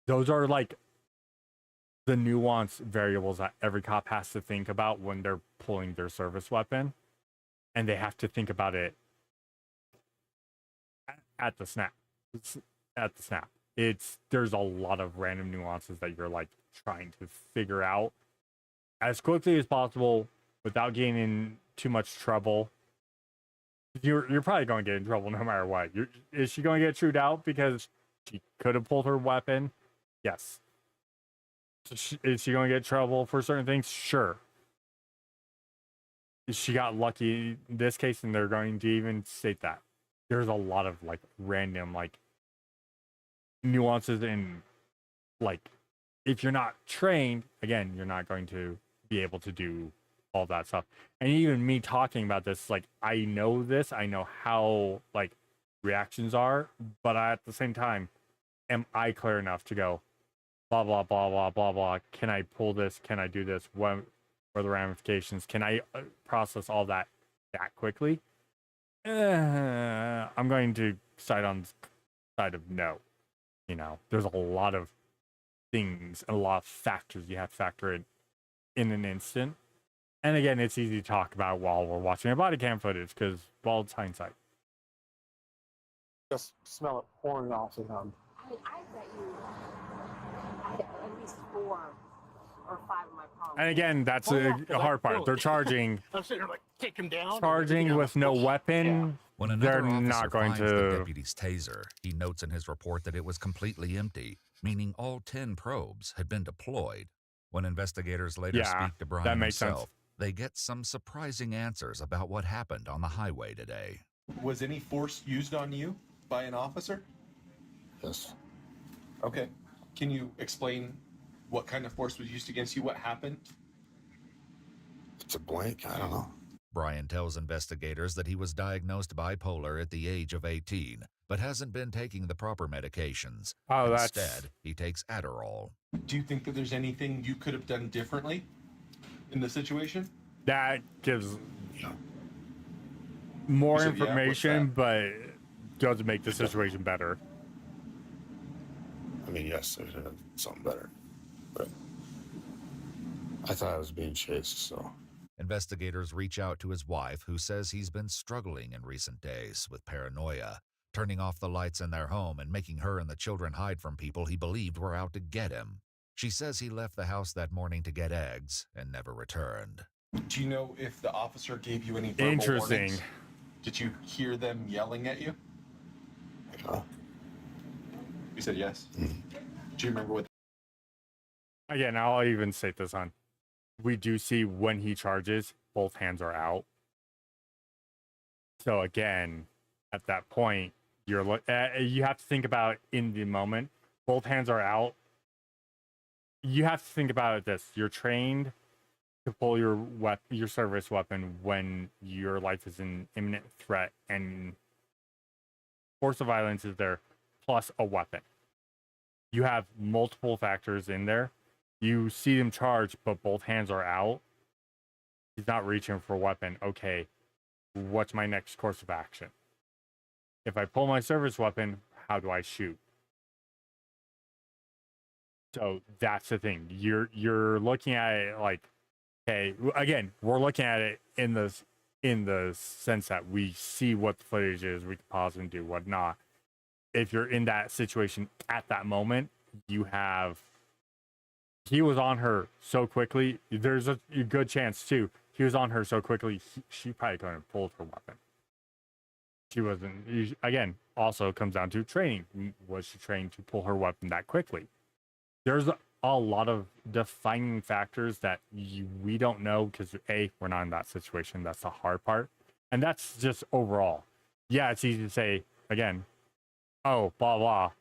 Those are like the nuanced variables that every cop has to think about when they're pulling their service weapon. And they have to think about it at the snap. There's a lot of random nuances that you're like trying to figure out as quickly as possible without getting in too much trouble. You're probably going to get in trouble no matter what. Is she going to get chewed out because she could have pulled her weapon? Yes. Is she going to get in trouble for certain things? Sure. She got lucky in this case, and they're going to even state that. There's a lot of like random like nuances, and like if you're not trained, again, you're not going to be able to do all that stuff. And even me talking about this, like I know this, I know how like reactions are, but at the same time, am I clear enough to go blah blah blah blah blah blah? Can I pull this? Can I do this? When What are the ramifications? Can I process all that quickly? I'm going to side on the side of no. You know, there's a lot of things and a lot of factors you have to factor in an instant. And again, it's easy to talk about while we're watching a body cam footage because, well, it's hindsight. Just smell it pouring off of them. I mean, I bet you I hit at least 4 or 5 of my problems. And again, that's a hard part. They're charging. I'm sitting here like, take him down. Charging with no weapon. Yeah. When another they're not going finds the to. deputy's taser, he notes in his report that it was completely empty, meaning all 10 probes had been deployed. When investigators later speak to Brian himself, they get some surprising answers about what happened on the highway today. Was any force used on you by an officer? Yes. Okay. Can you explain what kind of force was used against you? What happened? It's a blank. I don't know. Brian tells investigators that he was diagnosed bipolar at the age of 18, but hasn't been taking the proper medications. Instead, he takes Adderall. Do you think that there's anything you could have done differently in the situation? That gives more information, but doesn't make the situation better. I mean, yes, there's something better, but I thought I was being chased, so. Investigators reach out to his wife, who says he's been struggling in recent days with paranoia, turning off the lights in their home and making her and the children hide from people he believed were out to get him. She says he left the house that morning to get eggs and never returned. Do you know if the officer gave you any verbal warnings? Did you hear them yelling at you? You said yes. Do you remember what? Again, I'll even state this on. We do see when he charges, both hands are out. So again, at that point, you have to think about in the moment. Both hands are out. You have to think about it this: you're trained to pull your service weapon when your life is in imminent threat and force of violence is there, plus a weapon. You have multiple factors in there. You see him charge, but both hands are out. He's not reaching for a weapon. Okay, what's my next course of action? If I pull my service weapon, how do I shoot? So that's the thing. You're looking at it like, okay, again, we're looking at it in the sense that we see what the footage is, we can pause and do whatnot. If you're in that situation at that moment, he was on her so quickly. There's a good chance too. He was on her so quickly, she probably couldn't have pulled her weapon. She wasn't. Again, also comes down to training. Was she trained to pull her weapon that quickly? There's a lot of defining factors that we don't know because we're not in that situation. That's the hard part, and that's just overall. Yeah, it's easy to say again. Oh, blah blah.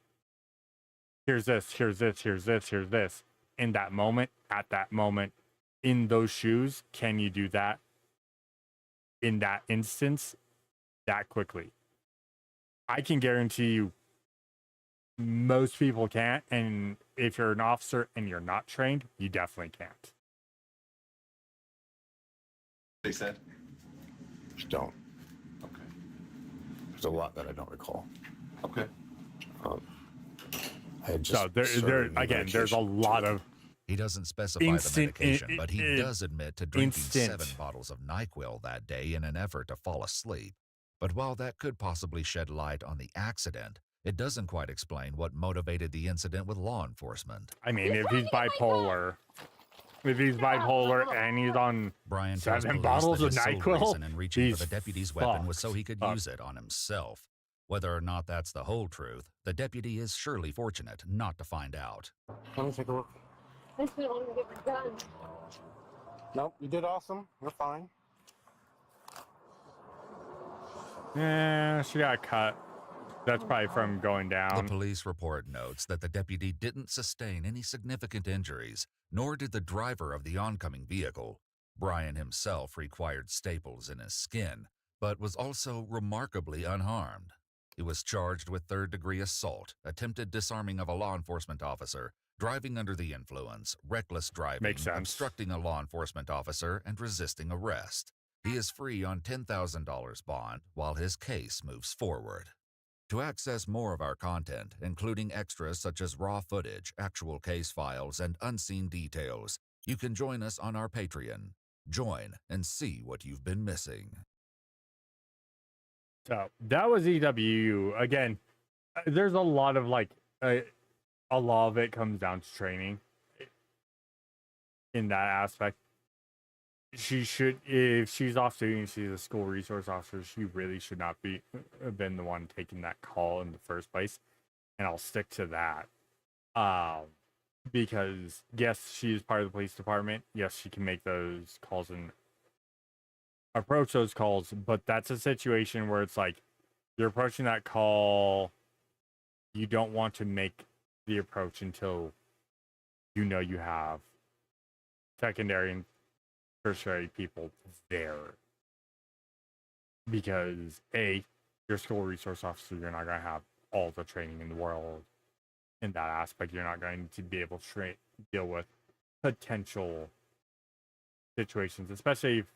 Here's this. Here's this. Here's this. Here's this. In that moment, at that moment, in those shoes, can you do that? In that instance, that quickly? I can guarantee you, most people can't. And if you're an officer and you're not trained, you definitely can't. They said? I don't. Okay. There's a lot that I don't recall. Okay. I had just so there's a lot of. He doesn't specify the medication, but he does admit to drinking 7 bottles of NyQuil that day in an effort to fall asleep. But while that could possibly shed light on the accident, it doesn't quite explain what motivated the incident with law enforcement. I mean, if he's bipolar and he's on Brian 7 bottles of NyQuil, and reaching for the deputy's weapon was so he could use it on himself. Whether or not that's the whole truth, the deputy is surely fortunate not to find out. Let me take a look. I just didn't want to get my gun. Nope, you did awesome. You're fine. Yeah, she got cut. That's probably from going down. The police report notes that the deputy didn't sustain any significant injuries, nor did the driver of the oncoming vehicle. Brian himself required staples in his skin, but was also remarkably unharmed. He was charged with third-degree assault, attempted disarming of a law enforcement officer, driving under the influence, reckless driving, obstructing a law enforcement officer, and resisting arrest. He is free on $10,000 bond while his case moves forward. To access more of our content, including extras such as raw footage, actual case files, and unseen details, you can join us on our Patreon. Join and see what you've been missing. So that was EWU. Again, there's a lot of a lot of it comes down to training in that aspect. She should, if she's off duty and she's a school resource officer, she really should not have been the one taking that call in the first place. And I'll stick to that. Because yes, she is part of the police department. Yes, she can make those calls and approach those calls, but that's a situation where it's like you're approaching that call, you don't want to make the approach until you know you have secondary and tertiary people there, because your school resource officer, you're not going to have all the training in the world in that aspect. You're not going to be able to deal with potential situations, especially if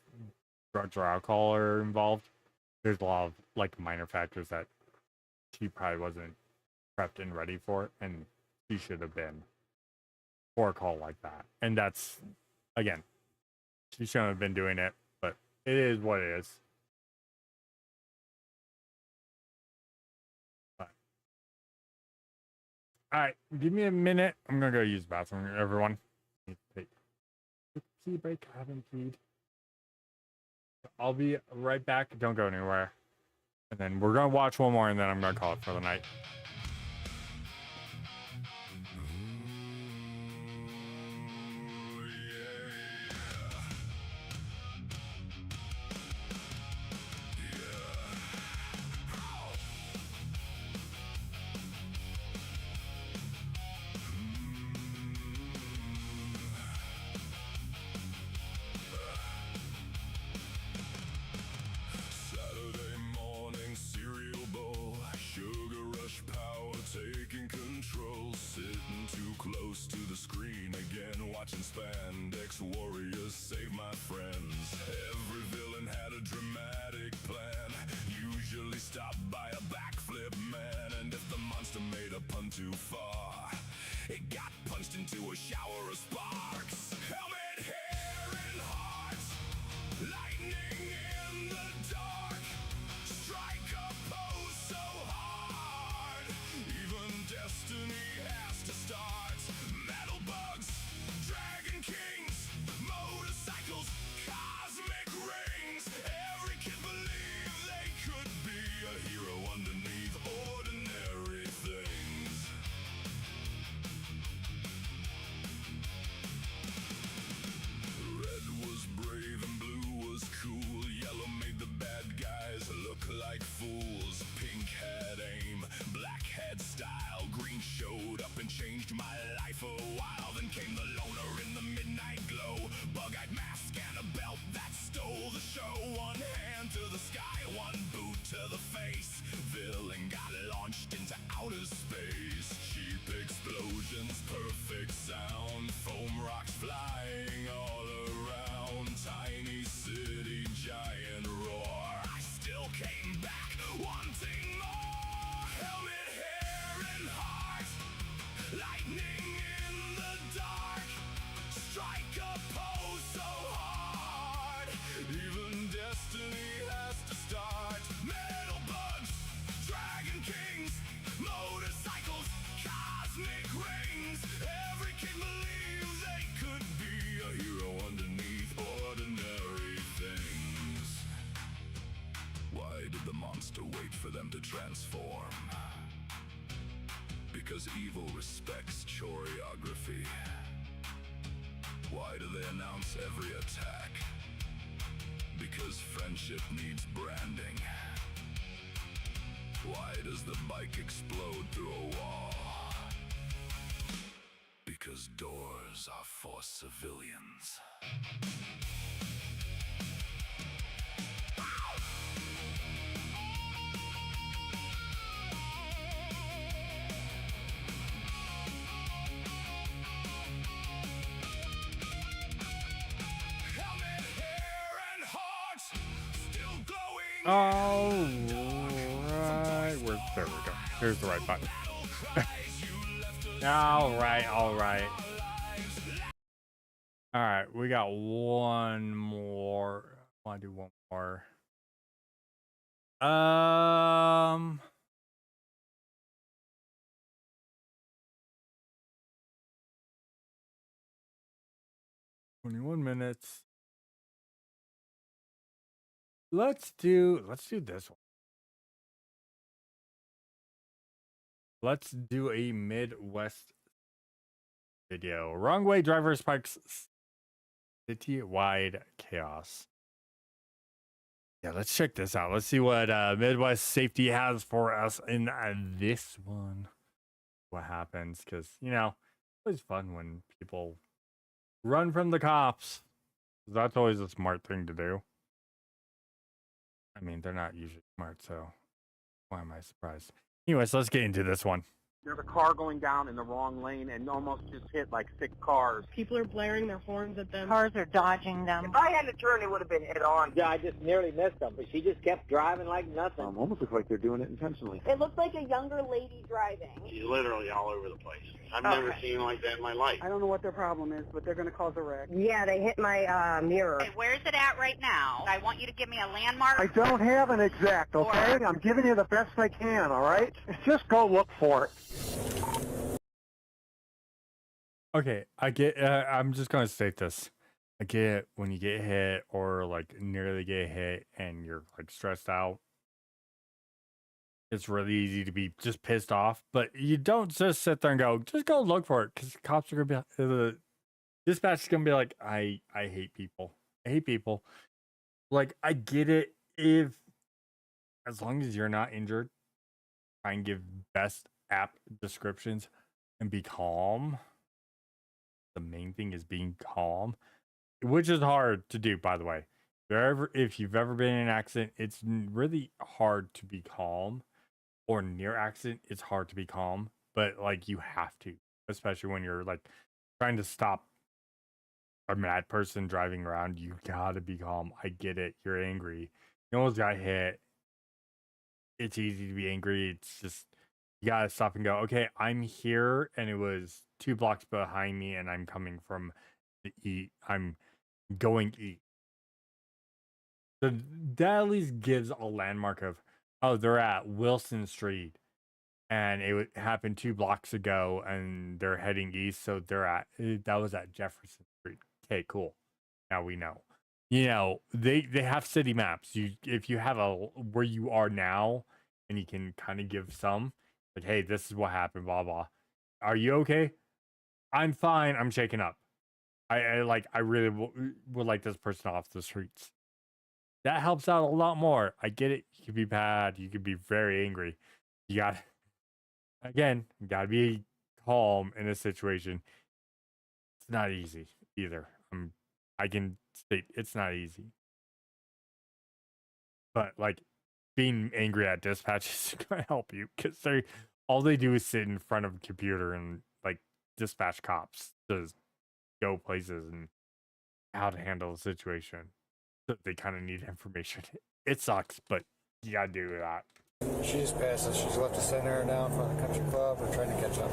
drugs or alcohol are involved. There's a lot of minor factors that she probably wasn't prepped and ready for, and she should have been for a call like that. And that's, again, she shouldn't have been doing it, but it is what it is. But, all right, give me a minute. I'm gonna go use the bathroom, everyone. Take a tea break. I haven't peed. I'll be right back. Don't go anywhere. And then we're gonna watch one more, and then I'm gonna call it for the night. Watching spandex warriors save my friends. Every villain had a dramatic plan, usually stopped by a backflip man. And if the monster made a pun too far, it got punched into a shower of sparks. Helmet, hair, and heart, lightning in the dark, strike a pose so hard, even destiny has to start. Metal bugs, Dragon Kings, motorcycles, cosmic rings. Every kid believed they could be a hero underneath ordinary things. Red was brave and blue was cool. Yellow made the bad guys look like fools. Pink had aim, black had style. Green showed up and changed my life a while. Then came the loner in the midnight glow. Bug-eyed mask and a belt that stole the show. One hand to the sky, one boot to the face. Villain got launched into outer space. Cheap explosions, perfect sound. Foam rocks flying all around. Tiny city, giant roar. I still came back wanting more. Helmet, hair, and heart, lightning in the dark, strike a pose so hard, even destiny has to start. Metal bugs, Dragon Kings, motorcycles, cosmic rings. Every kid believed they could be a hero underneath ordinary things. Why did the monster wait for them to transform? Because evil respects choreography. Why do they announce every attack? Because friendship needs branding. Why does the bike explode through a wall? Because doors are for civilians. All right, there we go. Here's the right button. All right. All right, we got one more. I want to do one more. 21 minutes. Let's do this one. Let's do a Midwest video. Wrong way driver spikes city-wide chaos. Yeah, let's check this out. Let's see what Midwest Safety has for us in this one. What happens? Because, you know, it's always fun when people run from the cops. That's always a smart thing to do. I mean, they're not usually smart, so why am I surprised? Anyways, let's get into this one. There's a car going down in the wrong lane and almost just hit like 6 cars. People are blaring their horns at them. Cars are dodging them. If I hadn't turned, it would have been head on. Yeah, I just nearly missed them, but she just kept driving like nothing. Almost looks like they're doing it intentionally. It looked like a younger lady driving. She's literally all over the place. I've never seen like that in my life. I don't know what their problem is, but they're going to cause a wreck. Yeah, they hit my mirror. Okay, where's it at right now? I want you to give me a landmark. I don't have an exact, okay? I'm giving you the best I can, all right? Just go look for it. Okay, I get. I'm just gonna state this. I get when you get hit or like nearly get hit and you're like stressed out. It's really easy to be just pissed off, but you don't just sit there and go, just go look for it, because the cops are gonna be, the dispatch is gonna be like, I hate people. I hate people. Like, I get it if, as long as you're not injured, try and give best app descriptions and be calm. The main thing is being calm, which is hard to do, by the way. If you've ever been in an accident, it's really hard to be calm, or near accident, it's hard to be calm, but like you have to, especially when you're like trying to stop a mad person driving around. You gotta be calm. I get it. You're angry. You almost got hit. It's easy to be angry. It's just, you gotta stop and go, okay, I'm here and it was 2 blocks behind me and I'm coming from the east. I'm going east. So that at least gives a landmark of, oh, they're at Wilson Street and it happened 2 blocks ago and they're heading east. So that was at Jefferson Street. Okay, cool. Now we know. You know, they have city maps. If you have where you are now and you can kind of give some, like, hey, this is what happened, blah, blah. Are you okay? I'm fine. I'm shaken up. I really would like this person off the streets. That helps out a lot more. I get it. You could be bad. You could be very angry. You gotta be calm in a situation. It's not easy either. I can state it's not easy. But like, being angry at dispatch is going to help you, because all they do is sit in front of a computer and like dispatch cops to go places and how to handle the situation. So they kind of need information. It sucks, but you gotta do that. She just passes. She's left the center now in front of the country club. We're trying to catch up.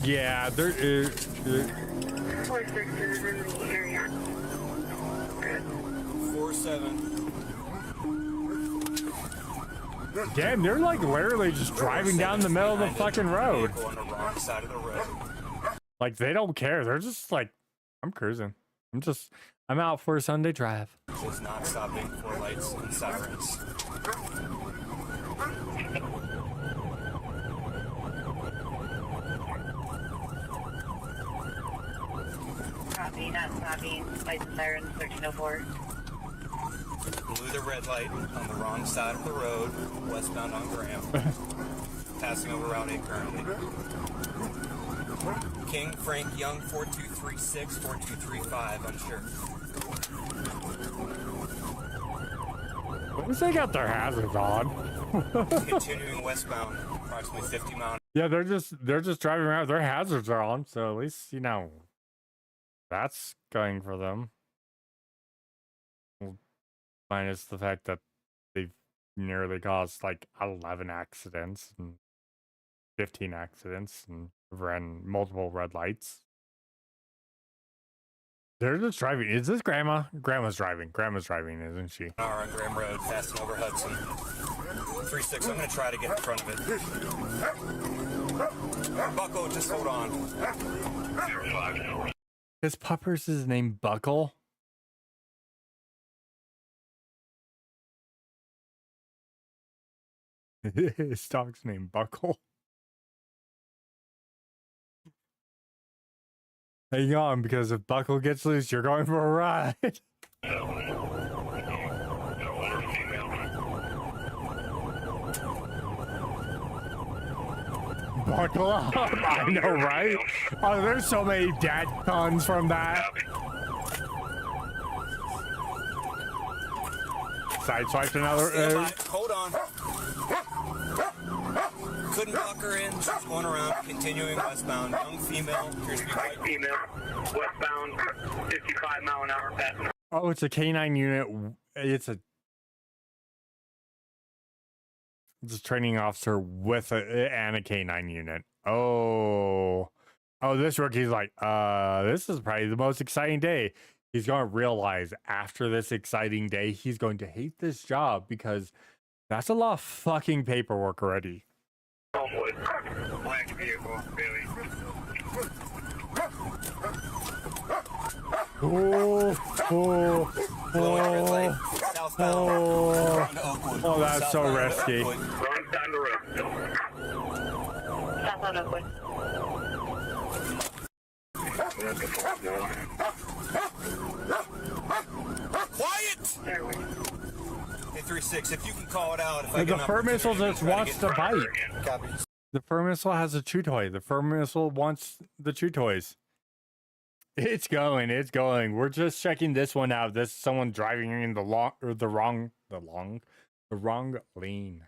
Yeah, there is. 46 is in the area. 47. Damn, they're like literally just driving down the middle of the fucking road. On the wrong side of the road. Like, they don't care. They're just like, I'm cruising. I'm out for a Sunday drive. It's not stopping for lights and sirens. Copy, not stopping. Lights and sirens, 1304. Blew the red light on the wrong side of the road, westbound on Graham. Passing over Route 8 currently. King Frank Young, 4236, 4235, unsure. What if they got their hazards on? Continuing westbound, approximately 50 miles. Yeah, they're just driving around. Their hazards are on, so at least, you know, that's going for them. minus the fact that they've nearly caused like 11 accidents and 15 accidents and ran multiple red lights. They're just driving. Is this Grandma? Grandma's driving. Grandma's driving, isn't she? Hour on Graham Road, passing over Hudson. 3-6, I'm going to try to get in front of it. Buckle, just hold on. His pupper's his name Buckle? His dog's name Buckle? Hang on, because if Buckle gets loose, you're going for a ride. Buckle up. I know, right? Oh, there's so many dad puns from that. Sideswiped another. Hold on. Couldn't buck her in. She's going around, continuing westbound. Young female, appears to be white female. Westbound, 55 mile an hour passing. Oh, it's a K9 unit. It's a training officer with and a K9 unit. Oh, this rookie's like, this is probably the most exciting day. He's going to realize after this exciting day, he's going to hate this job because that's a lot of fucking paperwork already. Black vehicle, Bailey. Oh, that's so risky. South on Oakwood. Quiet! Hey, 3-6, if you can call it out. If I The fur missile just wants to bite. The fur missile has a chew toy. The fur missile wants the chew toys. It's going. It's going. We're just checking this one out. This is someone driving in the wrong lane.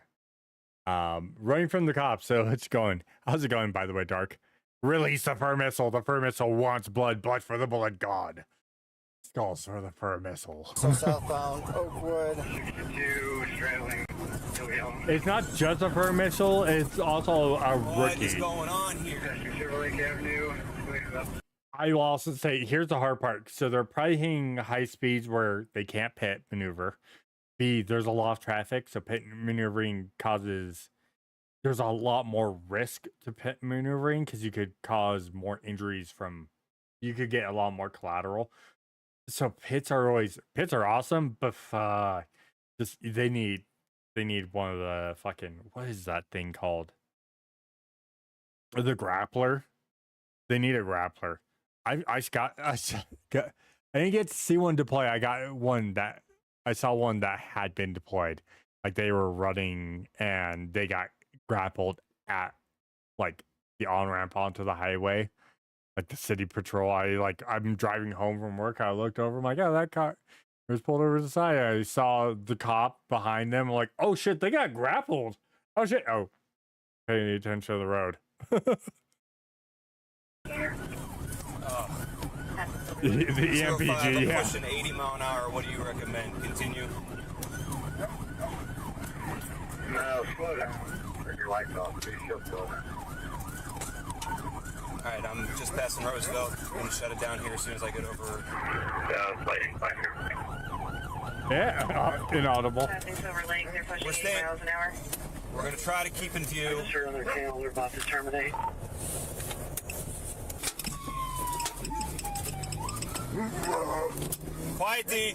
Running from the cops. So it's going. How's it going, by the way, Dark? Release the fur missile. The fur missile wants blood. Blood for the bullet god. Skulls for the fur missile. So southbound Oakwood. 62, straddling. It's not just a fur missile. It's also a rookie. What is going on here? Chevrolet Avenue. I will also say, here's the hard part. So they're probably hitting high speeds where they can't pit maneuver. B, there's a lot of traffic, so pit maneuvering causes... There's a lot more risk to pit maneuvering because you could cause more injuries from... You could get a lot more collateral. So pits are awesome, but just they need one of the fucking... What is that thing called? The grappler. They need a grappler. I didn't get to see one deploy. I saw one that had been deployed. Like they were running and they got grappled at like the on-ramp onto the highway, like the city patrol. I'm driving home from work. I looked over. I'm like, oh, that car was pulled over to the side. I saw the cop behind them. I'm like, oh shit, they got grappled. Oh shit. Oh, paying attention to the road. The EMPG, yeah. Pushing 80 mile an hour. What do you recommend? Continue. No, slow down. Turn your lights off. Please slow down. All right, I'm just passing Roosevelt. I'm gonna shut it down here as soon as I get over. Yeah, inaudible. We're staying. We're gonna try to keep in view. Sure, on their channel, they're about to terminate. Quiet, D.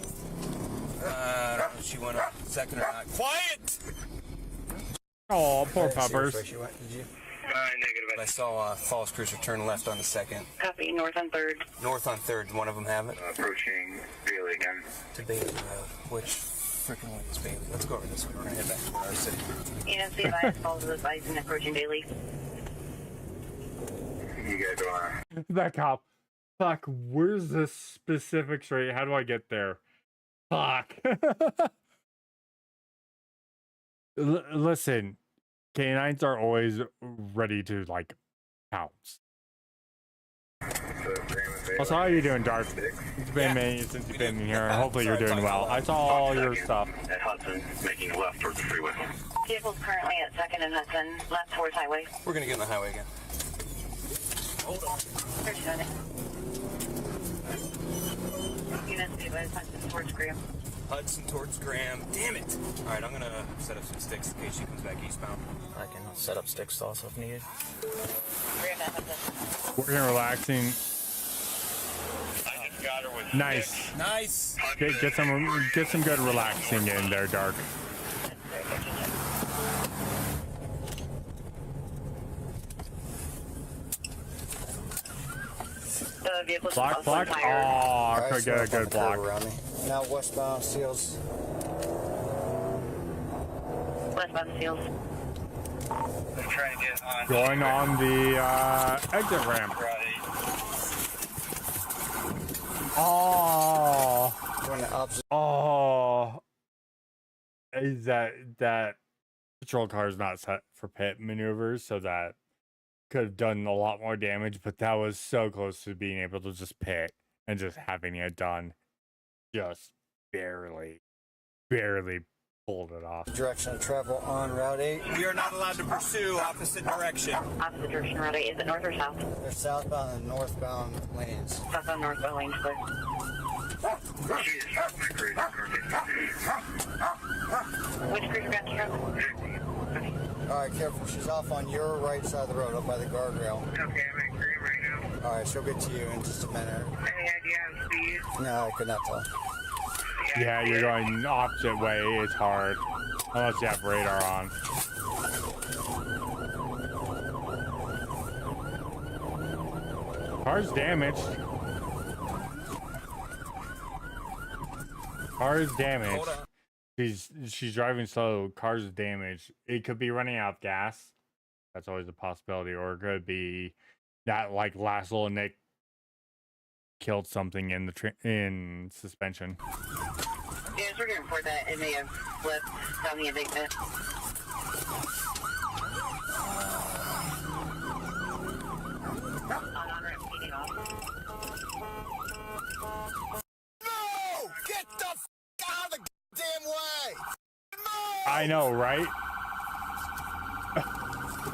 I don't know if she went up second or not. Quiet! Oh, poor puppers. Negative. I saw Falls Cruiser turn left on the second. Copy, north on 3rd. North on 3rd. Did one of them have it? Approaching Bailey again. To Bailey Road. Which freaking way is Bailey? Let's go over this way. We're gonna head back to our city. ENC advised, follows the advice and approaching Bailey. You guys are. That cop. Fuck, where's the specifics rate? How do I get there? Fuck. Listen, canines are always ready to, like, pounce. So, Also, how are you doing, Dark? It's been a minute since you've been here. Hopefully you're doing well. I saw all your stuff. At Hudson, making a left towards the freeway. Vehicle's currently at 2nd and Hudson, left towards highway. We're gonna get on the highway again. Hold on. Search on it. Units be advised Hudson towards Graham. Hudson towards Graham. Damn it! Alright, I'm gonna set up some sticks in case she comes back eastbound. I can set up sticks also if needed. Graham at Hudson. Working and relaxing. I just got her with Nice. Nice! Get some good relaxing in there, Dark. The vehicle's Block. Oh, could get a good block. Now westbound seals. Westbound seals. I'm trying to get on. Going on the exit ramp. Oh. Is that patrol car is not set for pit maneuvers, so that could have done a lot more damage, but that was so close to being able to just pit and just having it done. Just barely pulled it off. Direction of travel on Route 8. We are not allowed to pursue opposite direction. Opposite direction, Route 8. Is it north or south? They're southbound and northbound lanes. Southbound, northbound lanes, clear. Which cruiser got the truck? Alright, careful. She's off on your right side of the road, up by the guardrail. Okay, I'm in green right now. Alright, she'll get to you in just a minute. Any idea on speed? No, I could not tell. Yeah, you're going the opposite way. It's hard. Unless you have radar on. Car's damaged. Car is damaged. She's driving slow. Car's damaged. It could be running out of gas. That's always a possibility. Or it could be that like last little nick killed something in the in suspension. Yes, we're going to report that it may have slipped down the embankment. On-ramp, speeding off. No! Get the f*** out of the damn way! I know, right?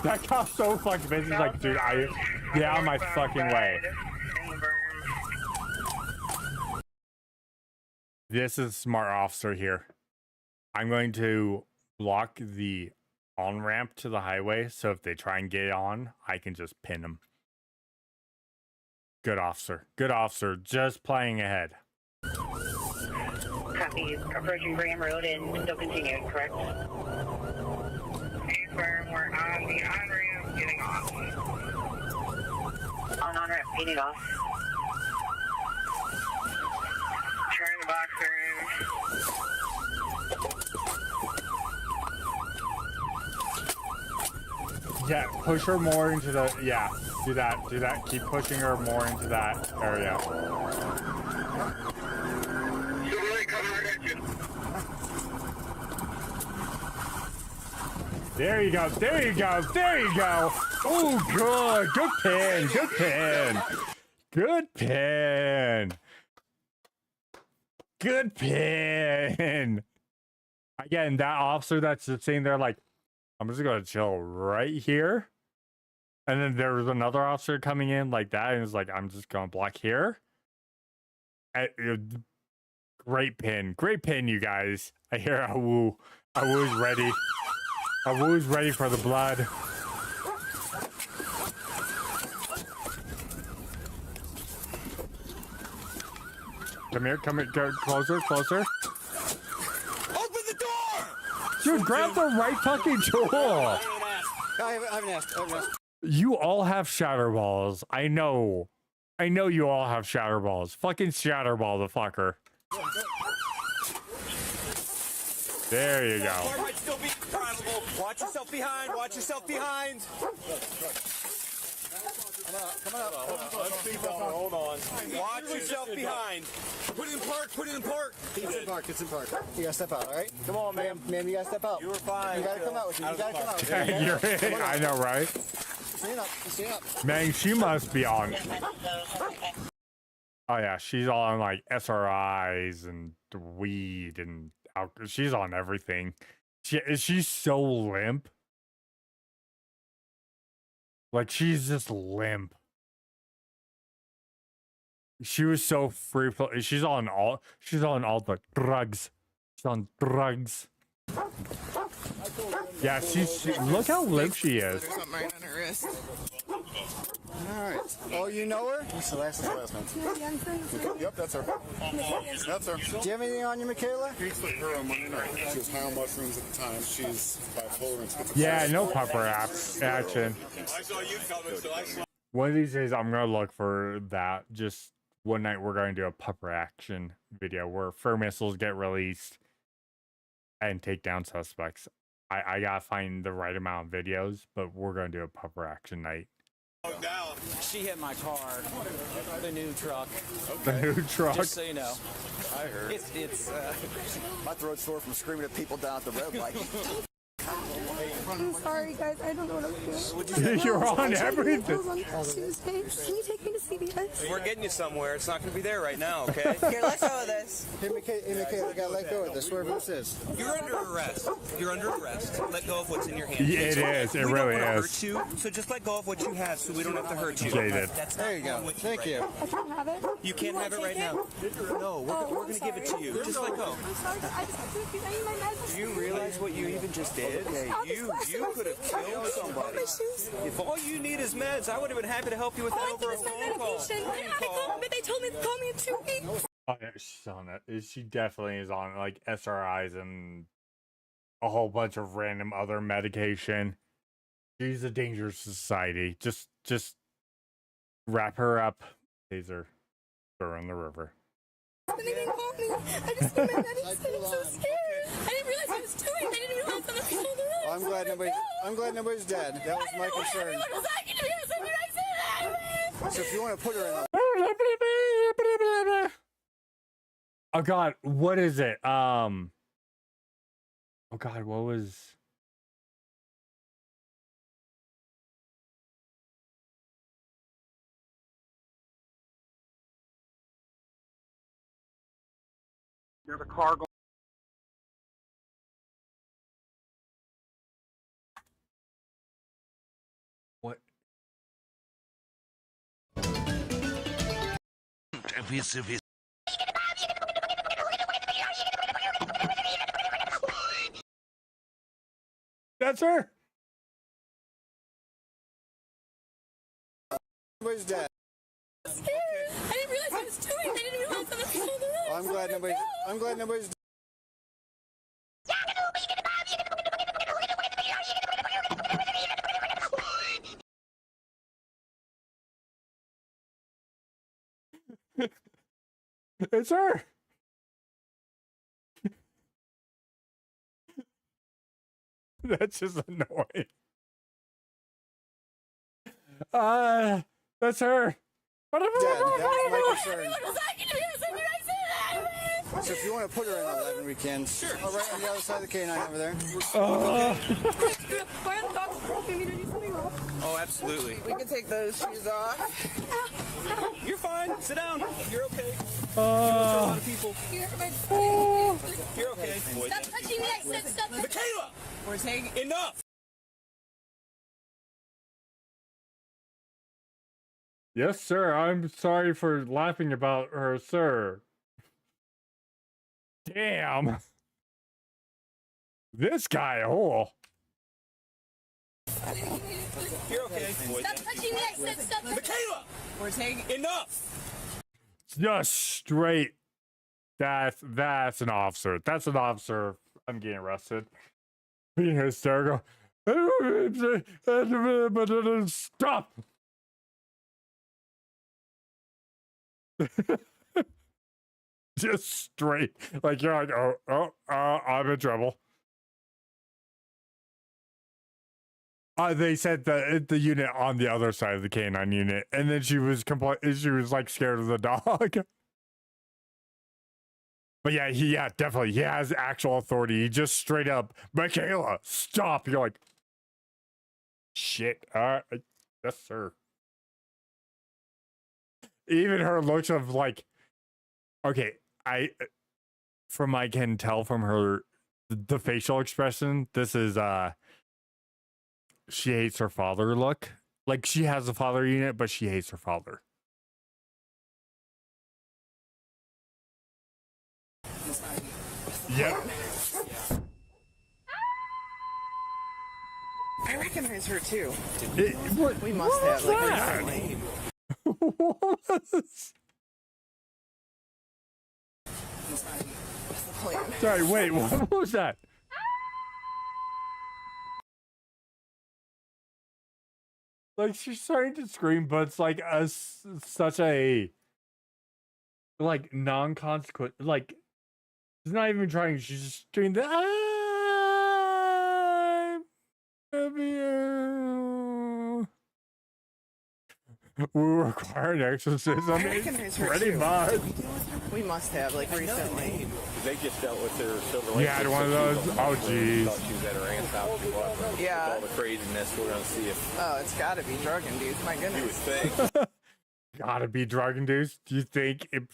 That cop's so fucking busy. He's like, dude, get out of my fucking way. This is a smart officer here. I'm going to block the on-ramp to the highway, so if they try and get on, I can just pin them. Good officer. Good officer. Just playing ahead. Copy. Approaching Graham Road and still continuing, correct? Confirm, we're on the on-ramp, getting off. On-ramp, speeding off. Turn the boxer in. Yeah, push her more into the... Yeah, do that. Keep pushing her more into that area. There you go. Oh, good. Good pin. Again, that officer that's just sitting there like, I'm just going to chill right here. And then there was another officer coming in like that. And it's like, I'm just going to block here. Great pin, you guys. I hear a woo. A woo's ready. A woo's ready for the blood. Come here, go closer. Open the door! Dude, grab the right fucking tool. I haven't asked. You all have shatter balls. I know you all have shatter balls. Fucking shatter ball the fucker. There you go. Car might still be drivable. Watch yourself behind. Come on. Hold on. Watch yourself behind. Put it in park. It's in park. You gotta step out, all right? Come on, man, you gotta step out. You were fine. You gotta come out with me. I know, right? Stand up. Man, she must be on. Oh yeah, she's on like SRIs and weed and alcohol. She's on everything. She's so limp. Like she's just limp. She was so free. She's on all the drugs. She's on drugs. Yeah, look how limp she is. There's something right on her wrist. Alright. Oh, you know her? What's the last name? Yep, that's her. That's her. Do you have anything on you, Michaela? He's with her on Monday night. She was high on mushrooms at the time. She's bipolar and schizophrenic. Yeah, no pupper action. I saw you coming, so I saw. One of these days, I'm gonna look for that. Just one night, we're going to do a pupper action video where fur missiles get released and take down suspects. I gotta find the right amount of videos, but we're gonna do a pupper action night. She hit my car, the new truck. The new truck. Just so you know. I heard. It's my throat's sore from screaming at people down at the red light. I'm sorry, guys. I don't know what I'm doing. You're on everything. On Tuesday. Can you take me to CVS? We're getting you somewhere. It's not going to be there right now, okay? Here, let go of this. Hey, Michaela, I gotta let go of this. Wherever this is. You're under arrest. You're under arrest. Let go of what's in your hand. Yeah, it is. It really we don't want is. to hurt you, so just let go of what you have so we don't have to hurt you. Jaded. There you go. Thank you. I can't have it. You can't have it right now. No, we're going to give it to you. Just let go. I'm sorry. I need my meds. Do you realize what you even just did? You could have killed somebody. If all you need is meds, I would have been happy to help you with that over a phone call. I called, but they told me to call me in 2 weeks. Oh yeah, she's on it. She definitely is on like SRIs and a whole bunch of random other medication. She's a danger to society. Just wrap her up, taser, throw her in the river. They didn't call me. I just came in. I'm so scared. I didn't realize I was doing. I didn't realize I was on the road. I'm glad nobody's dead. That was my concern. Everyone was talking to me. I was like, did I say that? So if you want to put her in Oh God, what is it? Oh God, what was? There's a car going. What? That's her. Nobody's dead. I didn't realize I was doing. I didn't realize I was on the road. I'm glad nobody's dead. It's her. That's just annoying. That's her. That was my concern. Everyone was talking to me. I was like, did I say that? So if you want to put her in 11, we can. Sure. Oh, right on the other side of the canine over there. Why are the dogs approaching me to do something wrong? Oh, absolutely. We can take those shoes off. You're fine. Sit down. You're okay. You're a lot of people. You're okay. Stop touching me. I said stop. Michaela! We're taking. Enough! Yes, sir. I'm sorry for laughing about her, sir. Damn. This guy, oh. You're okay. Stop touching me. I said stop. Michaela! We're taking. Enough! Just straight. That's an officer. That's an officer. I'm getting arrested. Being hysterical. Stop. Just straight. Like you're like, I'm in trouble. They said the unit on the other side of the canine unit, and then she was like scared of the dog. But yeah, definitely, he has actual authority. He just straight up, Michaela, stop. You're like, shit. Yes, sir. Even her looks of like, okay, I can tell from her the facial expression, this is she hates her father look. Like she has a father unit, but she hates her father. Yep. I recognize her too. We must have like that? her name. Sorry, wait, what was that? Like she's starting to scream, but it's like such a like non-consequent. Like she's not even trying. She's just doing the. We require an exorcism. I recognize her Pretty too. much. We must have like recently. They just dealt with their civil You had one of those? Oh, jeez. She was at her aunt's house. Yeah. With all the craziness, we're gonna see if. Oh, it's got to be drug induced. My goodness. You would think. Gotta be drug induced. Do you think it?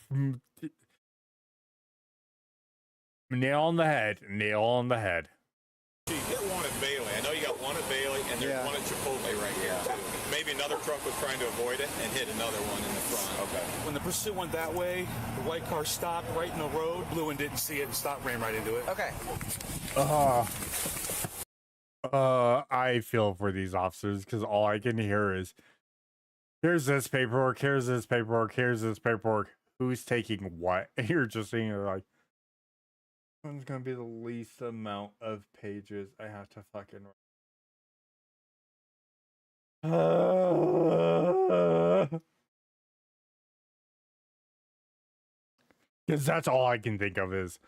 Nail on the head. Nail on the head. You get one at Bailey. I know you got one at Bailey, and there's one at Chipotle right here, too. Maybe another truck was trying to avoid it and hit another one in the front. Okay. When the pursuit went that way, the white car stopped right in the road. Blue one didn't see it and stopped, ran right into it. Okay. I feel for these officers because all I can hear is, here's this paperwork, here's this paperwork, here's this paperwork. Who's taking what? And you're just sitting there like, when's gonna be the least amount of pages I have to fucking because that's all I can think of is,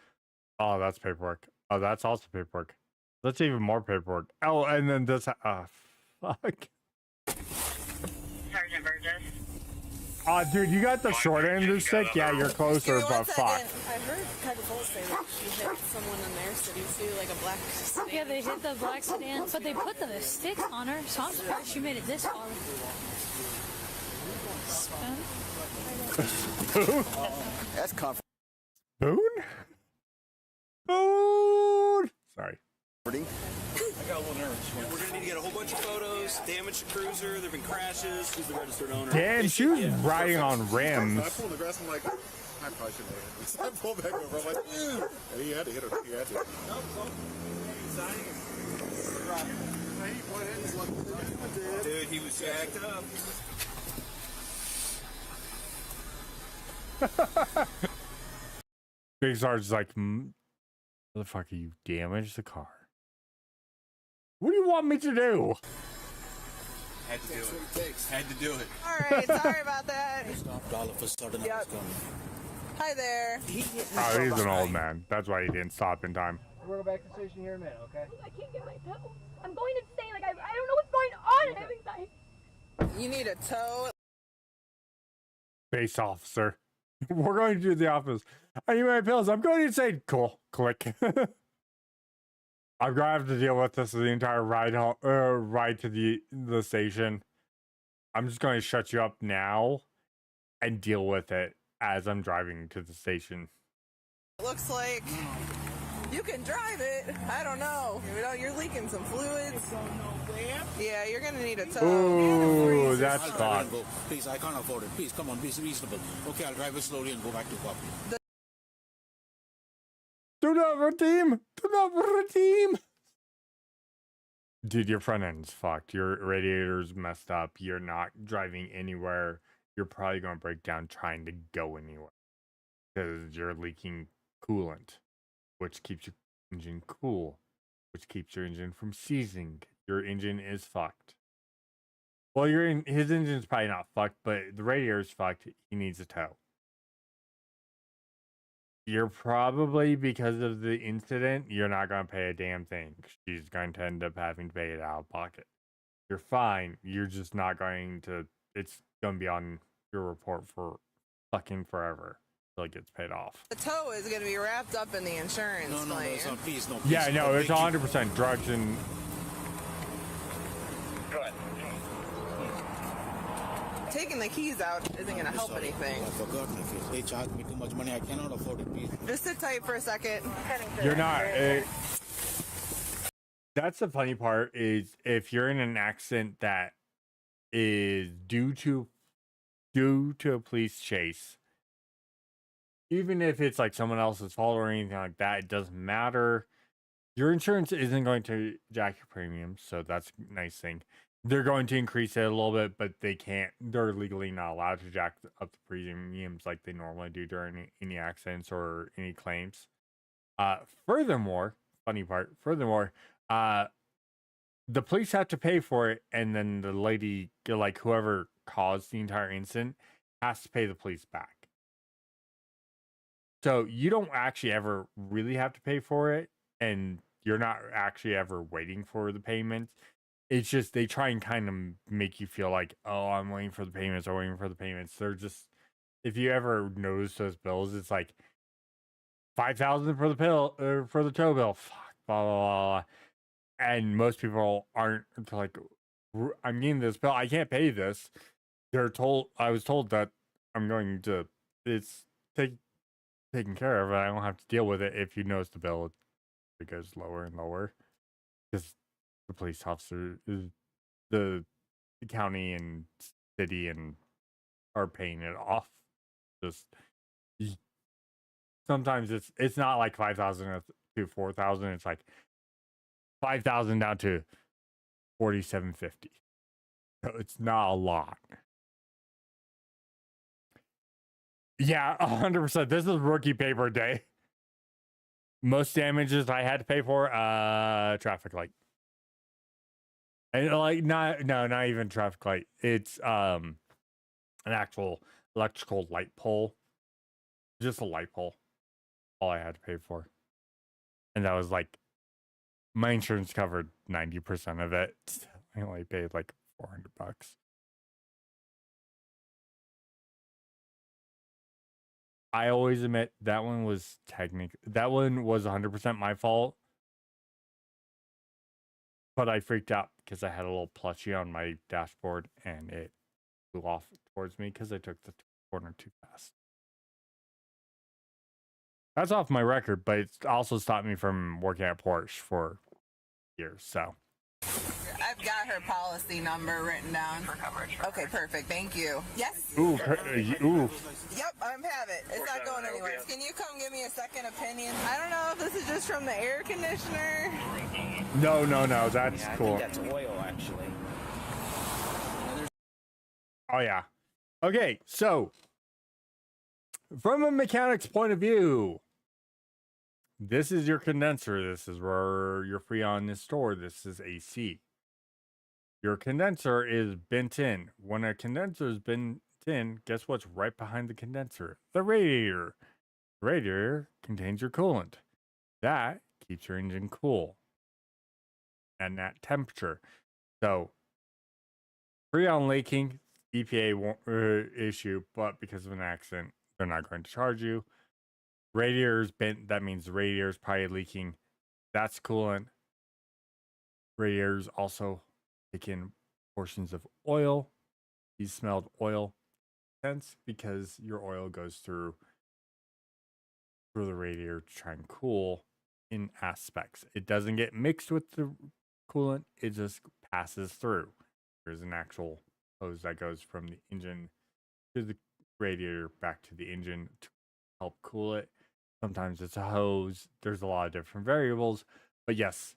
oh, that's paperwork. Oh, that's also paperwork. That's even more paperwork. Oh, and then this. Fuck. Sergeant Burgess. Dude, you got the short end of the stick. Yeah, you're closer, but fuck. I heard Coca-Cola say that she hit someone in their city too, like a black sedan. Yeah, they hit the black sedan, but they put the stick on her, so I'm surprised she made it this far. Spoon? That's comforting. Spoon? Spoon! Sorry. I got a little nervous. We're gonna need to get a whole bunch of photos. Damage to cruiser. There've been crashes. Who's the registered owner? Damn, she was riding on rims. I pulled the grass. I'm like, I probably shouldn't have. I pulled back over. I'm like, and he had to hit her. He had to. Dude, he was jacked up. Big Sarge's like, motherfucker, you damaged the car. What do you want me to do? Had to do it. Had to do it. All right, sorry about that. Stopped all of a sudden. Yep. Hi there. Oh, he's an old man. That's why he didn't stop in time. We'll go back to the station here in a minute, okay? I can't get my toe. I'm going insane. Like, I don't know what's going on. I'm having anxiety. You need a tow. Base officer. We're going to the office. I need my pills. I'm going insane. Cool. Click. I'm gonna have to deal with this the entire ride home, ride to the station. I'm just going to shut you up now and deal with it as I'm driving to the station. Looks like you can drive it. I don't know. You know, you're leaking some fluids. Yeah, you're gonna need a tow. Ooh, that's fucked. Please, I can't afford it. Please, come on, be reasonable. Okay, I'll drive it slowly and go back to copy. Do not redeem! Do not redeem! Dude, your front end's fucked. Your radiator's messed up. You're not driving anywhere. You're probably going to break down trying to go anywhere. Because you're leaking coolant, which keeps your engine cool, which keeps your engine from seizing. Your engine is fucked. Well, his engine's probably not fucked, but the radiator's fucked. He needs a tow. You're probably, because of the incident, you're not going to pay a damn thing. She's going to end up having to pay it out of pocket. You're fine. You're just not going to, it's going to be on your report for fucking forever until it gets paid off. The tow is going to be wrapped up in the insurance claim. No, please, no. Yeah, no, it's 100% drugs and... Go ahead. taking the keys out isn't going to help anything. I forgot my keys. They charged me too much money. I cannot afford it. Just sit tight for a second. You're not. That's the funny part is if you're in an accident that is due to a police chase, even if it's like someone else's fault or anything like that, it doesn't matter. Your insurance isn't going to jack your premium, so that's a nice thing. They're going to increase it a little bit, but they can't. They're legally not allowed to jack up the premiums like they normally do during any accidents or any claims. Furthermore, the police have to pay for it, and then the lady, like whoever caused the entire incident, has to pay the police back. So you don't actually ever really have to pay for it, and you're not actually ever waiting for the payments. It's just they try and kind of make you feel like, oh, I'm waiting for the payments. They're just, if you ever notice those bills, it's like $5,000 for the tow bill. Fuck, blah, blah, blah. And most people aren't like, I'm getting this bill. I can't pay this. I was told that I'm going to, it's taken care of. I don't have to deal with it. If you notice the bill, it goes lower and lower because the police officer, the county and city and are paying it off. Just sometimes it's not like 5,000 to 4,000. It's like 5,000 down to 4,750. So it's not a lot. Yeah, 100%. This is rookie paper day. Most damages I had to pay for, traffic light. And like not even traffic light. It's an actual electrical light pole. Just a light pole. All I had to pay for. And that was like, my insurance covered 90% of it. I only paid like $400. I always admit that one was 100% my fault. But I freaked out because I had a little plushie on my dashboard and it flew off towards me because I took the corner too fast. That's off my record, but it's also stopped me from working at Porsche for years, so. I've got her policy number written down. For coverage. Okay, perfect. Thank you. Yes? Ooh. Yep, I have it. It's not going anywhere. Can you come give me a second opinion? I don't know if this is just from the air conditioner. No, that's cool. I think that's oil, actually. Oh, yeah. Okay, so from a mechanic's point of view, this is your condenser. This is where you're free on this store. This is AC. Your condenser is bent in. When a condenser is bent in, guess what's right behind the condenser? The radiator. The radiator contains your coolant. That keeps your engine cool and that temperature. So, freon leaking, EPA won't issue, but because of an accident, they're not going to charge you. Radiator's bent, that means the radiator's probably leaking. That's coolant. Radiators also take in portions of oil. You smelled oil. Sense because your oil goes through the radiator to try and cool in aspects. It doesn't get mixed with the coolant, it just passes through. There's an actual hose that goes from the engine to the radiator back to the engine to help cool it. Sometimes it's a hose. There's a lot of different variables, but yes,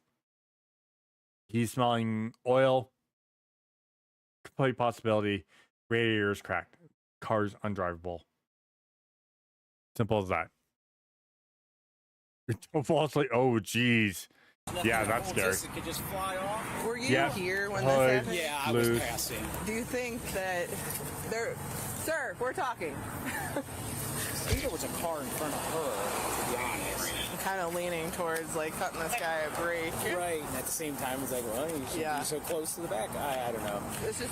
he's smelling oil. Complete possibility. Radiator is cracked. Car's undrivable. Simple as that. Don't fall asleep. Oh, jeez. Yeah, that's scary. It could just fly off. Were you here when this happened? Yeah, I was passing. Do you think that there... Sir, we're talking. I think there was a car in front of her, to be honest. I'm kind of leaning towards, like, cutting this guy a break. Right, and at the same time, it's like, well, you should be so close to the back. I don't know.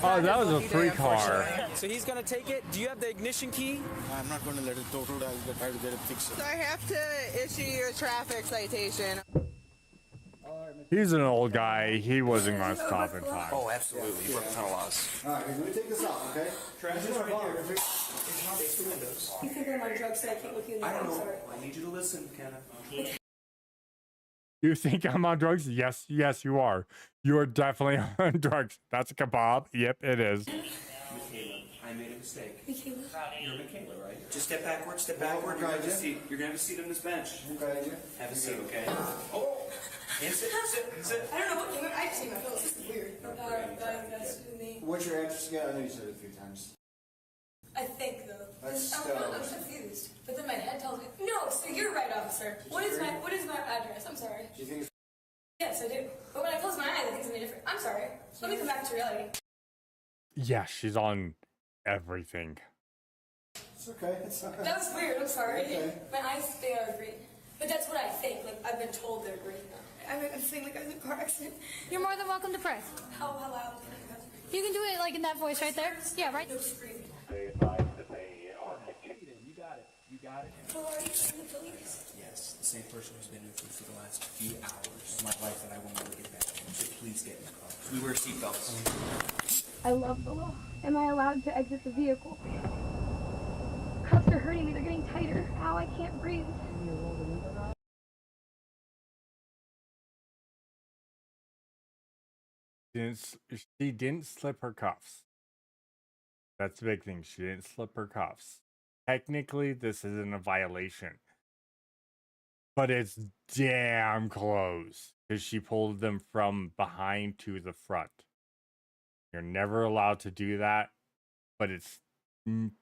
Oh, that was a free car. So he's going to take it. Do you have the ignition key? I'm not going to let it total. I'll try to get it fixed. So I have to issue you a traffic citation. All right, He's an old guy. He wasn't going to stop in time. Oh, absolutely. You broke a ton of laws. All right, let me take this off, okay? Trash is right here. Face the windows. You think I'm on drugs so I can't look you in the eye? I don't I'm know. sorry. I need you to listen, Kenna. You think I'm on drugs? Yes, yes, you are. You are definitely on drugs. That's a kebab. Yep, it is. Michaela, I made a mistake. Michaela? You're Michaela, right? Just step backward, step backward. You're gonna have a seat. You're gonna have a seat on this bench. Have a seat, okay? Oh, and sit. I don't know what I just see my pillows. This is weird. That's me. What's your address again? I know you said it a few times. I think though. That's I'm confused. But then my head tells me no. So you're right, officer. What is my address? I'm sorry. Do you think it's... Yes, I do. But when I close my eyes, I think something different. I'm sorry. Let me come back to reality. Yeah, she's on everything. It's okay. It's okay. That was weird. I'm sorry. Okay. My eyes, they are green. But that's what I think. Like I've been told they're green now. I'm saying like I was in a car accident. You're more than welcome to press. How loud can I go? You can do it like in that voice right there. Yeah, right? No screaming. You got it. Who are you trying to police? Yes, the same person who's been with you for the last few hours of my life that I will never get back. So please get in the car. We wear seatbelts. I love the law. Am I allowed to exit the vehicle? Cuffs are hurting me. They're getting tighter. Ow, I can't breathe. She didn't slip her cuffs. That's the big thing. She didn't slip her cuffs. Technically, this isn't a violation. But it's damn close. Because she pulled them from behind to the front. You're never allowed to do that. But it's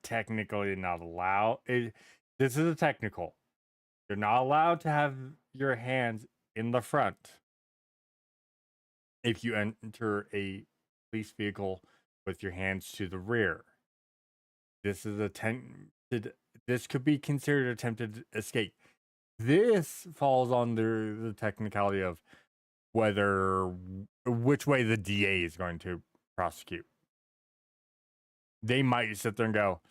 technically not allowed. This is a technical. You're not allowed to have your hands in the front if you enter a police vehicle with your hands to the rear. This is this could be considered attempted escape. This falls under the technicality of which way the DA is going to prosecute. They might sit there and go,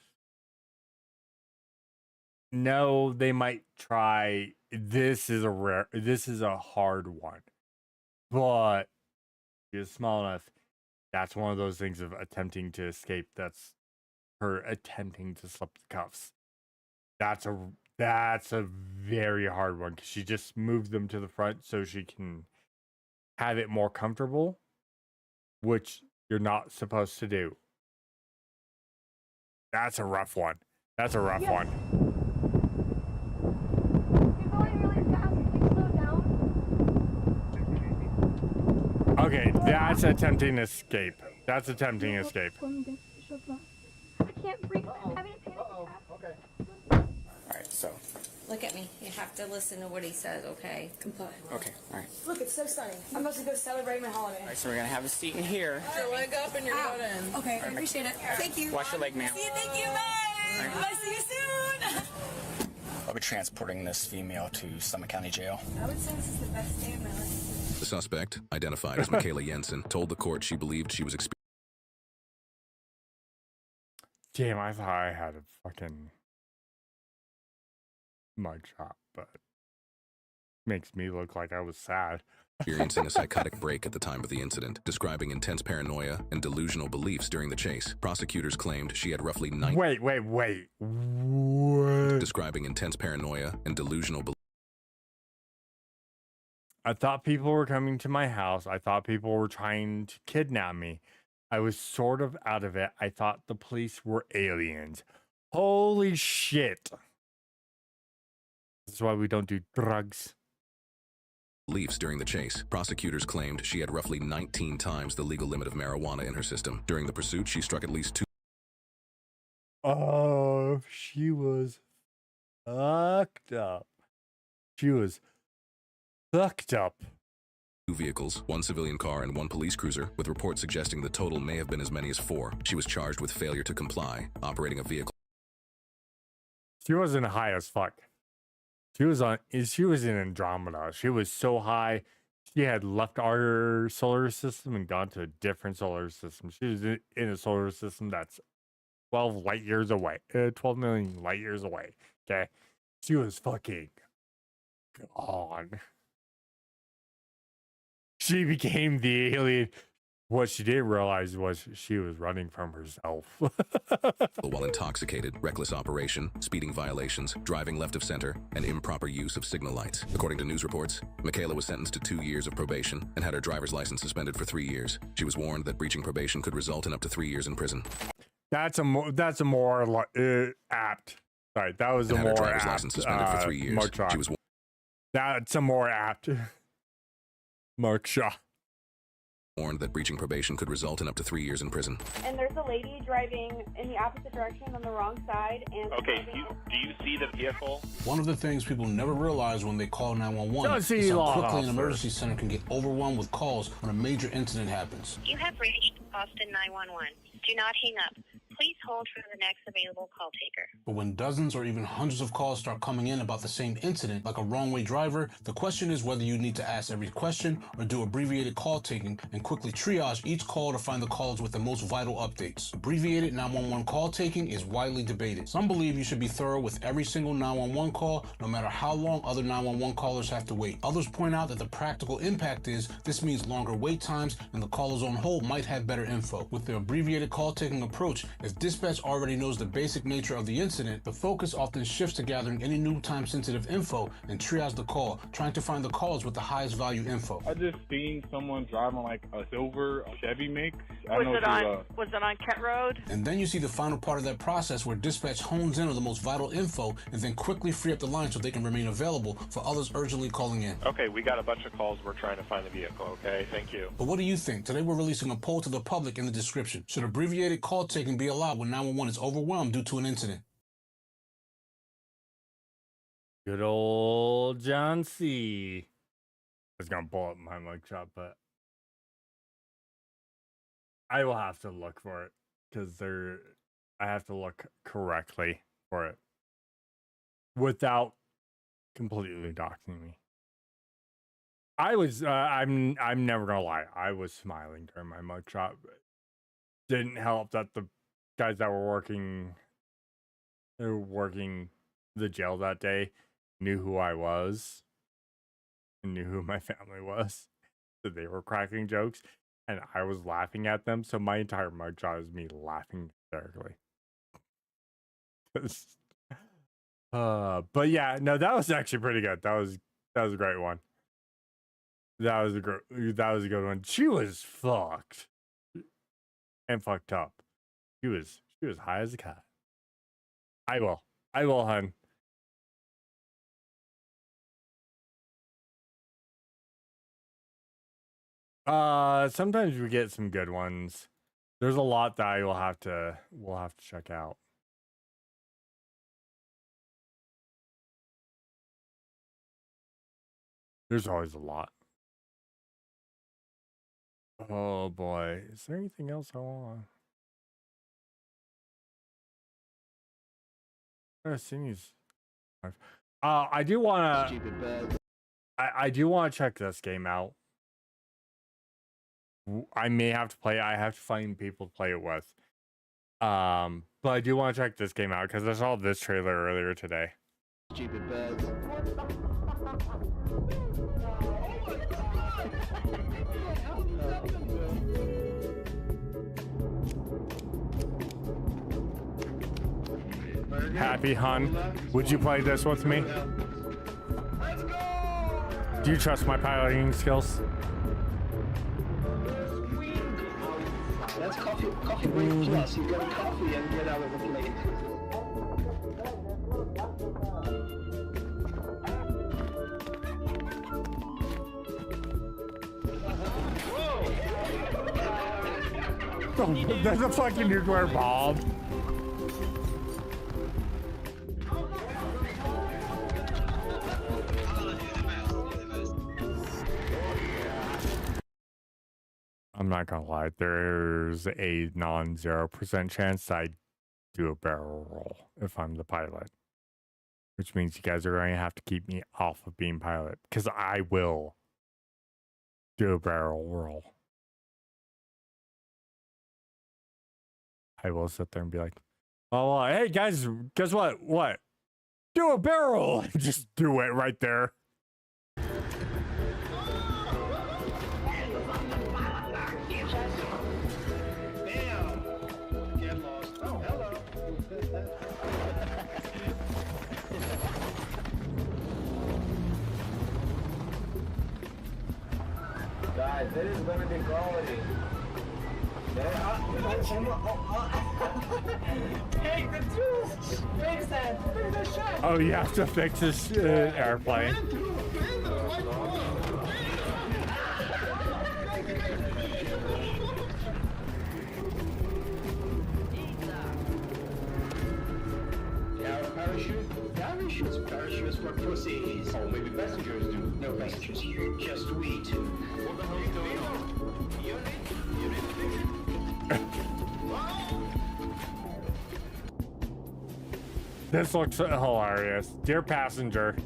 no, they might try, this is a hard one. But it's small enough. That's one of those things of attempting to escape. That's her attempting to slip the cuffs. That's a very hard one because she just moved them to the front so she can have it more comfortable, which you're not supposed to do. That's a rough one. That's a rough one. You're going really fast. Can you slow down? Okay, that's attempting escape. That's attempting escape. I can't breathe. I'm having a panic attack. Okay. Alright, so. Look at me. You have to listen to what he says, okay? Comply. Okay, alright. Look, it's so stunning. I'm about to go celebrate my holiday. Alright, so we're gonna have a seat in here. Put your leg up and your butt in. Okay, I appreciate it. Thank you. Wash your leg, ma'am. See you, thank you, bye. Bye, see you soon. I'll be transporting this female to Summit County Jail. I would say this is the best day of my life. The suspect, identified as Michaela Jensen, told the court she believed she was experiencing. Damn, I thought I had a fucking mugshot, but makes me look like I was sad. Experiencing a psychotic break at the time of the incident, describing intense paranoia and delusional beliefs during the chase. Prosecutors claimed she had roughly 9. Wait. What? Describing intense paranoia and delusional beliefs. I thought people were coming to my house. I thought people were trying to kidnap me. I was sort of out of it. I thought the police were aliens. Holy shit. This is why we don't do drugs. Beliefs during the chase. Prosecutors claimed she had roughly 19 times the legal limit of marijuana in her system. During the pursuit, she struck at least 2. Oh, she was fucked up. She was fucked up. 2 vehicles, 1 civilian car, and 1 police cruiser, with reports suggesting the total may have been as many as 4. She was charged with failure to comply, operating a vehicle. She wasn't high as fuck. She was in Andromeda. She was so high, she had left our solar system and gone to a different solar system. She was in a solar system that's 12 light years away. 12 million light years away. Okay? She was fucking gone. She became the alien. What she didn't realize was she was running from herself. While intoxicated, reckless operation, speeding violations, driving left of center, and improper use of signal lights. According to news reports, Michaela was sentenced to 2 years of probation and had her driver's license suspended for 3 years. She was warned that breaching probation could result in up to 3 years in prison. That's a more apt. Sorry, that was a And had her more driver's apt. license suspended for 3 years. Mugshot. She was That's a more apt. Mugshot. warned that breaching probation could result in up to 3 years in prison. And there's a lady driving in the opposite direction on the wrong side. And Okay, do you see the vehicle? One of the things people never realize when they call 911 Don't see is how law quickly an officer. emergency center can get overwhelmed with calls when a major incident happens. You have reached Austin 911. Do not hang up. Please hold for the next available call taker. But when dozens or even hundreds of calls start coming in about the same incident, like a wrong-way driver, the question is whether you need to ask every question or do abbreviated call taking and quickly triage each call to find the calls with the most vital updates. Abbreviated 911 call taking is widely debated. Some believe you should be thorough with every single 911 call, no matter how long other 911 callers have to wait. Others point out that the practical impact is this means longer wait times and the callers on hold might have better info. With the abbreviated call taking approach, if dispatch already knows the basic nature of the incident, the focus often shifts to gathering any new time-sensitive info and triage the call, trying to find the calls with the highest value info. I just seen someone driving like a silver Chevy mix. Was it on Kent Road? And then you see the final part of that process where dispatch hones in on the most vital info and then quickly free up the line so they can remain available for others urgently calling in. Okay, we got a bunch of calls. We're trying to find the vehicle, okay? Thank you. But what do you think? Today we're releasing a poll to the public in the description. Should abbreviated call taking be allowed when 911 is overwhelmed due to an incident? Good old John C. I was gonna pull up my mugshot, but I will have to look for it because I have to look correctly for it without completely doxing me. I was I'm never gonna lie, I was smiling during my mugshot. Didn't help that the guys that were working the jail that day knew who I was and knew who my family was. So they were cracking jokes and I was laughing at them. So my entire mugshot is me laughing hysterically. But yeah, no, that was actually pretty good. That was a great one. That was a good one. She was fucked and fucked up. She was high as a cat. I will, hun. Sometimes we get some good ones. There's a lot that we'll have to check out. There's always a lot. Oh boy, is there anything else I want? I do want to. I do want to check this game out. I may have to play. I have to find people to play it with. But I do want to check this game out because I saw this trailer earlier today. Stupid birds. Happy hun, would you play this with me? Do you trust my piloting skills? That's coffee break plus. You get a coffee and get out of the plate. Oh, that's a fucking nuclear bomb. I'm not gonna lie, there's a non-0% chance I do a barrel roll if I'm the pilot. Which means you guys are going to have to keep me off of being pilot. Because I will do a barrel roll. I will sit there and be like, oh, hey guys, guess what? What? Do a barrel roll! Just do it right there. There is gonna be quality. Take the juice! Fix that! Fix the shot! Oh, you have to fix this airplane. Parachute? Parachutes for pussies. Oh, maybe passengers do. No passengers here, just we two. What the hell is going on? This looks hilarious. Dear passenger.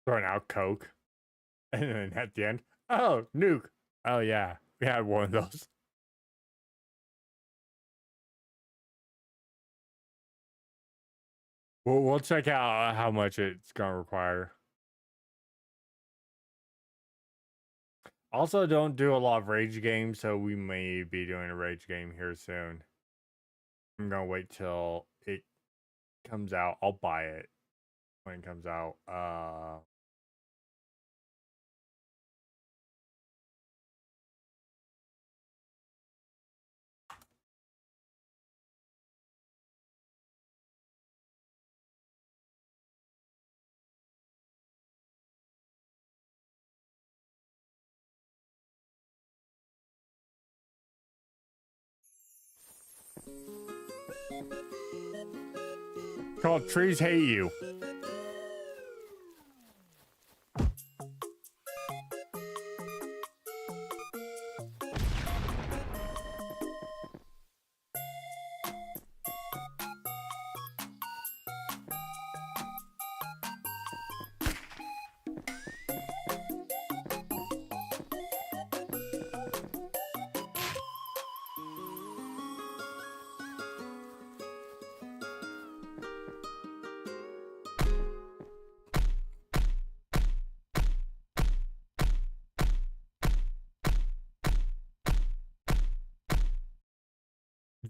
Throwing out Coke. And then at the end, oh, nuke. Oh, yeah. We had one of those. We'll check out how much it's going to require. Also, don't do a lot of rage games, so we may be doing a rage game here soon. I'm going to wait till it comes out. I'll buy it when it comes out. Called Trees Hate You.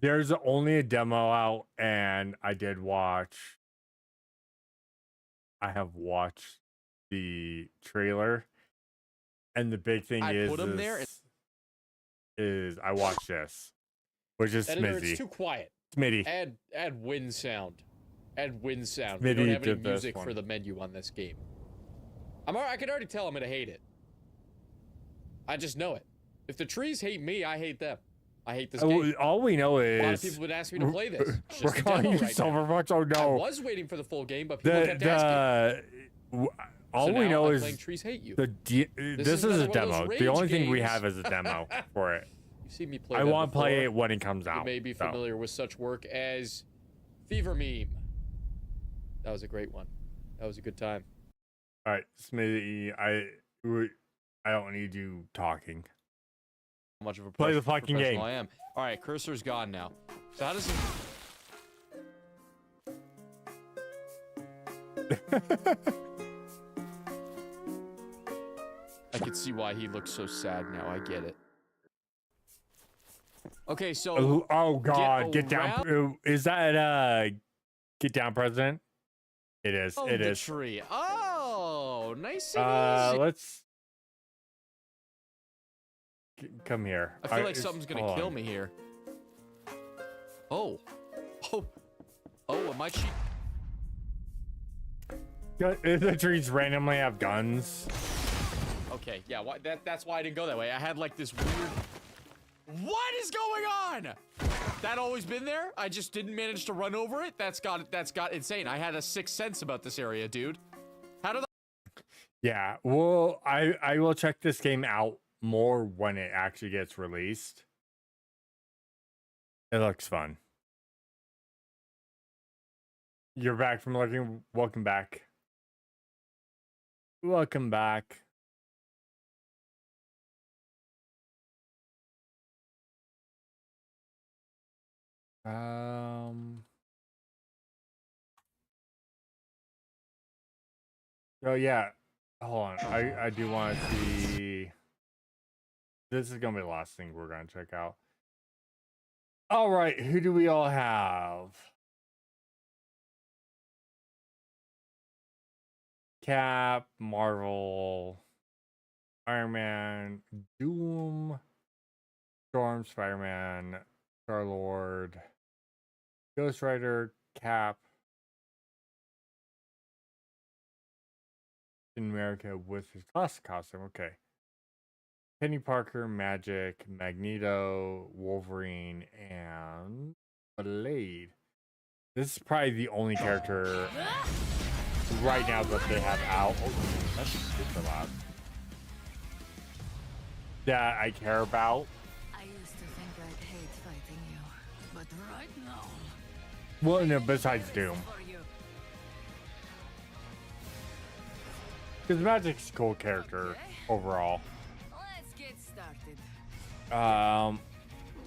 There's only a demo out, and I have watched the trailer, and the big thing is I watched this, which is Editor, Smithy. it's too quiet. Smitty. Add wind sound. Add wind sound. Smitty We don't have any did this music one. for the menu on this game. I can already tell I'm gonna hate it. I just know it. If the trees hate me, I hate them. I hate this game. All we know is A lot of people would ask me to play this. It's we're just a calling demo you right now. Silverbucks. Oh no! I was waiting for the full game, but people kept asking. All So we now know I'm is playing Trees Hate You. this is another a one of those demo. rage The only thing we games. have is a demo for it. You see me play I that want to play before. it when it comes out. You may be so. familiar with such work as Fever Meme. That was a great one. That was a good time. All right, Smitty, I don't need you talking. How much of a Play the fucking professional game. I am. All right, cursor's gone now. So how does it... I can see why he looks so sad now. I get it. Okay, so... Oh God, get around down. Is that Get Down President? It is. It the is. tree. Oh, nice and easy. Let's come here. I feel like something's gonna kill me here. Oh. Am I cheating? The trees randomly have guns. Okay, yeah, that's why I didn't go that way. I had like this weird... What is going on? That always been there? I just didn't manage to run over it? That's got insane. I had a sixth sense about this area, dude. How did Yeah, well, I will check this game out more when it actually gets released. It looks fun. You're back from looking. Welcome back. Welcome back. Oh yeah. Hold on. I do want to see. This is gonna be the last thing we're gonna check out. All right, who do we all have? Cap, Marvel, Iron Man, Doom, Storm, Spider-Man, Star-Lord, Ghost Rider, Cap, in America with his classic costume. Okay. Penny Parker, Magic, Magneto, Wolverine, and Blade. This is probably the only character right now that they have out. Oh, that's just a lot. That I care about. I used to think I'd hate fighting you, but right now. Well, no, besides Doom. Because Magic's a cool character overall. Let's get started.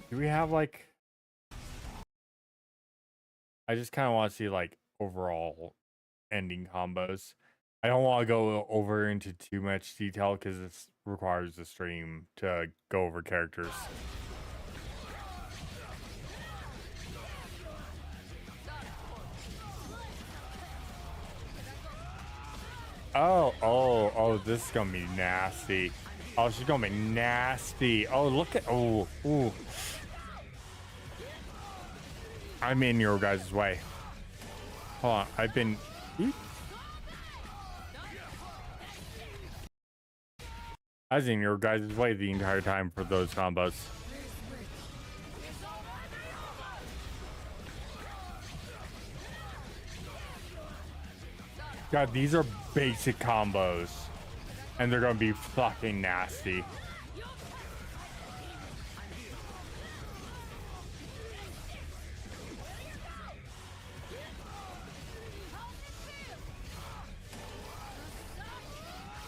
Do we have like? I just kind of want to see like overall ending combos. I don't want to go over into too much detail because it requires the stream to go over characters. Oh, this is gonna be nasty. Oh, she's gonna be nasty. Oh, look at, ooh. I'm in your guys' way. Hold on, I've been, I was in your guys' way the entire time for those combos. God, these are basic combos, and they're gonna be fucking nasty.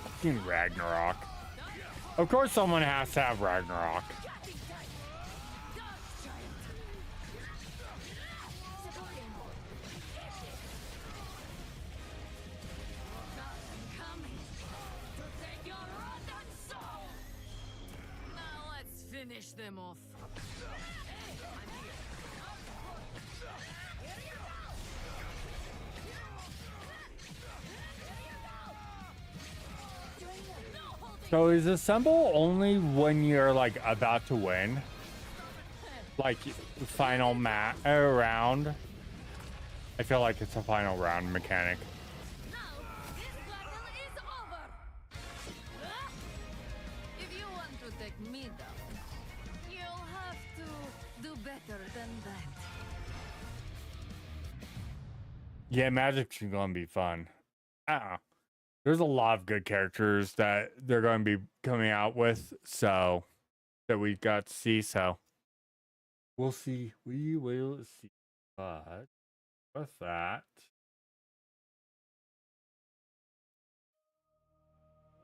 Fucking Ragnarok. Of course someone has to have Ragnarok. Finish them off. So is assemble only when you're like about to win? Like final round? I feel like it's a final round mechanic. If you want to take me down, you'll have to do better than that. Yeah, Magic's gonna be fun. There's a lot of good characters that they're going to be coming out with, so that we got to see. So we'll see. We will see. But with that,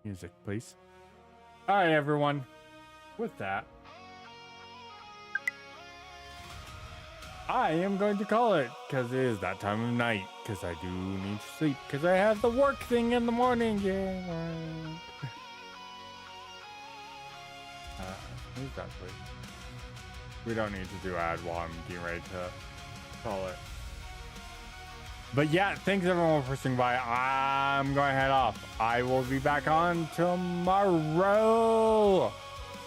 music, please. All right, everyone. With that, I am going to call it because it is that time of night. Because I do need to sleep. Because I have the work thing in the morning. Yeah. Who's that, please? We don't need to do ad while I'm getting ready to call it. But yeah, thanks everyone for swinging by. I'm going to head off. I will be back on tomorrow.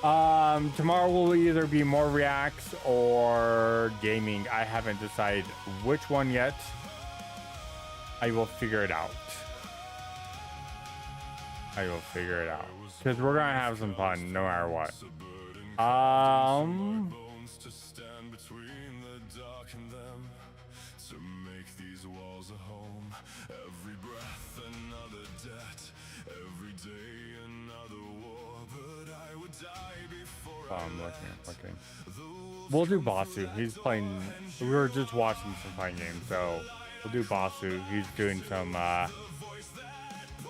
Tomorrow will either be more reacts or gaming. I haven't decided which one yet. I will figure it out. Because we're going to have some fun no matter what. I'm looking. We'll do Basu. He's playing. We were just watching some fun games, so we'll do Basu. He's doing some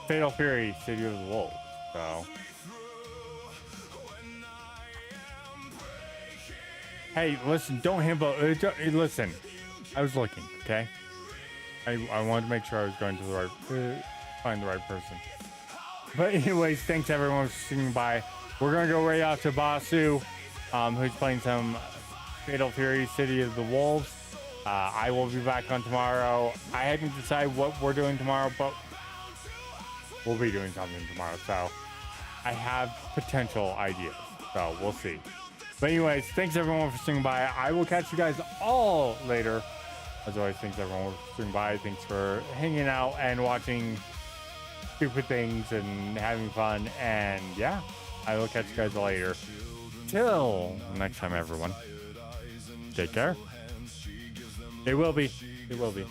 Fatal Fury, City of the Wolves. So, hey, listen, don't himbo. Listen, I was looking. Okay, I wanted to make sure I was going to the right, find the right person. But anyways, thanks everyone for swinging by. We're gonna go right out to Basu, who's playing some Fatal Fury City of the Wolves. I will be back on tomorrow. I hadn't decided what we're doing tomorrow, but we'll be doing something tomorrow. So I have potential ideas. So we'll see. But anyways, thanks everyone for swinging by. I will catch you guys all later. As always, thanks everyone for swinging by. Thanks for hanging out and watching stupid things and having fun. And yeah, I will catch you guys later. Till next time, everyone. Take care. It will be. It will be.